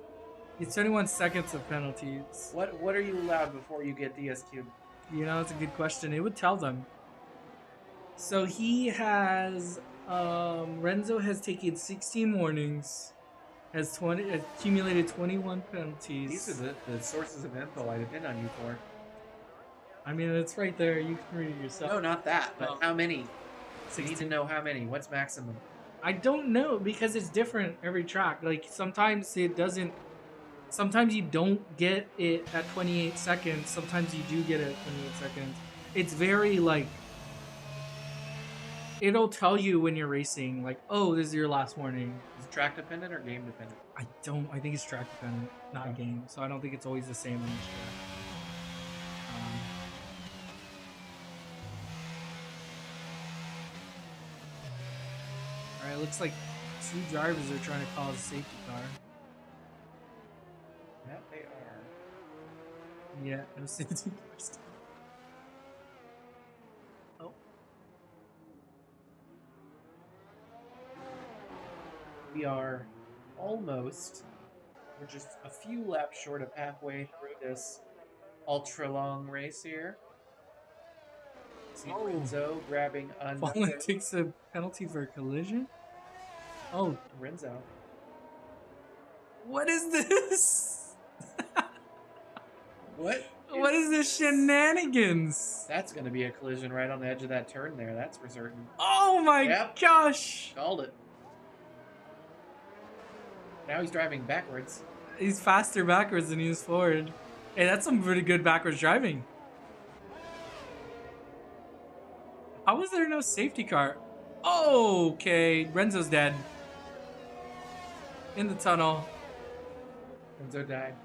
It's 21 seconds of penalties. What are you allowed before you get DSQ'd? You know, it's a good question. It would tell them. So he has. Renzo has taken 16 warnings. Has accumulated 21 penalties. These are the sources of info I depend on you for. I mean, it's right there. You can read it yourself. No, not that, but Oh. how many? We need to know how many. What's maximum? I don't know because it's different every track. Like sometimes it doesn't. Sometimes you don't get it at 28 seconds. Sometimes you do get it at 28 seconds. It's very like. It'll tell you when you're racing, like, oh, this is your last warning. Is it track dependent or game dependent? I don't. I think it's track dependent, not Okay. game. So I don't think it's always the same on each track. All right, looks like 2 drivers are trying to cause a safety car. Yeah, they are. Yeah, no safety cars. Oh. We are almost. We're just a few laps short of halfway through this ultra long race here. See Renzo grabbing another. Fallen takes a penalty for a collision. Oh, Renzo. What is this? What is this shenanigans? That's gonna be a collision right on the edge of that turn there. That's for certain. Oh my Yep. gosh! Called it. Now he's driving backwards. He's faster backwards than he is forward. Hey, that's some pretty good backwards driving. How was there no safety car? Oh, okay, Renzo's dead. In the tunnel. Renzo died.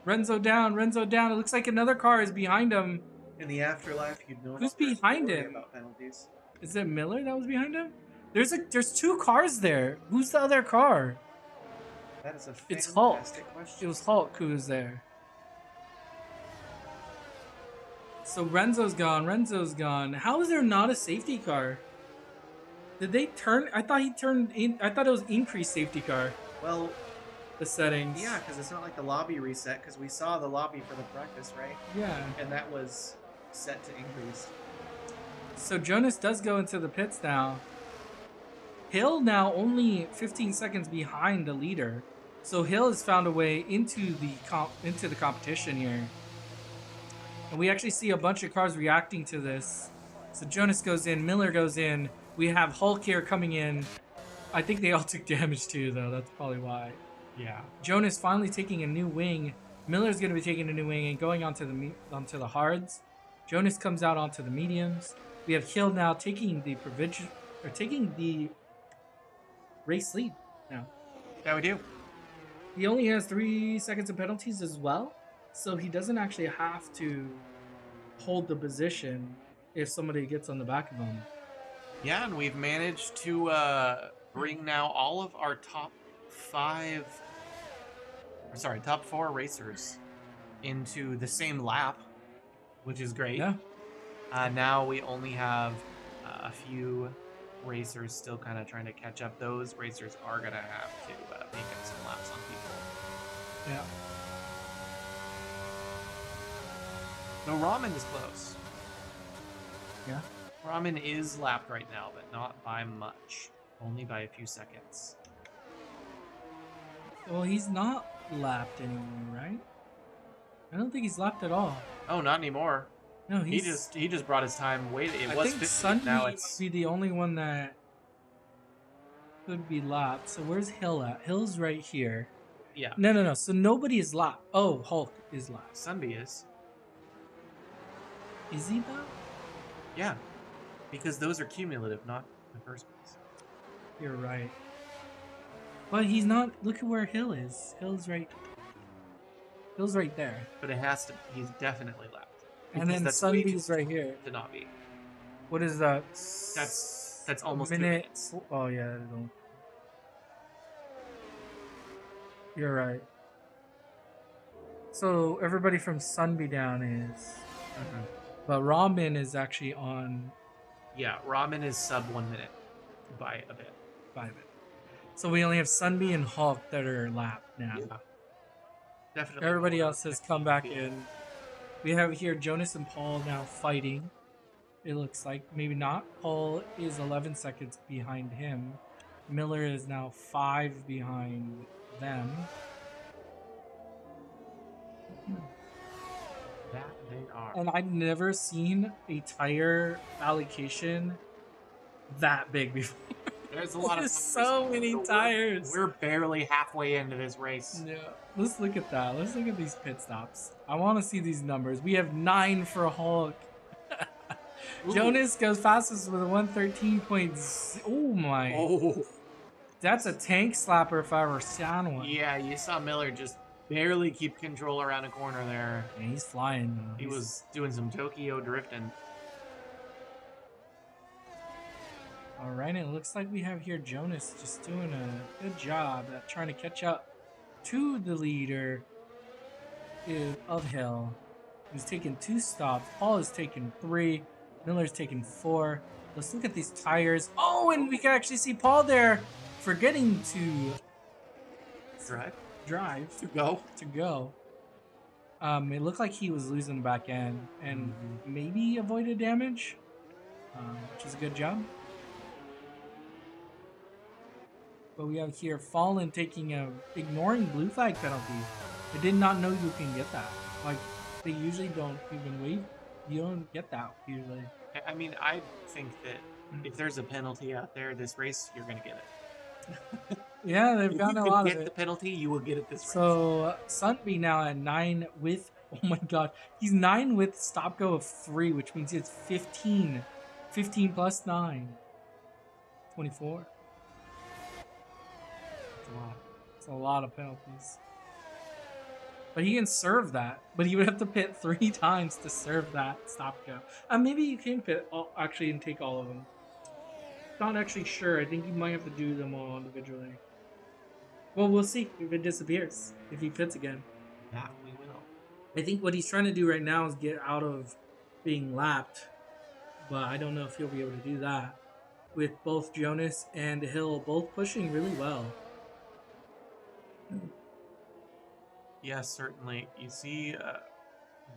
Renzo down, Renzo down. It looks like another car is behind him. In the afterlife, you'd know. Who's behind him? About penalties. Is it Miller that was behind him? There's two cars there. Who's the other car? That is a It's Hulk. fantastic question. It was Hulk who was there. So Renzo's gone. Renzo's gone. How is there not a safety car? Did they turn? I thought he turned in. I thought it was increased safety car. Well, The settings. yeah, because it's not like the lobby reset. Because we saw the lobby for the practice, right? Yeah. And that was set to increase. So Jonas does go into the pits now. Hill now only 15 seconds behind the leader. So Hill has found a way into the competition here. And we actually see a bunch of cars reacting to this. So Jonas goes in, Miller goes in. We have Hulk here coming in. I think they all took damage too, though. That's probably why. Yeah. Jonas finally taking a new wing. Miller's going to be taking a new wing and going onto the hards. Jonas comes out onto the mediums. We have Hill now taking the race lead now. Yeah, we do. He only has 3 seconds of penalties as well, so he doesn't actually have to hold the position if somebody gets on the back of him. Yeah, and we've managed to bring now all of our top 4 racers into the same lap, which is great. Yeah. Now we only have a few racers still kind of trying to catch up. Those racers are going to have to make up some laps on people. Yeah. So Ramen is close. Yeah. Ramen is lapped right now, but not by much. Only by a few seconds. Well, he's not lapped anymore, right? I don't think he's lapped at all. Oh, not anymore. No, He just brought his time way. It I was think 50. Sunny Now might it's be the only one that could be lapped. So where's Hill at? Hill's right here. yeah. No. So nobody is lapped. Oh, Hulk is lapped. Sunby is. Is he though? Yeah, because those are cumulative, not the first place. You're right. But he's not. Look at where Hill is. Hill's right there. But it has to. He's definitely lapped. And Because then that's way too Sunbee's right here. to not be. What is that? That's almost 2 minute. minutes. Oh yeah. You're right. So everybody from Sunby down is, but Ramen is actually on Yeah, Ramen is sub 1 minute by a bit. 5 minutes. So we only have Sunby and Hulk that are lapped now. Yeah. Definitely. Everybody more else has come back speed. in. We have here Jonas and Paul now fighting. It looks like maybe not. Paul is 11 seconds behind him. Miller is now 5 behind them. That they are. And I've never seen a tire allocation that big before. There's a lot of There's so many tires. We're barely halfway into this race. Yeah, let's look at that. Let's look at these pit stops. I want to see these numbers. We have 9 for Hulk. Jonas goes fastest with a 113. Oh my. Oh. That's a tank slapper if I ever seen one. Yeah, you saw Miller just barely keep control around a corner there. And he's flying though. He was doing some Tokyo drifting. Alright, it looks like we have here Jonas just doing a good job at trying to catch up to the leader. of Hill, who's taken 2 stops. Paul has taken 3. Miller's taken 4. Let's look at these tires. Oh, and we can actually see Paul there forgetting to drive To go. to go. It looked like he was losing the back end and maybe avoided damage, which is a good job. But we have here Fallen taking ignoring blue flag penalty. I did not know you can get that. Like, they usually don't even wait. You don't get that usually. I mean, I think that if there's a penalty out there this race, you're gonna get it. Yeah, they've If gotten you a could lot get of the it. penalty, you will get it this race. So Sunby now at 9 with, oh my god, he's 9 with stop go of 3, which means it's 15. 15 plus 9. 24. That's a lot. It's a lot of penalties. But he can serve that. But he would have to pit 3 times to serve that stop go. Maybe you can pit actually and take all of them. Not actually sure. I think you might have to do them all individually. Well, we'll see if it disappears. If he pits again. That we will. I think what he's trying to do right now is get out of being lapped. But I don't know if he'll be able to do that. With both Jonas and Hill both pushing really well. Yes, certainly. You see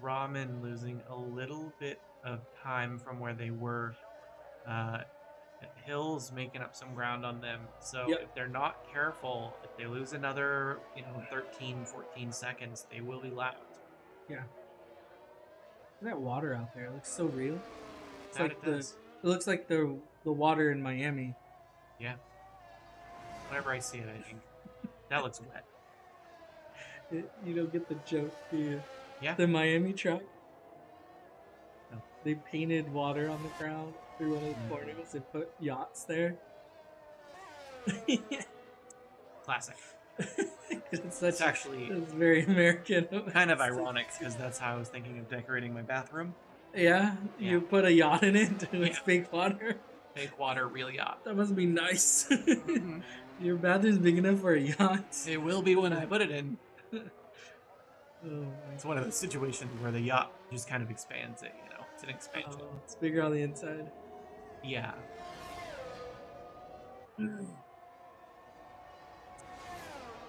Ramen losing a little bit of time from where they were. Hill's making up some ground on them. So Yep. if they're not careful, if they lose another, 13, 14 seconds, they will be lapped. Yeah. Look at that water out there. It looks so real. It's That like it the does. it looks like the water in Miami. Yeah. Whenever I see it, I think that looks wet. You don't get the joke, do you? Yeah. The Miami truck. No. They painted water on the ground through one of the Mm. corners and put yachts there. Classic. It's actually it's very American. kind of ironic because that's how I was thinking of decorating my bathroom. Yeah, Yeah. you put a yacht in it with Yeah. fake water. Fake water, real yacht. That must be nice. Mhm. Your bathroom's big enough for a yacht. It will be when I put it in. Oh, my It's one of those situations where the yacht just kind of expands it, It's an expansion. Oh, it's bigger on the inside. Yeah.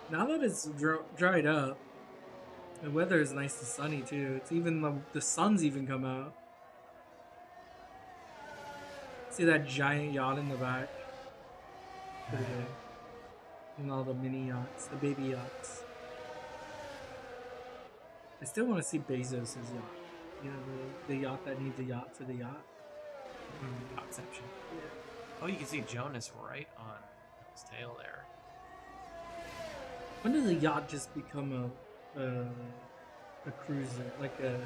Now that it's dried up, the weather is nice and sunny too. It's even the sun's even come out. See that giant yacht in the back? Pretty good. And all the mini yachts, the baby yachts. I still want to see Bezos' yacht. The yacht that needs a yacht for the yacht. Yachtception. Oh, you can see Jonas right on his tail there. When does a yacht just become a cruiser, like the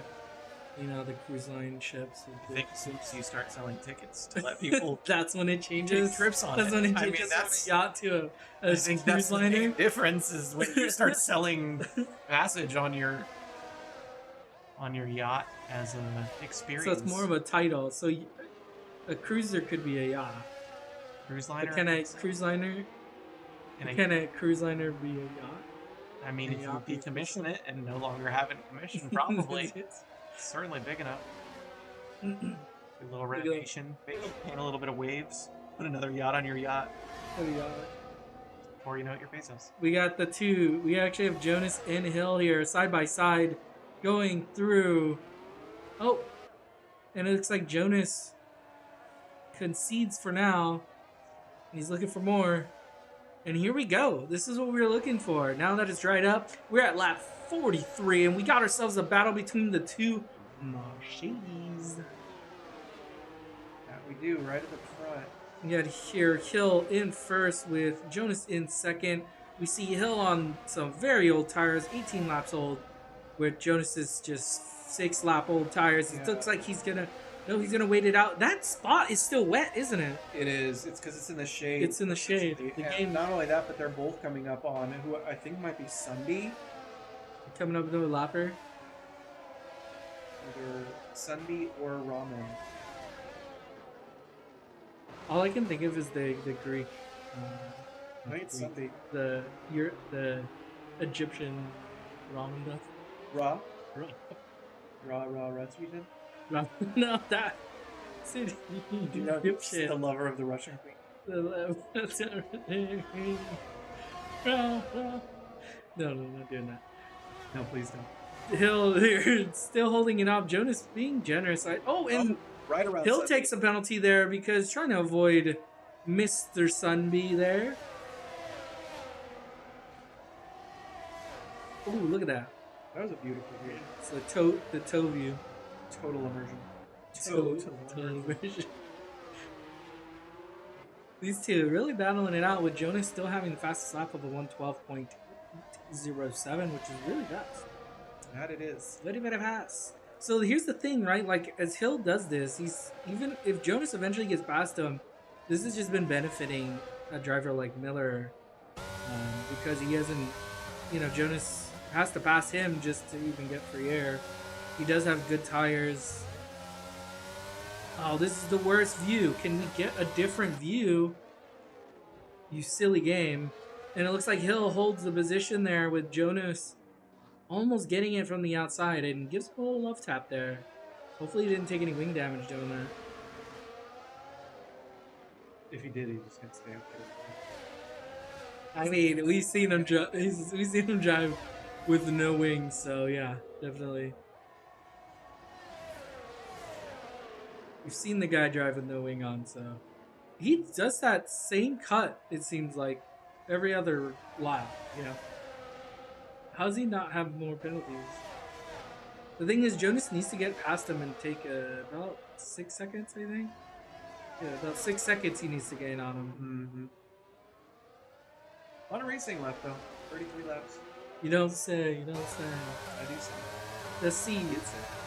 cruise line ships? I think since you start selling tickets to let people That's when it changes. take trips on That's it. when it I mean, changes that's- from a yacht to a I think cruise that's the liner. big difference is when you start selling passage on your yacht as an experience. So it's more of a title. So a cruiser could be a yacht. cruise liner. But can a cruise liner? And Can a cruise liner be a yacht? I mean, can if a you yacht be a decommission it and no longer have it in commission, probably. It's certainly big enough. Do a little Look at that. renovation, maybe paint a little bit of waves, put another yacht on your yacht, A yacht. or your Bezos. We got the two. We actually have Jonas and Hill here side by side going through. Oh, and it looks like Jonas concedes for now. He's looking for more. And here we go. This is what we were looking for. Now that it's dried up, we're at lap 43, and we got ourselves a battle between the two Mercedes. That we do right at the front. We got here Hill in first with Jonas in second. We see Hill on some very old tires, 18 laps old, with Jonas is just 6 lap old tires. It Yeah. looks like he's gonna wait it out. That spot is still wet, isn't it? It is. It's because it's in the shade. It's in the shade. essentially. The And game not only that, but they're both coming up on who I think might be Sunby. coming up to a lapper. Either Sunby or Ramen. All I can think of is the Greek. I think it's Greek- Sunby. the Egyptian ramen duck. Raw? Raw. Raw Rasputin? No, that. City, Do you know who's the lover of the Russian queen? No, not doing that. No, please don't. Hill here still holding it up. Jonas being generous. And Right around Hill 70. takes a penalty there because trying to avoid Mr. Sunby there. Oh, look at that. That was a beautiful view. It's the toe view. Total immersion. Total immersion. These two really battling it out with Jonas still having the fastest lap of a 112.07, which is really fast. That it is. Very, very fast. So here's the thing, right? Like, as Hill does this, even if Jonas eventually gets past him, this has just been benefiting a driver like Miller because he hasn't, Jonas has to pass him just to even get free air. He does have good tires. Oh, this is the worst view. Can we get a different view? You silly game. And it looks like Hill holds the position there with Jonas almost getting it from the outside and gives him a little love tap there. Hopefully he didn't take any wing damage doing that. If he did, he just gonna stay up there. I mean, we've seen him drive with no wings, so yeah, definitely. We've seen the guy drive with no wing on, so he does that same cut. It seems like every other lap. Yeah. How does he not have more penalties? The thing is, Jonas needs to get past him and take about 6 seconds, I think. Yeah, about 6 seconds he needs to gain on him. Mm-hmm. A lot of racing left, though. 33 laps. You don't say. I do say. Let's see.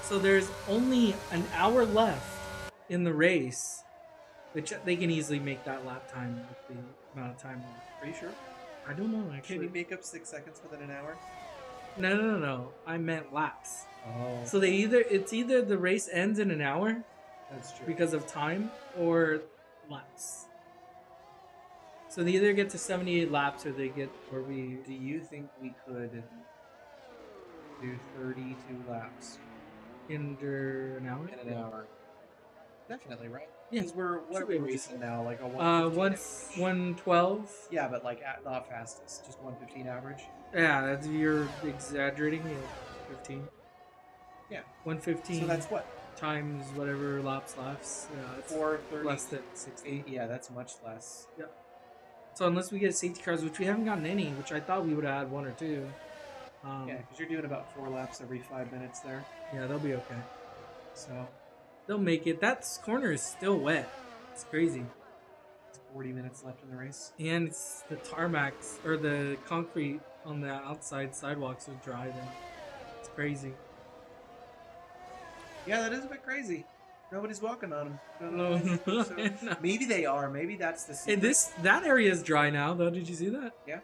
So there's only an hour left in the race, which they can easily make that lap time with the amount of time left. Are you sure? I don't know, actually. Can you make up 6 seconds within an hour? No. I meant laps. Oh. So it's either the race ends in an hour That's true. because of time or laps. So they either get to 78 laps or we. Do you think we could do 32 laps Under an hour? in an hour? Definitely, right? Yeah. Because what are Should be we able to. racing now? Like a 1:12. 112. Yeah, but like not fastest, just 1:15 average. Yeah, you're exaggerating. 15. Yeah. 1:15. So that's what? Times whatever laps. Yeah, it's 4:30. less than 60. Yeah, that's much less. Yeah. So unless we get safety cars, which we haven't gotten any, which I thought we would have had 1 or 2. Yeah, because you're doing about 4 laps every 5 minutes there. Yeah, they'll be okay. So They'll make it. That corner is still wet. It's crazy. it's 40 minutes left in the race. And it's the tarmacs, or the concrete on the outside sidewalks are dry then. It's crazy. Yeah, that is a bit crazy. Nobody's walking on them. No. So maybe they are. Maybe that's the secret. And that area is dry now, though. Did you see that? Yeah.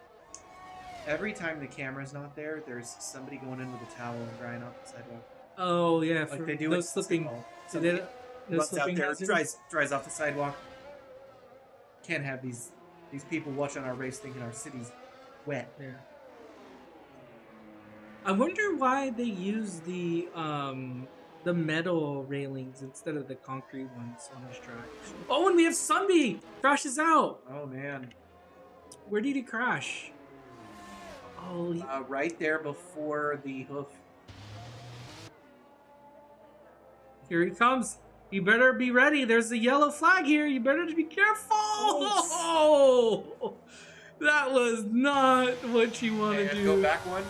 Every time the camera's not there, there's somebody going in with a towel and drying off the sidewalk. Oh, yeah. Like for they do no it. slipping. So Somebody no runs out slipping there, hazard? dries off the sidewalk. Can't have these people watching our race thinking our city's wet. Yeah. I wonder why they use the metal railings instead of the concrete ones on this track. Oh, and we have Sunby crashes out. Oh man. Where did he crash? Oh, right there before the hoof. here he comes. You better be ready. There's a yellow flag here. You better be careful. Oh, that was not what you want to And do. go back one.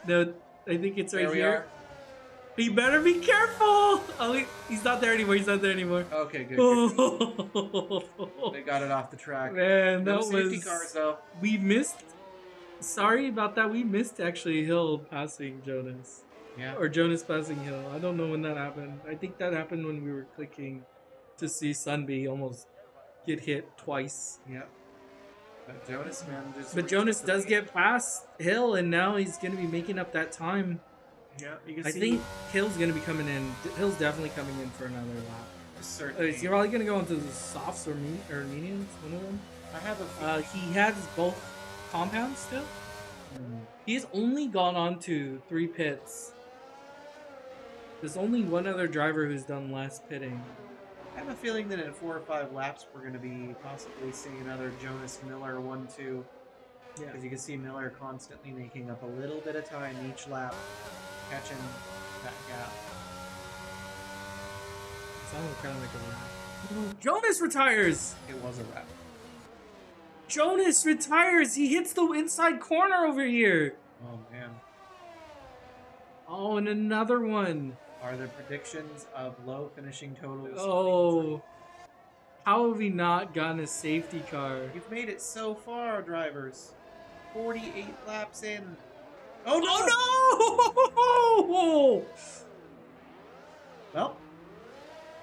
No, I think it's right There we here. are. You better be careful. Oh, he's not there anymore. Okay, good. Oh, They got it off the track. man, No that safety was. cars though. We missed. Sorry about that. We missed actually Hill passing Jonas. Yeah. Or Jonas passing Hill. I don't know when that happened. I think that happened when we were clicking to see Sunby almost get hit twice. Yeah. But Jonas, man, just. But Jonas does get past Hill, and now he's going to be making up that time. Yeah, you can I see. think Hill's going to be coming in. Hill's definitely coming in for another lap. Certainly. Is he probably going to go into the softs or mediums? One of them? I have a. He has both compounds still. He's only gone on to 3 pits There's only one other driver who's done less pitting. I have a feeling that in 4 or 5 laps, we're going to be possibly seeing another Jonas Miller 1-2. Yeah. Because you can see Miller constantly making up a little bit of time each lap, catching that gap. Sounded kind of like a wrap. Jonas retires! It was a wrap. Jonas retires! He hits the inside corner over here! Oh, man. Oh, and another one. Are there predictions of low finishing totals? Oh. How have we not gotten a safety car? You've made it so far, drivers. 48 laps in. Oh, no! Oh, no! Well,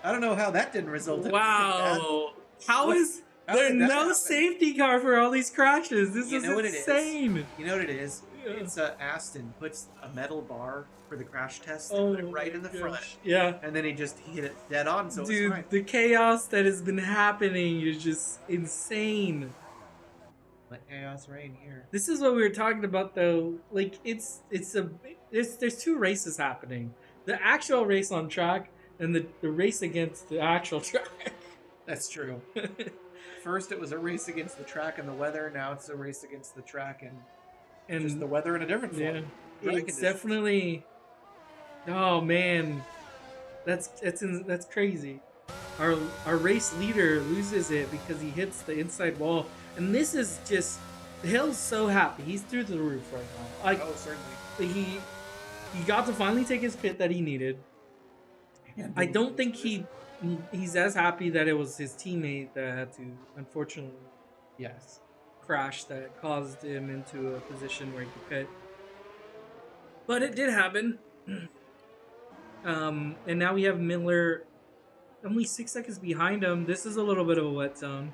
I don't know how that didn't result in Wow. How What? is How there did that no happen? safety car for all these crashes? This You is know what it is? insane. You know what it is? Yeah. It's Aston puts a metal bar for the crash test and Oh, put it right in the my front. gosh. Yeah. And then he hit it dead on, so it's Dude, fine. the chaos that has been happening is just insane. Let chaos reign here. This is what we were talking about, though. Like, there's two races happening: the actual race on track and the race against the actual track. That's true. First, it was a race against the track and the weather. Now it's a race against the track and just the weather in a different form. yeah, Dry it's conditions. definitely. Oh man, that's crazy. Our race leader loses it because he hits the inside wall, and this is just Hill's so happy. He's through the roof right now. Like Oh, certainly. he got to finally take his pit that he needed. I don't think he's as happy that it was his teammate that had to unfortunately Yes. crash that caused him into a position where he could pit. But it did happen. And now we have Miller only 6 seconds behind him. This is a little bit of a wet zone.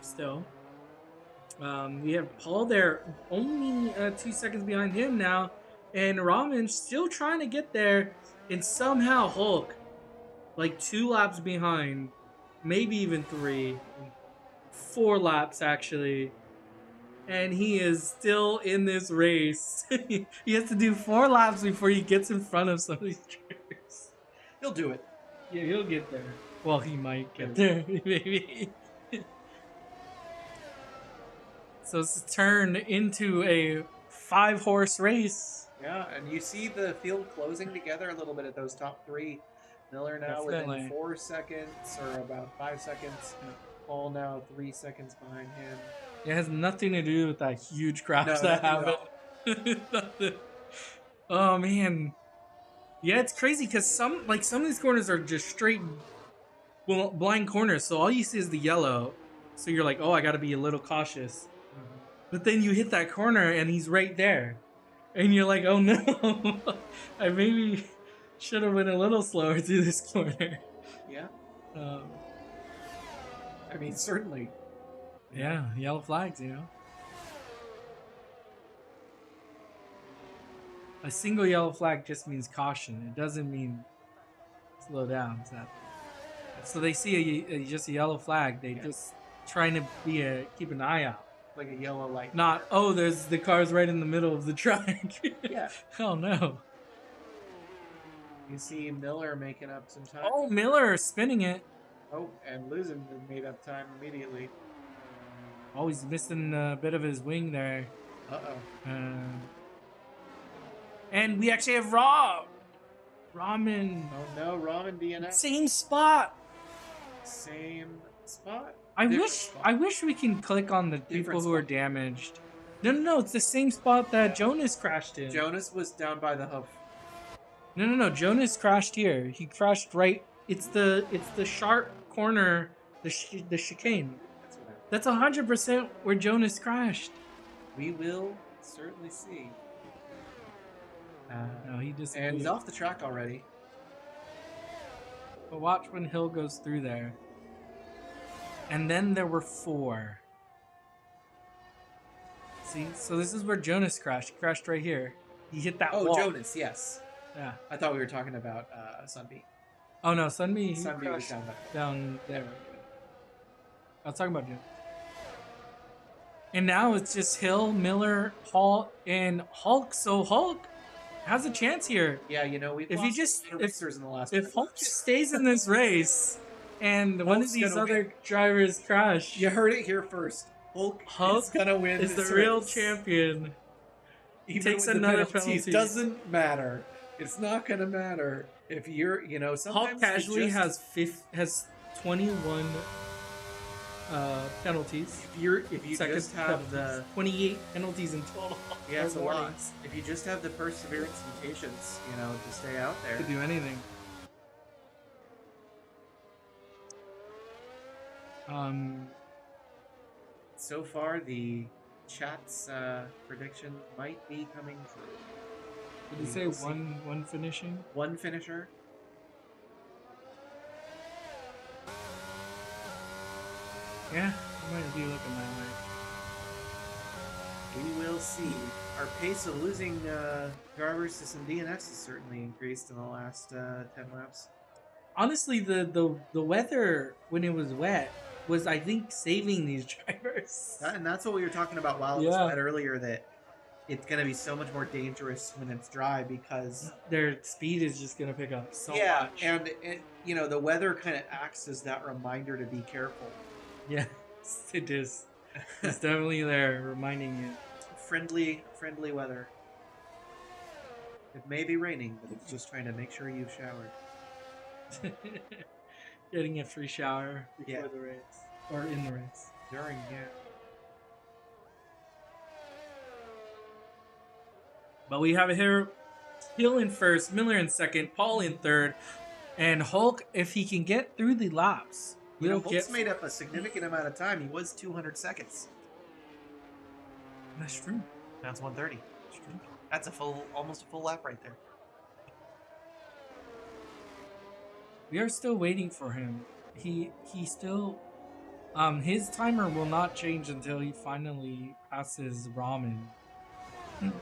Still. We have Paul there only 2 seconds behind him now. And Ramen still trying to get there. And somehow Hulk, like 2 laps behind, maybe even 3, 4 laps actually, and he is still in this race. He has to do 4 laps before he gets in front of some of these drivers. He'll do it. Yeah, he'll get there. Well, he might get there, maybe. So it's turned into a 5-horse race. Yeah, and you see the field closing together a little bit at those top 3. Miller now Definitely. within 4 seconds, or about 5 seconds. Paul now 3 seconds behind him. It has nothing to do with that huge crash No, that nothing at happened. Nothing. Oh man, yeah, it's crazy because some of these corners are just straight blind corners. So all you see is the yellow. So you're like, oh, I got to be a little cautious. But then you hit that corner and he's right there, and you're like, oh no, I maybe should have went a little slower through this corner. Yeah, Um, I mean, certainly. Yeah, yellow flags, you know. A single yellow flag just means caution. It doesn't mean slow down. So they see just a yellow flag. They just trying to keep an eye out. Like a yellow light. Not, oh, there's the car's right in the middle of the track. Yeah. Oh no. You see Miller making up some time. Oh, Miller spinning it. Oh, and losing the made up time immediately. Oh, he's missing a bit of his wing there. Uh-oh. And we actually have Ramen. Oh no, Ramen DNF. Same spot. Same spot? I Different wish spot. we can click on the people Different who are spot. damaged. No, it's the same spot that Jonas crashed in. Jonas was down by the hoof. No, Jonas crashed here. He crashed right. It's the sharp corner, the chicane. That's what happened. That's 100% where Jonas crashed. We will certainly see. No, he just. And he's off the track already. But watch when Hill goes through there. And then there were 4. See, so this is where Jonas crashed. He crashed right here. He hit that Oh, wall. Jonas, yes. Yeah. I thought we were talking about Sunbeam. Oh no, Sunbeam. He Sunbeam was crashed down there. down there. I was talking about Jonas. And now it's just Hill, Miller, Hall, and Hulk. So Hulk has a chance here. Yeah, you know, we've If he lost just a lot of racers in the last if few Hulk laps. just stays in this race, and one of Hulk's these gonna other drivers crash, You heard it here first. Hulk is gonna win is the this real race. champion. Even takes with the another penalties, penalty. doesn't matter. It's not gonna matter if you're, you know, sometimes Hulk casually you just, has 21 penalties. if you Second just have penalties. the 28 penalties in total. yeah, it's a lot. warnings. If you just have the perseverance and patience, you know, to stay out there. Could do anything. So far, the chat's prediction might be coming true. Did you say one finishing? One finisher. Yeah, I might be looking that way. We will see. Our pace of losing drivers to some DNS has certainly increased in the last 10 laps. Honestly, the weather when it was wet was, I think, saving these drivers. And that's what we were talking about while it was wet earlier, that it's going to be so much more dangerous when it's dry because their speed is just going to pick up so much. And you know, the weather kind of acts as that reminder to be careful. Yes, it is. It's definitely there reminding you. Friendly weather. It may be raining, but it's just trying to make sure you've showered. Getting a free shower before the race. Or in the race. During, But we have it here. Hill in first, Miller in second, Paul in third, and Hulk, if he can get through the laps. You know, Hulk's made up a significant amount of time. He was 200 seconds. That's true. That's 130. That's true. That's almost a full lap right there. We are still waiting for him. He still, his timer will not change until he finally passes Ramen. That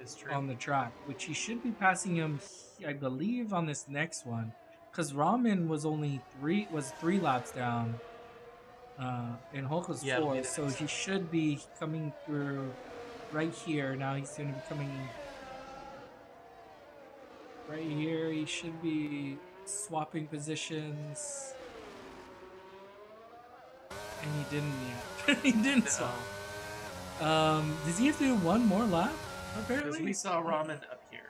is true. On the track, which he should be passing him, I believe, on this next one, because Ramen was only three laps down, and Hulk was 4, so he should be coming through right here. Now he's going to be coming right here. He should be swapping positions, and he didn't yet. He didn't swap. Does he have to do one more lap? Apparently, because we saw Ramen up here.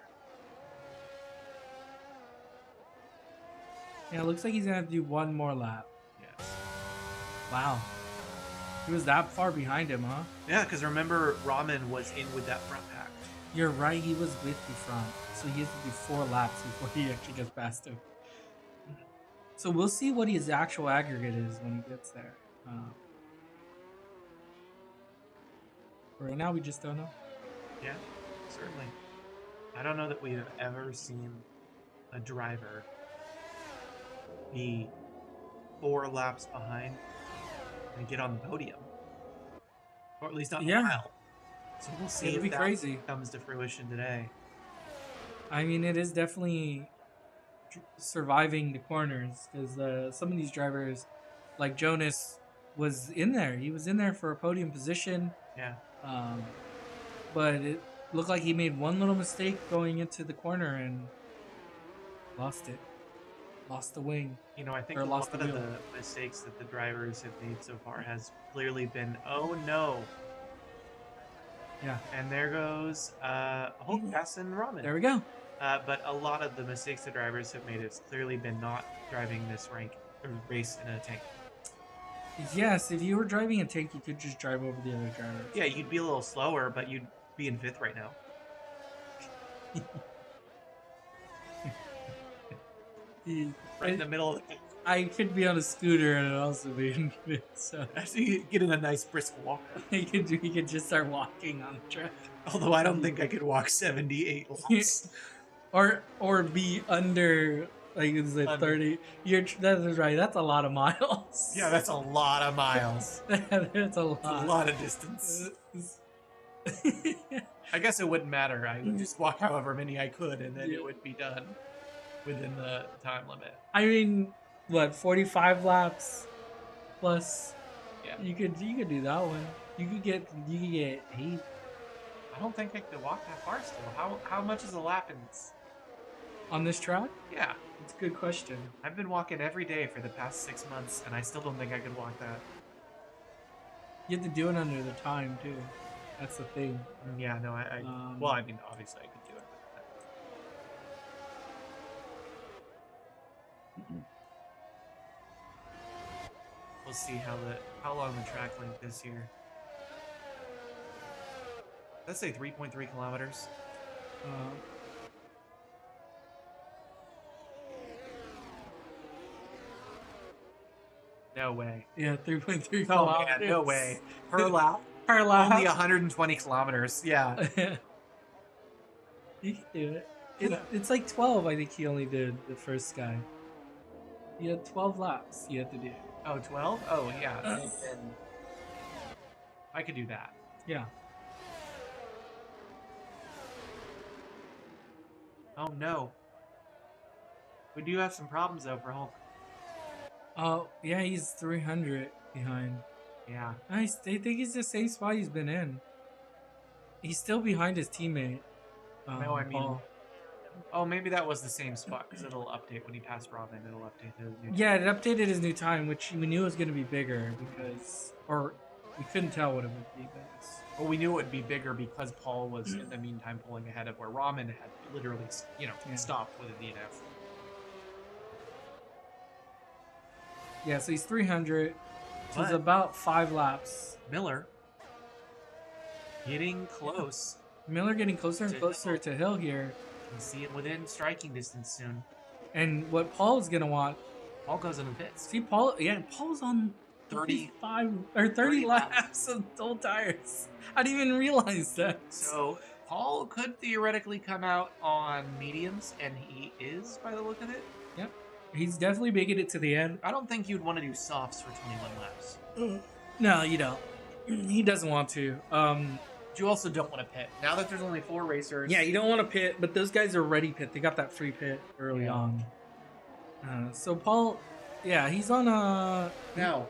Yeah, it looks like he's gonna have to do one more lap. Yes. Wow. He was that far behind him, huh? Yeah, because remember, Ramen was in with that front pack. You're right, he was with the front. So he has to do 4 laps before he actually gets past him. So we'll see what his actual aggregate is when he gets there. Right now, we just don't know. Yeah, certainly. I don't know that we have ever seen a driver be 4 laps behind and get on the podium, or at least not a while. So we'll see if that crazy. Comes to fruition today. I mean, it is definitely surviving the corners, because some of these drivers, like Jonas, was in there. He was in there for a podium position. Yeah. But it looked like he made one little mistake going into the corner and lost it. Lost the wing. You know, I think a lot of the mistakes that the drivers have made so far has clearly been, oh no. Yeah. And there goes Hulk passing Ramen. There we go. But a lot of the mistakes the drivers have made has clearly been not driving this race in a tank. Yes, if you were driving a tank, you could just drive over the other drivers. Yeah, you'd be a little slower, but you'd be in 5th right now. Right in the middle of the... I could be on a scooter and also be in 5th, so... I see you get in a nice brisk walk. He could just start walking on the track. Although I don't think I could walk 78 laps. or be under... Like it's like 30. That's right. That's a lot of miles. Yeah, that's a lot of miles. That's a lot. That's a lot of distance. I guess it wouldn't matter. I would just walk however many I could, and then it would be done within the time limit. I mean, what, 45 laps plus? Yeah. You could do that one. You could get 8. I don't think I could walk that far still. How much is a lap in this? On this track? Yeah. It's a good question. I've been walking every day for the past 6 months, and I still don't think I could walk that. You have to do it under the time too. That's the thing. Yeah, no, well, I mean, obviously I could do it. We'll see how long the track length is here. Let's say 3.3 kilometers. No way. Yeah, 3.3 Oh kilometers. man, no way. Per lap. Per lap. Only 120 kilometers. Yeah. You can do it. It's like 12, I think he only did, the first guy. He had 12 laps you had to do. Oh, 12? Oh, yeah. Then I could do that. Yeah. Oh, no. We do have some problems, though, for Hulk. Oh, yeah, he's 300 behind. Yeah. I think he's the same spot he's been in. He's still behind his teammate. No, I mean... Paul. Oh, maybe that was the same spot, because it'll update when he passed Robin. It'll update his new Yeah, it updated his new time, which we knew was going to be bigger because... Or we couldn't tell what it would be. Well, we knew it would be bigger because Paul was, in the meantime, pulling ahead of where Ramen had literally, stopped with a DNF. Yeah, so he's 300. So it's But- about 5 laps. Miller getting close. Miller getting closer and To closer Hill. to Hill here. Can see him within striking distance soon. And what Paul's going to want... Paul goes in the pits. See, Paul's on 35 30 laps of old tires. I didn't even realize that. So Paul could theoretically come out on mediums, and he is by the look of it. Yep. He's definitely making it to the end. I don't think you'd want to do softs for 21 laps. No, you don't. He doesn't want to. But you also don't want to pit. Now that there's only 4 racers. Yeah, you don't want to pit, but those guys are already pit. They got that free pit early Yeah. on. So Paul, yeah, he's on a... Now,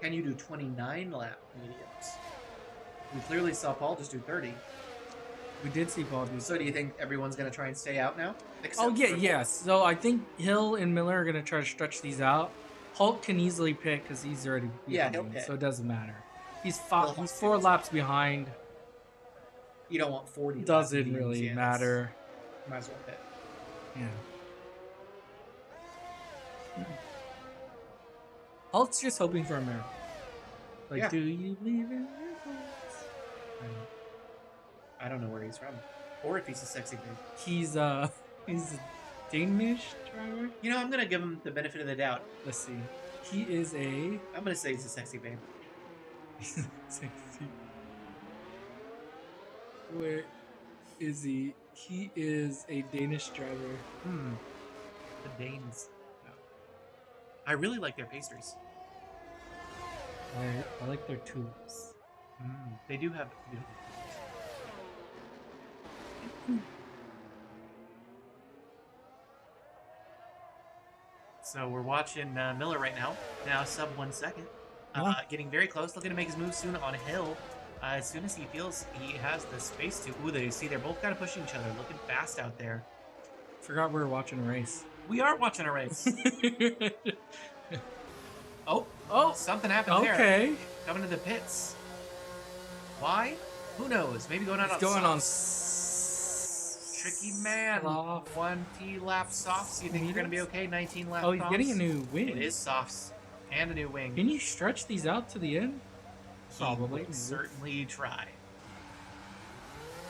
can you do 29 lap mediums? We clearly saw Paul just do 30. We did see Paul do So do you think everyone's going to try and stay out now? Oh, yeah, for- yes. So I think Hill and Miller are going to try to stretch these out. Hulk can easily pick because he's already Yeah, behind, he'll pick. so it doesn't matter. He's He'll he's have 4 to. laps behind. You don't want 40 lap Doesn't mediums, really yeah, matter. Might as well pit. Yeah. Hulk's just hoping for a miracle. Like, Yeah. do you believe in miracles? I don't know where he's from. Or if he's a sexy babe. He's a Danish driver. You know, I'm going to give him the benefit of the doubt. Let's see. He is a I'm going to say he's a sexy babe. sexy. Where is he? He is a Danish driver. The Danes. I really like their pastries. I like their tulips. They do have beautiful So we're watching Miller right now. Now sub 1 second. Getting very close. Looking to make his move soon on Hill. As soon as he feels he has the space to. Ooh, they see they're both kind of pushing each other. Looking fast out there. Forgot we were watching a race. We are watching a race. Oh, something happened there. Okay. Coming to the pits. Why? Who knows? Maybe going out It's on going on tricky man. Soft. 20 lap softs. You think you're gonna be okay? 19 lap. Oh, he's softs? getting a new wing. It is softs and a new wing. Can you stretch these out to the end? Probably. He would certainly try.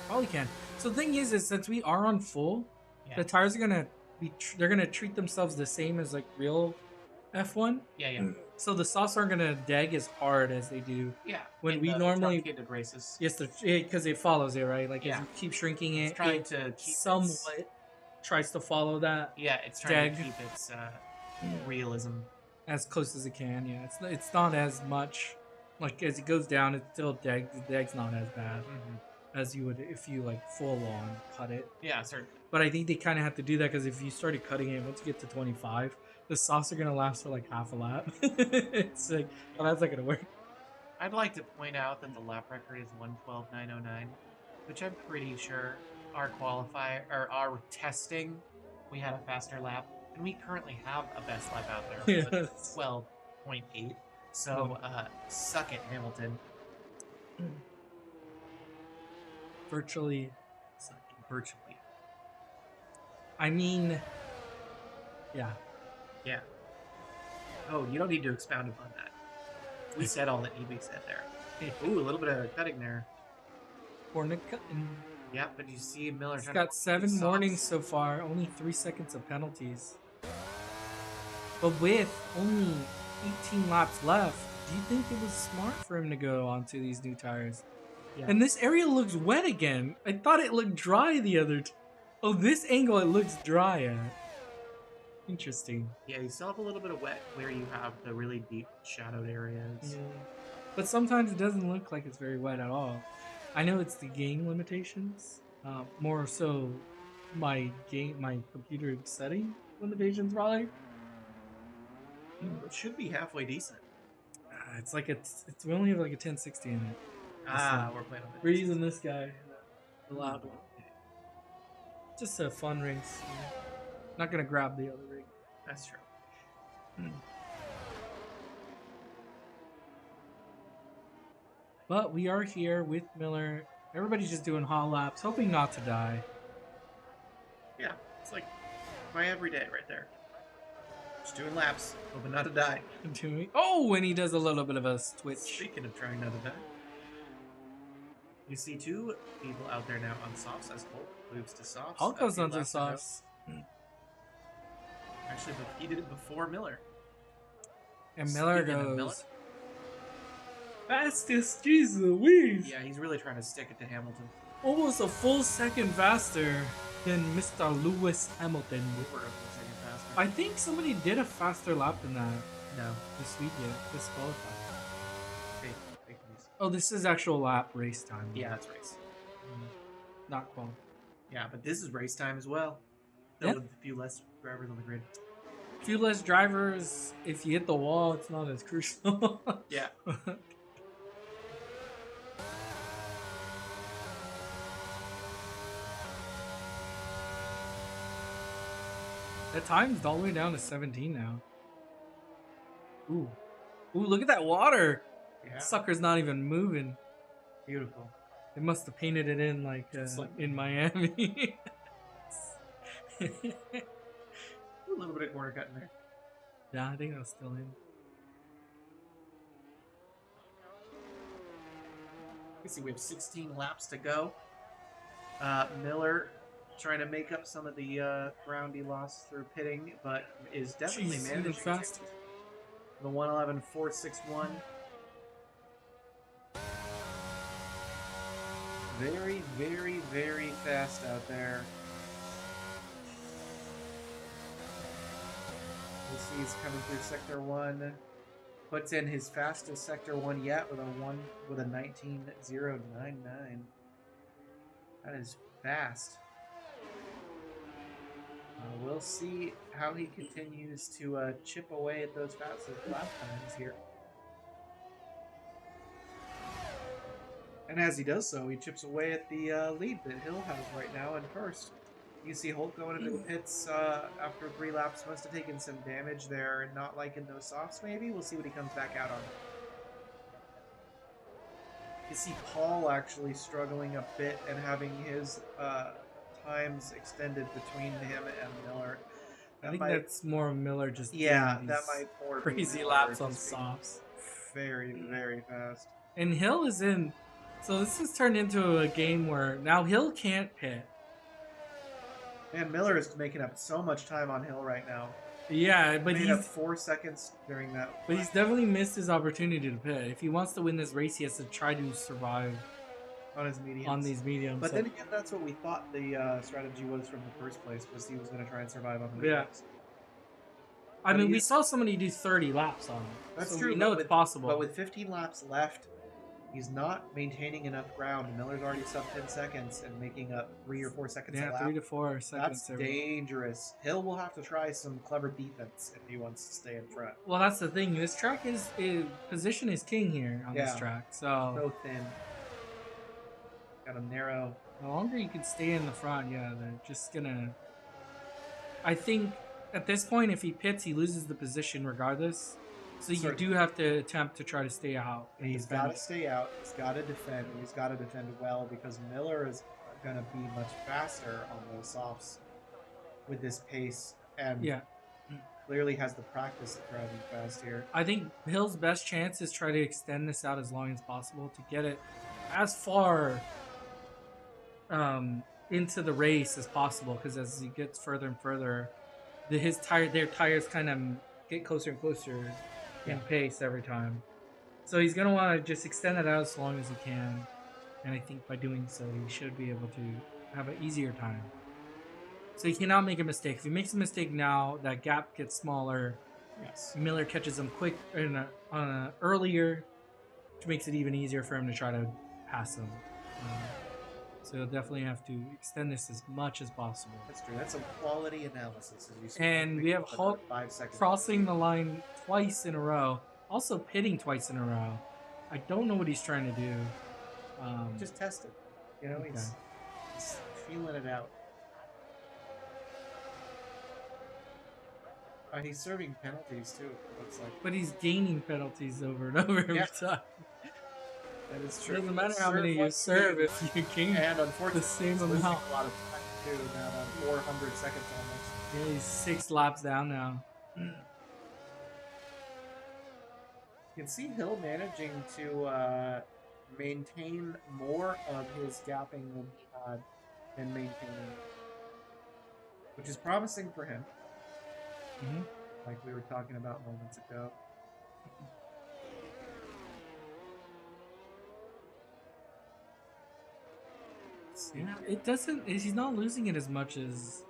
Probably can. So the thing is since we are on full, Yeah. the tires are gonna be they're gonna treat themselves the same as like real F1. Yeah. So the softs aren't gonna deg as hard as they do. Yeah. When in we the normally- truncated races. Yes, because it follows it, right? Like as Yeah. you keep shrinking It's it, trying it to keep somewhat tries to follow that Yeah, it's trying to Deg. keep its realism. as close as it can. Yeah, it's not as much like as it goes down. It's still deg. The deg's not as bad as you would if you like full on cut it. Yeah, certainly. But I think they kind of have to do that because if you started cutting it, once you get to 25, the softs are gonna last for like half a lap. It's like, well, that's not gonna work. I'd like to point out that the lap record is 1:12.909. which I'm pretty sure our qualifier or our testing, we had a faster lap, and we currently have a best lap out there with Yes. 12.8. So suck it, Hamilton. Virtually. Virtually. I mean, yeah. Yeah. Oh, you don't need to expound upon that. We said all that need to be said there. Ooh, a little bit of cutting there. Corner cutting. Yeah, but you see Miller He's trying got to 7 warnings so far, only 3 seconds of penalties. But with only 18 laps left, do you think it was smart for him to go onto these new tires? Yeah. And this area looks wet again. I thought it looked dry the other time. Oh, this angle it looks dry at. Interesting. Yeah, you still have a little bit of wet where you have the really deep shadowed areas. Yeah. But sometimes it doesn't look like it's very wet at all. I know it's the game limitations. More so my computer setting limitations probably. It should be halfway decent. It's like it's we only have like a 1060 in it. We're playing on We're using this guy, the loud one. Just a fun race. You know? Not gonna grab the other rig. That's true. But we are here with Miller. Everybody's just doing hot laps, hoping not to die. Yeah, it's like my everyday right there. Just doing laps, hoping not to die. Oh, and he does a little bit of a switch. Speaking of trying not to die. You see 2 people out there now on softs as Hulk moves to softs. Hulk goes few onto laps ago. softs. Actually, but he did it before Miller. And Miller Speaking of goes. Miller- Fastest, Jesus Louise! Yeah, he's really trying to stick it to Hamilton. Almost a full second faster than Mr. Lewis Hamilton. Over a full second faster. I think somebody did a faster lap than that No. this weekend, this qualifier. Fake news. Oh, this is actual lap race time. Yeah, that's race. Not qual. Yeah, but this is race time as well. Though Yeah. with a few less drivers on the grid. Few less drivers. If you hit the wall, it's not as crucial. Yeah. That time's all the way down to 17 now. Ooh. Ooh, look at that water! Yeah. Sucker's not even moving. Beautiful. They must have painted it in like, like- in Miami. A little bit of corner cut in there. Yeah, I think that's still in. You see, we have 16 laps to go. Miller trying to make up some of the ground he lost through pitting, but is definitely Jeez, managing even faster. the 111.461. Very, very, very fast out there. You see he's coming through sector 1. Puts in his fastest sector 1 yet with a 19.099. That is fast. We'll see how he continues to chip away at those fastest lap times here. And as he does so, he chips away at the lead that Hill has right now in first. You see Holt going into the pits after 3 laps. Must have taken some damage there and not liking those softs maybe. We'll see what he comes back out on. You see Paul actually struggling a bit and having his times extended between him and Miller. I think that's more Miller just Yeah, doing that these might more be crazy Miller laps on just being softs. Very, very fast. And Hill is in. So this has turned into a game where now Hill can't pit. Man, Miller is making up so much time on Hill right now. Yeah, but Made up he's 4 seconds during that. but he's definitely missed his opportunity to pit. If he wants to win this race, he has to try to survive on his mediums. on these mediums. But So- then again, that's what we thought the strategy was from the first place, was he was going to try and survive on the Yeah. mediums. I but mean, we he's- saw somebody do 30 laps on him. That's so true. We know but it's possible. But with 15 laps left, he's not maintaining enough ground. Miller's already sub 10 seconds and making up 3 or 4 seconds a yeah, lap. 3 to 4 seconds. That's there. dangerous. Hill will have to try some clever defense if he wants to stay in front. Well, that's the thing. This track position is king here on Yeah. this track. So So thin. got a narrow. The longer you can stay in the front, yeah, they're just gonna. I think at this point, if he pits, he loses the position regardless. So you Certainly. do have to attempt to try to stay out. And He's defend. got to stay out. He's got to defend. And he's got to defend well because Miller is going to be much faster on those softs with this pace. And Yeah. clearly has the practice of driving fast here. I think Hill's best chance is try to extend this out as long as possible to get it as far into the race as possible. Because as he gets further and further, their tires kind of get closer and closer in pace every time. So he's gonna want to just extend it out as long as he can, and I think by doing so, he should be able to have an easier time. So he cannot make a mistake. If he makes a mistake now, that gap gets smaller. Yes. Miller catches him quick earlier, which makes it even easier for him to try to pass him. So he'll definitely have to extend this as much as possible. That's true. That's some quality analysis. As you And we have Hulk 5 seconds. crossing the line twice in a row, also pitting twice in a row. I don't know what he's trying to do. Just test it. You know, Okay. he's feeling it out. He's serving penalties too, it looks like. But he's gaining penalties over and over every time. That is It true. doesn't matter how many you serve if you gain And unfortunately, the same he's losing amount. a lot of time too. Now on 400 seconds almost. Yeah, he's 6 laps down now. You can see Hill managing to maintain more of his gapping than maintaining, which is promising for him. Mhm. Like we were talking about moments ago. Yeah, it doesn't. He's not losing it as much as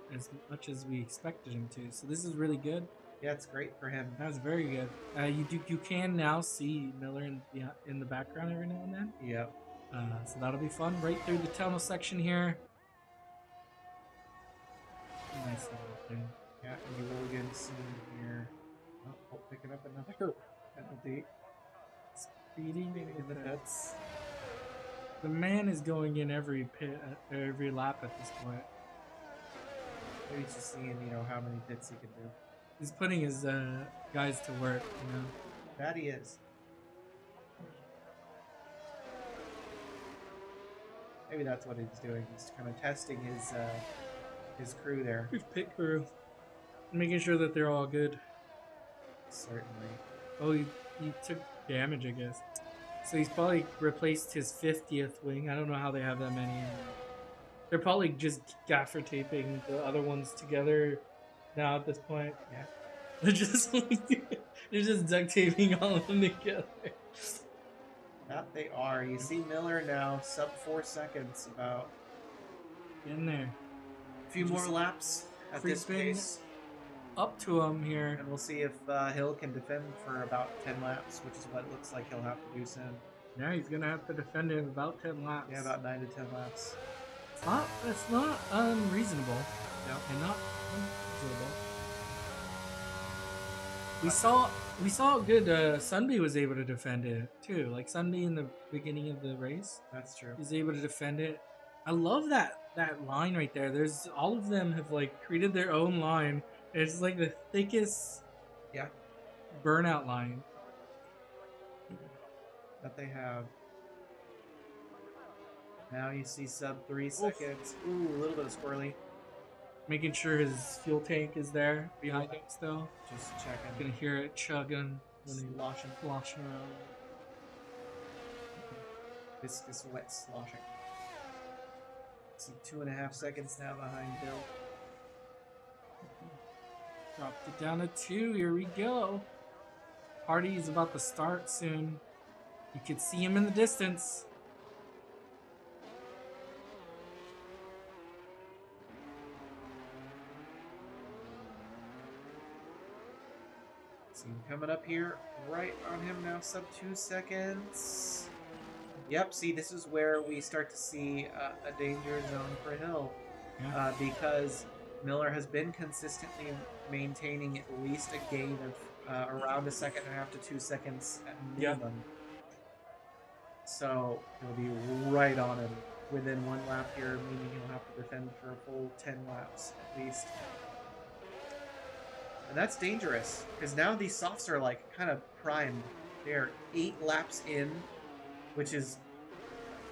we expected him to. So this is really good. Yeah, it's great for him. That's very good. You can now see Miller in the background every now and then. Yep. So that'll be fun. Right through the tunnel section here. Nice little thing. Yeah, and you will again see here. Oh, picking up another penalty. Speeding In the pits. The man is going in every every lap at this point. Maybe he's just seeing, how many pits he can do. He's putting his guys to work, That he is. Maybe that's what he's doing. He's kind of testing his crew there. His pit crew. Making sure that they're all good. Certainly. Oh, he took damage, I guess. So he's probably replaced his 50th wing. I don't know how they have that many. They're probably just gaffer taping the other ones together now at this point. Yeah. They're just duct taping all of them together. That they are. You see Miller now, sub 4 seconds about. In there. A few more Just laps at this creeping pace. up to him here. And we'll see if Hill can defend for about 10 laps, which is what it looks like he'll have to do soon. Yeah, he's gonna have to defend it in about 10 laps. Yeah, about 9 to 10 laps. It's not unreasonable. No. And not unreasonable. We saw good Sunby was able to defend it too. Like Sunby in the beginning of the race. That's true. He's able to defend it. I love that line right there. There's all of them have like created their own line. It's like the thickest burnout line that they have. Now you see sub 3 seconds. Ooh, a little bit of squirrely. Making sure his fuel tank is there behind him still. Just checking. You can hear it chugging when he's Sloshing. sloshing around. Viscous wet sloshing. See 2.5 seconds now behind Bill. Dropped it down to 2. Here we go. Party is about to start soon. You can see him in the distance. See him coming up here, right on him now, sub 2 seconds. Yep, see, this is where we start to see a danger zone for Hill. Yeah. Because Miller has been consistently maintaining at least a gain of around 1.5 seconds to 2 seconds at minimum. So he'll be right on him within 1 lap here, meaning he'll have to defend for a full 10 laps at least. And that's dangerous, because now these softs are like kind of primed. They're 8 laps in, which is,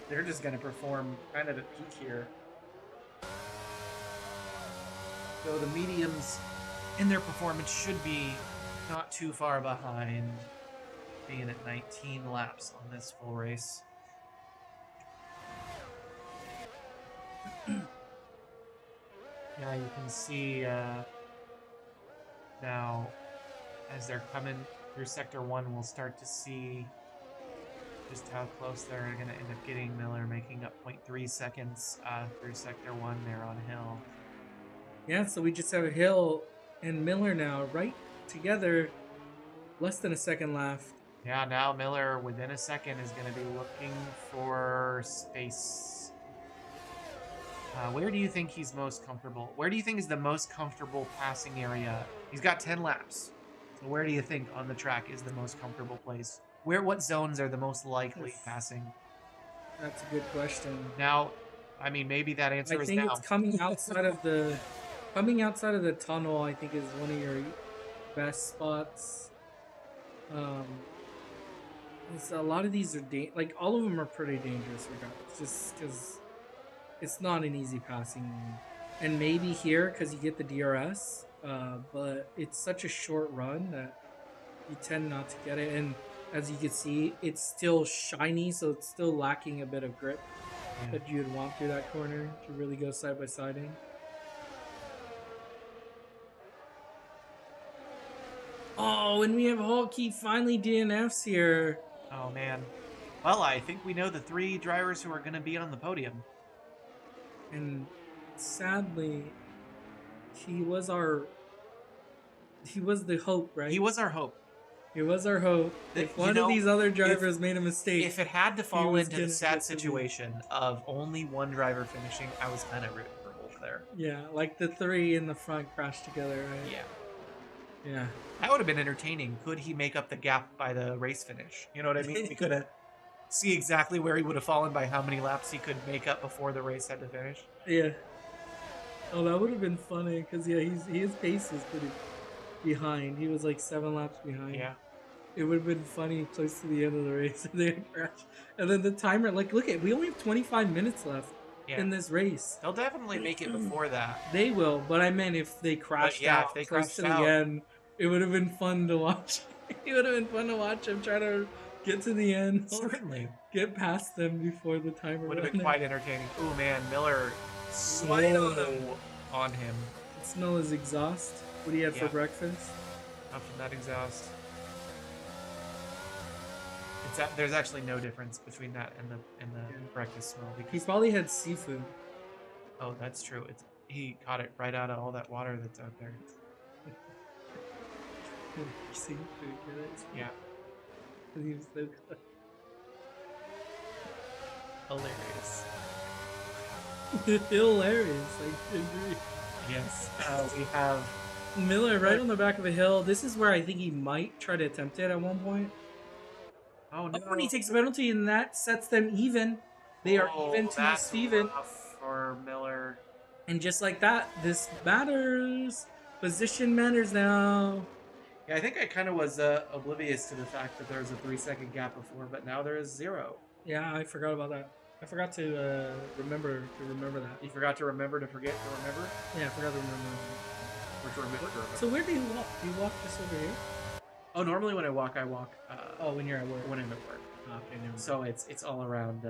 they're just going to perform kind of at peak here. So the mediums in their performance should be not too far behind, being at 19 laps on this full race. Yeah, you can see now as they're coming through Sector 1, we'll start to see just how close they're going to end up getting. Miller making up 0.3 seconds through Sector 1 there on Hill. Yeah, so we just have Hill and Miller now right together, less than a second left. Yeah, now Miller within a second is going to be looking for space. Where do you think he's most comfortable? Where do you think is the most comfortable passing area? He's got 10 laps. So where do you think on the track is the most comfortable place? What zones are the most likely passing? That's a good question. Now, I mean, maybe that answer is now. I think it's coming outside of the tunnel. I think is one of your best spots. A lot of these are like all of them are pretty dangerous regardless, just because it's not an easy passing lane. And maybe here because you get the DRS, but it's such a short run that you tend not to get it. And as you can see, it's still shiny, so it's still lacking a bit of grip that you'd want through that corner to really go side by side in. Oh, and we have Hulky finally DNFs here. Oh, man. Well, I think we know the 3 drivers who are going to be on the podium. And sadly, he was the hope, right? He was our hope. He was our hope. If one of these other drivers made a mistake, if it had to fall into the sad situation of only one driver finishing, I was kind of rooting for Hulk there. Yeah, like the 3 in the front crashed together, right? Yeah. Yeah. That would have been entertaining. Could he make up the gap by the race finish? You know what I mean? We could have see exactly where he would have fallen by how many laps he could make up before the race had to finish. Yeah. Oh, that would have been funny because his pace is pretty behind. He was like 7 laps behind. Yeah. It would have been funny close to the end of the race if they had crashed. And then the timer, like, look at, we only have 25 minutes left in this race. They'll definitely make it before that. They will, but I meant if they crashed out if they close crashed to out, the end, it would have been fun to watch. It would have been fun to watch him try to get to the end. Certainly. Get past them before the timer would have been quite entertaining. Oh man, Miller on him. It smell his exhaust. What do you have for breakfast? Up from that exhaust. There's actually no difference between that and the breakfast smell. Because he probably had seafood. Oh, that's true. He caught it right out of all that water that's out there. Seafood, yeah. He was so good. Hilarious. Hilarious, I agree. Yes. We have Miller right on the back of a hill. This is where I think he might try to attempt it at one point. Oh no! When he takes a penalty, and that sets them even. They are even to Steven. For Miller. And just like that, this matters. Position matters now. Yeah, I think I kind of was oblivious to the fact that there was a 3-second gap before, but now there is 0. Yeah, I forgot about that. I forgot to remember that. You forgot to remember to forget to remember? Yeah, I forgot to remember. Or to remember to remember. So where do you walk? Do you walk just over here? Oh, normally when I walk, I walk. When you're at work. When I'm at work. Okay, never mind. So it's all around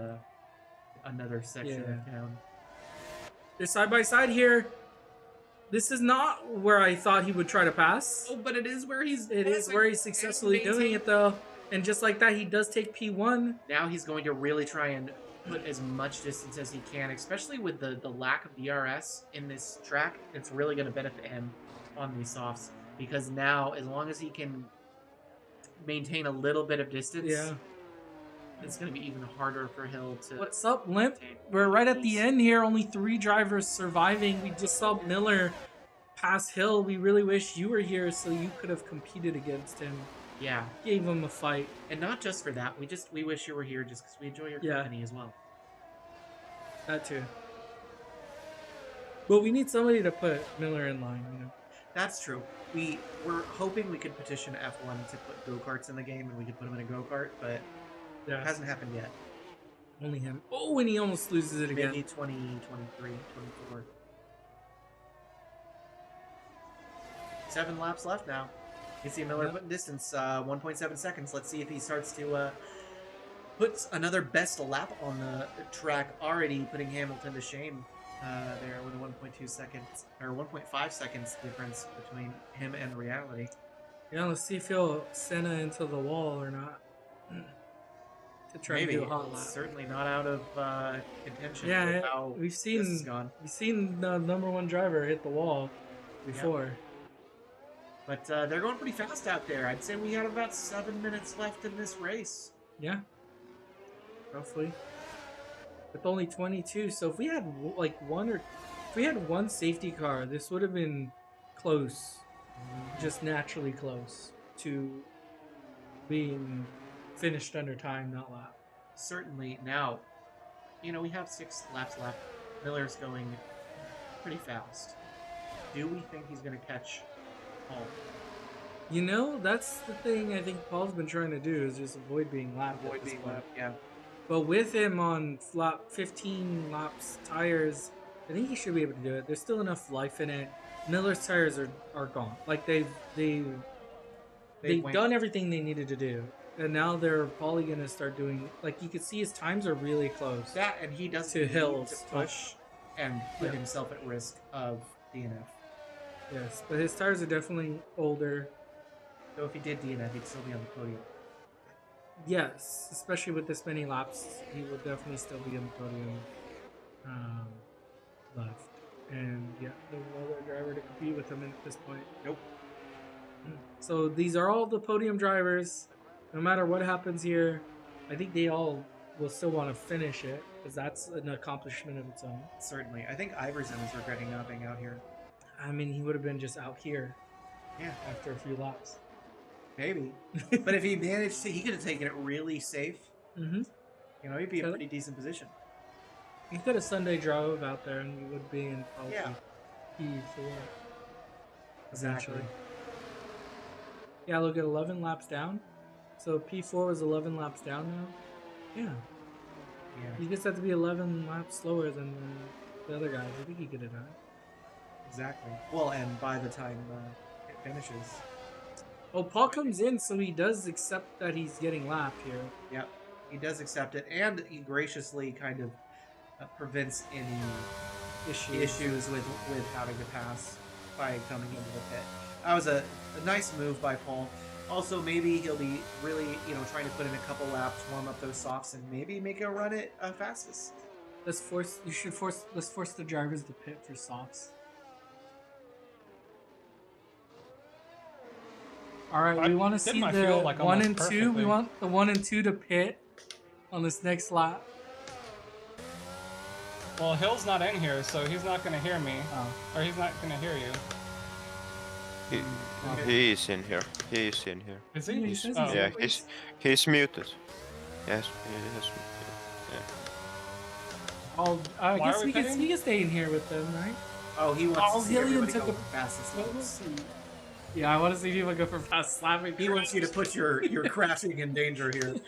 another section of town. They're side by side here. This is not where I thought he would try to pass. Oh, but it is where he's successfully doing it though. And just like that, he does take P1. Now he's going to really try and put as much distance as he can, especially with the lack of DRS in this track. It's really going to benefit him on these softs because now, as long as he can maintain a little bit of distance, it's going to be even harder for Hill to... What's up, Limp? We're right at the end here. Only 3 drivers surviving. We just saw Miller pass Hill. We really wish you were here so you could have competed against him. Yeah. Gave him a fight. And not just for that. We wish you were here just because we enjoy your company as well. That too. But we need somebody to put Miller in line, you know. That's true. We're hoping we could petition F1 to put go-karts in the game and we could put him in a go-kart, but it Yeah, hasn't happened yet. only him. Oh, and he almost loses it again. Maybe 2023, 24. 7 laps left now. You can see Miller putting distance, 1.7 seconds. Let's see if he starts to put another best lap on the track, already putting Hamilton to shame there with a 1.2 seconds or 1.5 seconds difference between him and reality. Yeah, let's see if he'll Senna into the wall or not. To try Maybe to do a hot lap. certainly not out of contention. Yeah, with how we've this has gone. seen the #1 driver hit the wall before. But they're going pretty fast out there. I'd say we had about 7 minutes left in this race. Yeah, roughly. With only 22, so if we had like if we had one safety car, this would have been close, just naturally close to being finished under time, not lap. Certainly. Now, we have 6 laps left. Miller's going pretty fast. Do we think he's going to catch Paul? That's the thing I think Paul's been trying to do is just avoid being lapped. Avoid being lapped, yeah. But with him on 15 laps tires, I think he should be able to do it. There's still enough life in it. Miller's tires are gone. Like they've done everything they needed to do. And now they're probably gonna start doing, like, you can see his times are really close. That, and he doesn't to need Hills to push and put himself at risk of DNF. Yes, but his tires are definitely older. So if he did DNF, he'd still be on the podium. Yes, especially with this many laps, he will definitely still be on the podium left. And yeah, there's no other driver to compete with him at this point. Nope. So these are all the podium drivers. No matter what happens here, I think they all will still want to finish it because that's an accomplishment of its own. Certainly. I think Iverson is regretting not being out here. I mean, he would have been just out here. Yeah. After a few laps. Maybe. But if he managed to, he could have taken it really safe. Mm-hmm. He'd be in a pretty decent position. He could have Sunday drove out there and he would be in probably P4. Exactly. Yeah, look at 11 laps down. So P4 was 11 laps down now. Yeah. He just had to be 11 laps slower than the other guys. I think he could have done it. Exactly. Well, and by the time it finishes. Oh, Paul comes in, so he does accept that he's getting lapped here. Yep, he does accept it, and he graciously kind of prevents any issues with having to pass by coming into the pit. That was a nice move by Paul. Also, maybe he'll be really, trying to put in a couple laps, warm up those softs, and maybe make a run at fastest. Let's force the drivers to pit for softs. All right, we want to see the 1 and 2. We want the 1 and 2 to pit on this next lap. Well, Hill's not in here, so he's not going to hear me. Or he's not going to hear you. He is in here. He is in here. Is he? Yeah, he's muted. Yes, he has muted. Oh, I guess we can stay in here with them, right? Oh, he wants to see everybody go took for fastest laps. Yeah, I want to see people go for fast slapping. He wants you to put your crashing in danger here. Is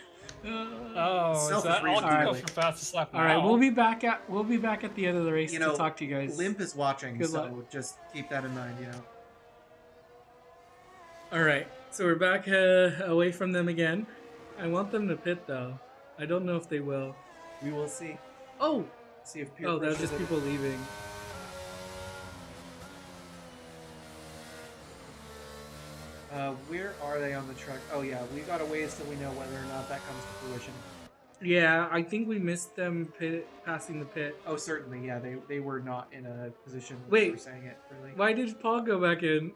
that all? Go for fastest lap now. All right, we'll be back at the end of the race to talk to you guys. Limp is watching, Good so luck. just keep that in mind. All right, so we're back away from them again. I want them to pit though. I don't know if they will. We will see. Oh, See if that was just people leaving. Where are they on the track? Oh yeah, we got a ways till we know whether or not that comes to fruition. Yeah, I think we missed them passing the pit. Oh, certainly, yeah. They were not in a position. Wait, for saying it really. Why did Paul go back in?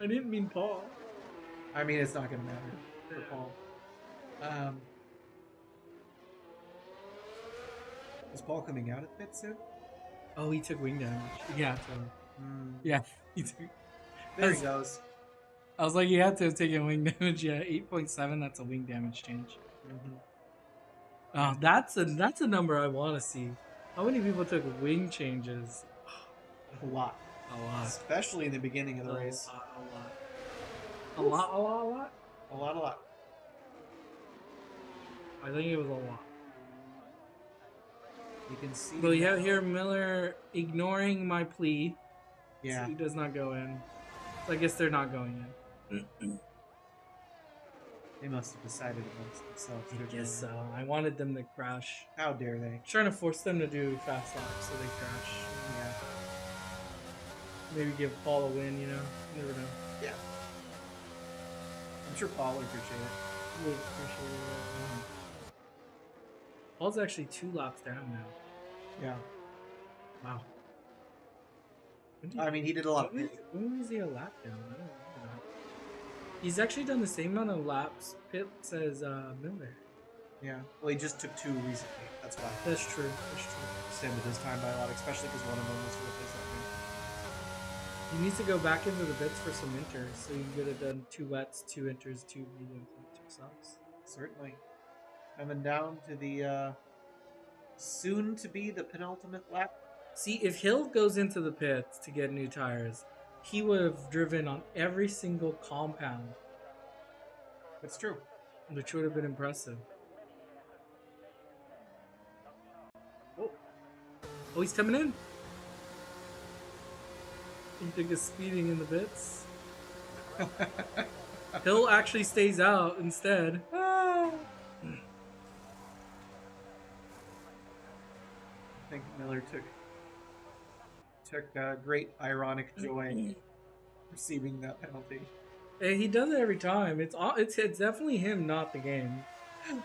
I didn't mean Paul. I mean, it's not going to matter for Paul. Is Paul coming out of the pit soon? Oh, he took wing damage. Yeah, yeah, he took. There he goes. I was like, he had to have taken wing damage. Yeah, 8.7. That's a wing damage change. Mm-hmm. Oh, that's a number I want to see. How many people took wing changes? A lot. A lot. Especially in the beginning of the race. A lot. A lot. A lot. I think it was a lot. You can see. Well, you have here Miller ignoring my plea. Yeah. So he does not go in. So I guess they're not going in. They must have decided amongst themselves. I they're guess doing so. I wanted them to crash. How dare they? I'm trying to force them to do fast laps so they crash. Yeah. Maybe give Paul a win, you know? You never know. Yeah. I'm sure Paul would appreciate it. Would appreciate it. Paul's actually 2 laps down now. Yeah. Wow. I mean, he did a lot of When was he a lap down? I don't know. He's actually done the same amount of laps pits as Miller. Yeah. Well, he just took 2 recently. That's why. That's true. Extended his time by a lot, especially because one of them was to replace that wing. He needs to go back into the bits for some inters, so you can get it done 2 wets, 2 inters, 2 mediums, and 2 softs. Certainly. Coming down to the soon to be the penultimate lap. See, if Hill goes into the pits to get new tires, he would have driven on every single compound. That's true. Which would have been impressive. Oh, he's coming in. He took a speeding in the bits. Hill actually stays out instead. I think Miller took great ironic joy receiving that penalty. And he does it every time. It's definitely him, not the game.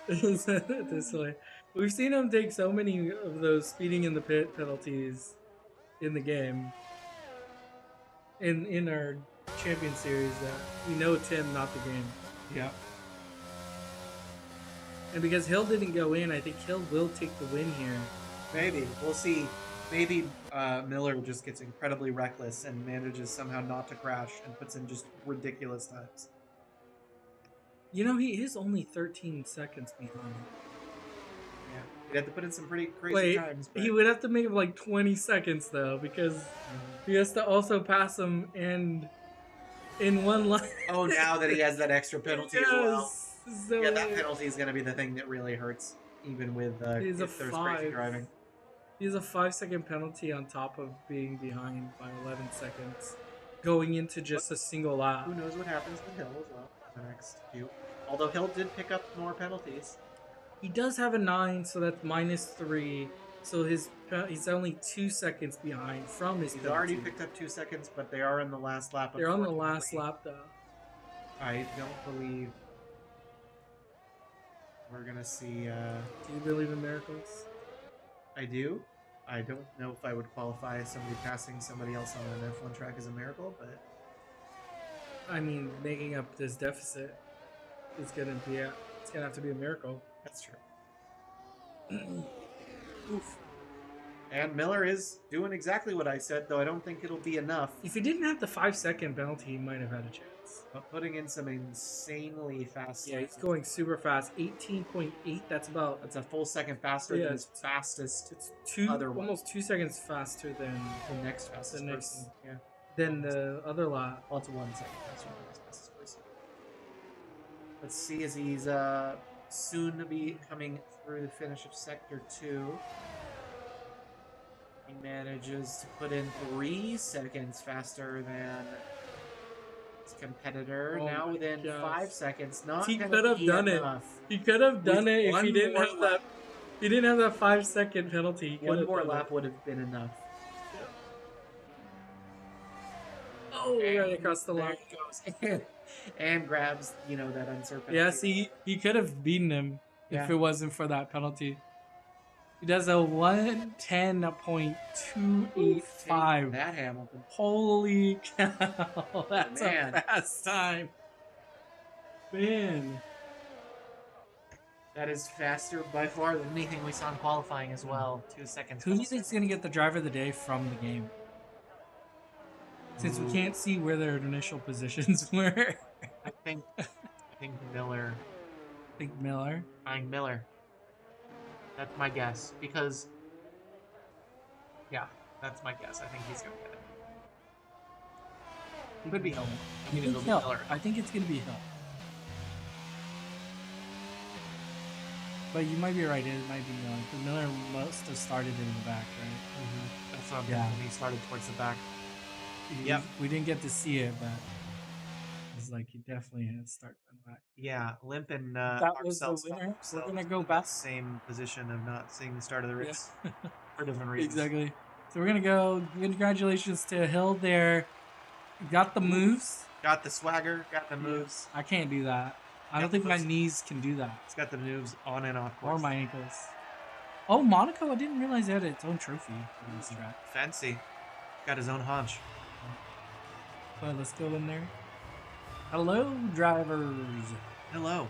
This way, we've seen him take so many of those speeding in the pit penalties in the game. In our champion series, that we know it's him, not the game. Yeah. And because Hill didn't go in, I think Hill will take the win here. Maybe. We'll see. Maybe Miller just gets incredibly reckless and manages somehow not to crash and puts in just ridiculous times. You know, he is only 13 seconds behind. Yeah. He'd have to put in some pretty crazy times. But... He would have to make it like 20 seconds, though, because he has to also pass him and in one line. Oh, now that he has that extra penalty as well. So yeah, that penalty is going to be the thing that really hurts, even with he's if a there's 5. crazy driving. He has a 5-second penalty on top of being behind by 11 seconds, going into just a single lap. Who knows what happens with Hill as well in the next few. Although Hill did pick up more penalties. He does have a 9, so that's -3. So he's only 2 seconds behind from his. He's already picked up 2 seconds, but they are in the last lap. They're on the last lap, though. I don't believe we're gonna see. Do you believe in miracles? I do. I don't know if I would qualify somebody passing somebody else on an F1 track as a miracle, but I mean, making up this deficit is gonna have to be a miracle. That's true. Oof. And Miller is doing exactly what I said, though I don't think it'll be enough. If he didn't have the 5-second penalty, he might have had a chance. But putting in some insanely fast. Yeah, he's going super fast. 18.8. That's a full second faster than his fastest. It's almost 2 seconds faster than the next fastest person. Yeah. Than the other lap. Well, it's 1 second faster than the fastest person. Let's see as he's soon to be coming through the finish of Sector 2. He manages to put in 3 seconds faster than his competitor. Now within 5 seconds. He could have done it. He could have done it if he didn't have that. He didn't have that 5-second penalty. One more lap would have been enough. Oh, right across the line. And grabs, that uncertain. Yeah, see, he could have beaten him if it wasn't for that penalty. He does a 1:10.285. That Hamilton. Holy cow. That's a fast time. Man. That is faster by far than anything we saw in qualifying as well. 2 seconds. Who do you think is going to get the driver of the day from the game? Since we can't see where their initial positions were. I think Miller. Think Miller? Miller. That's my guess. Because Yeah, that's my guess. I think he's going to get it. Could be Hill. I mean, think it'll be Hill. Miller. I think it's gonna be Hill. But you might be right. It might be Miller. Because Miller must have started in the back, right? That's what I'm Yeah. thinking. He started towards the back. Yep. We didn't get to see it, but it's like he definitely had to start in the back. Yeah, Limp and That was the winner. We're gonna go back. Same position of not seeing the start of the race for different reasons. Exactly. So we're gonna go. Congratulations to Hill there. Got the moves. Got the swagger. Got the moves. I can't do that. I don't think my knees can do that. It's got the moves on and off course. Or my ankles. Oh, Monaco! I didn't realize it had its own trophy for this track. Fancy. Got his own haunch. But let's go in there. Hello, drivers. Hello.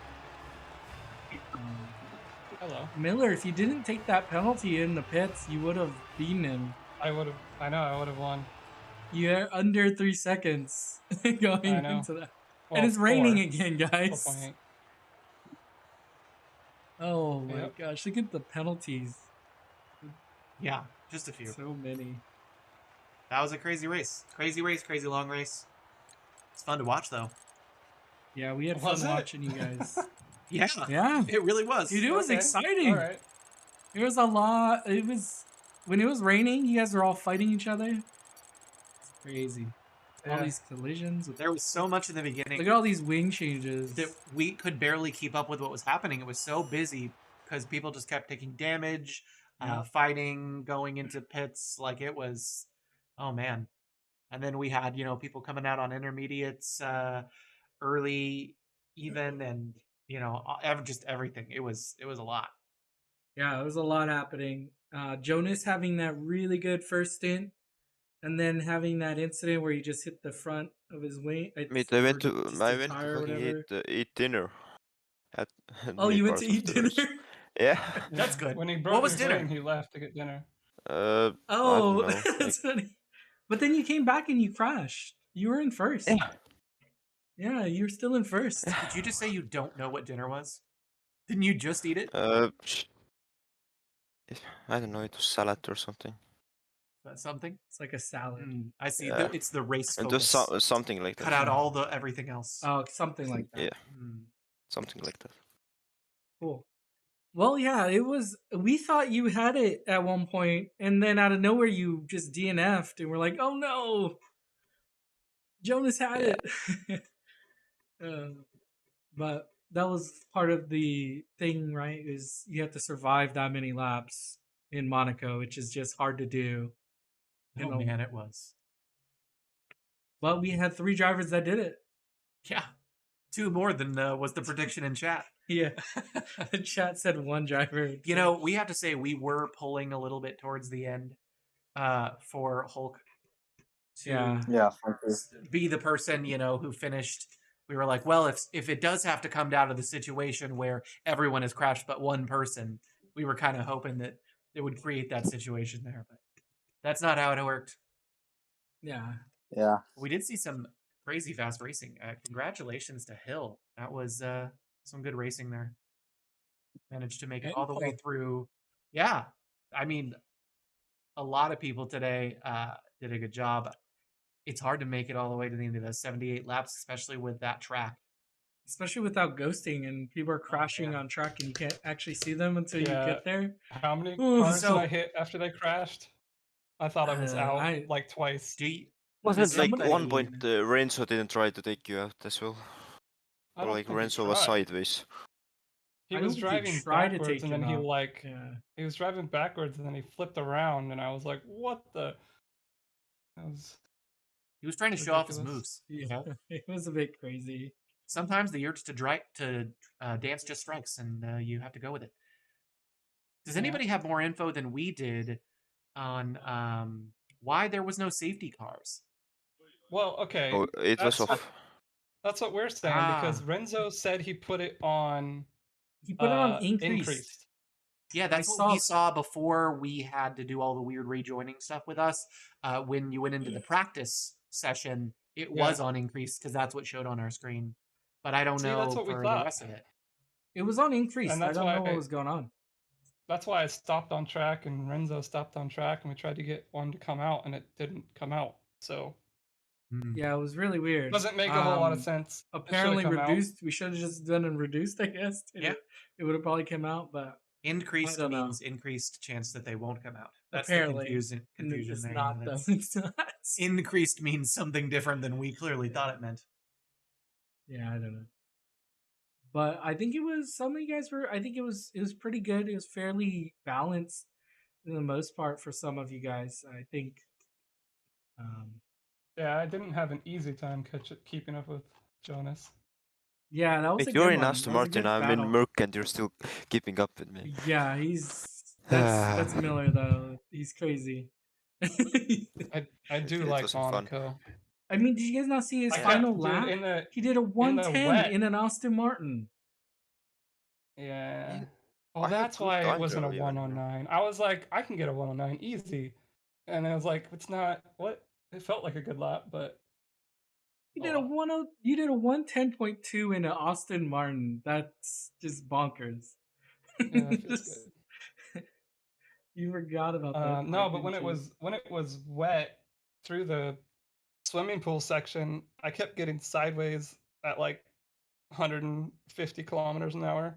Hello. Miller, if you didn't take that penalty in the pits, you would have beaten him. I would have. I know. I would have won. You're under 3 seconds going I know. into that. Well, and it's raining 4. again, guys. 4.8. Oh my Yep. gosh, look at the penalties. Yeah, just a few. So many. That was a crazy race. Crazy race, crazy long race. It's fun to watch, though. Yeah, we had fun Was it? watching you guys. Yeah. Yeah. It really was. Dude, it was Okay. exciting. All right. There was a lot. It was when it was raining, you guys were all fighting each other. It's crazy. All Yeah. these collisions. There was so much in the beginning Look at all these wing changes. that we could barely keep up with what was happening. It was so busy because people just kept taking damage, fighting, going into pits. Like it was, oh man. And then we had, people coming out on intermediates early even, and, just everything. It was a lot. Yeah, it was a lot happening. Jonas having that really good first stint, and then having that incident where he just hit the front of his wing. Mate, I went to fucking eat dinner. At Oh, many you went parts to of eat the dinner? race. Yeah. That's good. When he What broke was his dinner? wing, he left to get dinner. I Oh, don't know. that's funny. But then you came back and you crashed. You were in first. Yeah. Yeah, you were still in first. Did you just say you don't know what dinner was? Didn't you just eat it? I don't know. It was salad or something. That's something? It's like a salad. I see. Yeah. It's the race And focus. just something like that. Cut out all the everything else. Oh, something like that. Yeah, Mm. something like that. Cool. Well, yeah, it was. We thought you had it at one point, and then out of nowhere, you just DNF'd, and we're like, "Oh no, Jonas had it." But that was part of the thing, right? Is you have to survive that many laps in Monaco, which is just hard to do. Oh man, it was. But we had 3 drivers that did it. Yeah, 2 more than was the prediction in chat. Yeah, the chat said 1 driver. We have to say we were pulling a little bit towards the end for Hulk to be the person, who finished. We were like, well, if it does have to come down to the situation where everyone has crashed but one person, we were kind of hoping that it would create that situation there, but that's not how it worked. Yeah. Yeah. We did see some crazy fast racing. Congratulations to Hill. That was some good racing there. Managed to make it all the way through. Yeah. I mean, a lot of people today did a good job. It's hard to make it all the way to the end of the 78 laps, especially with that track. Especially without ghosting and people are crashing on track and you can't actually see them until you get there. How many cars did I hit after they crashed? I thought I was out like twice. Wasn't like one point Renzo didn't try to take you out as well? Or like Renzo was sideways. He was driving backwards and then he was driving backwards and then he flipped around and I was like, what the? He was trying to show off his moves. Yeah, it was a bit crazy. Sometimes the urge to dance just strikes, and you have to go with it. Does anybody have more info than we did on why there was no safety cars? Well, okay. Oh, it was off. That's what we're saying because Renzo said he put it on. He put it on increased. Yeah, that's what we saw before we had to do all the weird rejoining stuff with us. When you went into the practice session, it was on increased because that's what showed on our screen. But I don't know that's what for we the thought. rest of it. It was on increased. And I that's don't why know what was going on. that's why I stopped on track and Renzo stopped on track, and we tried to get one to come out, and it didn't come out. So Yeah, it was really weird. doesn't make a whole lot of sense. It should've Apparently come out. reduced. We should have just done it reduced, I guess. Yeah. It would have probably come out, but Increased I don't know. means increased chance that they won't come out. That's apparently the confusion it's there. not yeah, though. that's- It's not. Increased means something different than we clearly thought it meant. Yeah, I don't know. But I think it was some of you guys were. I think it was pretty good. It was fairly balanced for the most part for some of you guys. I think. Yeah, I didn't have an easy time keeping up with Jonas. Yeah, that was Wait, a good you're in one. Aston That was a Martin, good I'm in battle. Merc, and you're still keeping up with me. Yeah, that's Miller though. He's crazy. I do It like wasn't fun. Monaco. I mean, did you guys not see his Yeah, final dude, lap? He did a 110 wet. in an Aston Martin. Yeah. Yeah. Well, I had that's good why it times wasn't a earlier. 109. I was like, I can get a 109 easy. And I was like, it's not what it felt like a good lap, but You did you did a 110.2 in an Aston Martin. That's just bonkers. yeah, it feels good. You forgot about that. No, but when it was wet through the swimming pool section, I kept getting sideways at like 150 kilometers an hour.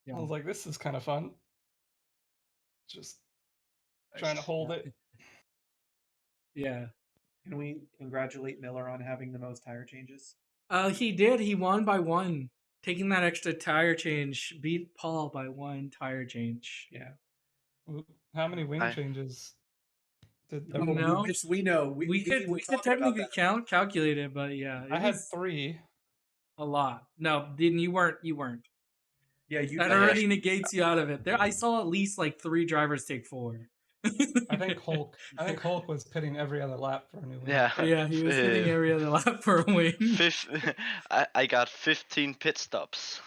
Yeah. I was like, this is kind of fun. Just trying to hold it. Yeah. Can we congratulate Miller on having the most tire changes? He did. He won by one. Taking that extra tire change, beat Paul by one tire change. Yeah. How many wing changes did You know? We know. We could technically calculate it, but yeah. I had 3. A lot. No, didn't you weren't. Yeah, you That already negates you out of it. There I saw at least like 3 drivers take 4. I think Hulk was pitting every other lap for a new win. Yeah. Yeah, he was hitting every other lap for a win. I got 15 pit stops.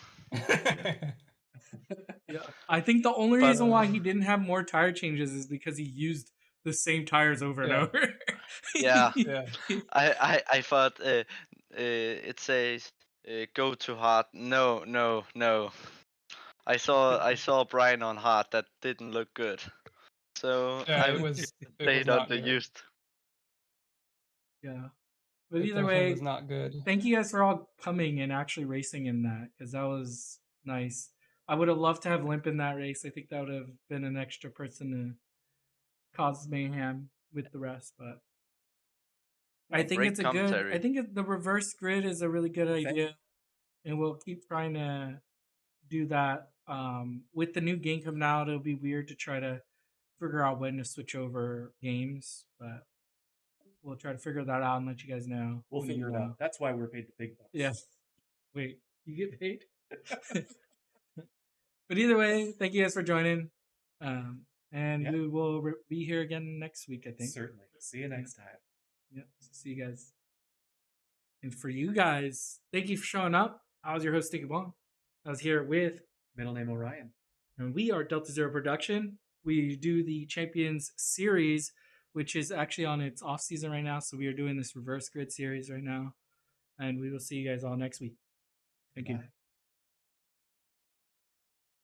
Yeah, I think the only reason why he didn't have more tire changes is because he used the same tires over and over. Yeah. Yeah. I thought it says go to hard. No. I saw Brian on hard. That didn't look good. So Yeah, I stayed on the used. Yeah. But It either definitely way, was not good. thank you guys for all coming and actually racing in that, because that was nice. I would have loved to have Limp in that race. I think that would have been an extra person to cause mayhem with the rest, but I think Great it's commentary. I think the reverse grid is a really good idea, and we'll keep trying to do that. With the new game coming out, it'll be weird to try to figure out when to switch over games, but we'll try to figure that out and let you guys know. We'll figure it out. That's why we're paid the big bucks. Yes. Wait, you get paid? But either way, thank you guys for joining. And we will be here again next week, I think. Certainly. See you next time. Yep. See you guys. And for you guys, thank you for showing up. I was your host, Sticky Bong. I was here with Middle name Orion. And we are Delta Zero Production. We do the Champions Series, which is actually on its off season right now. So we are doing this reverse grid series right now. And we will see you guys all next week. Thank you.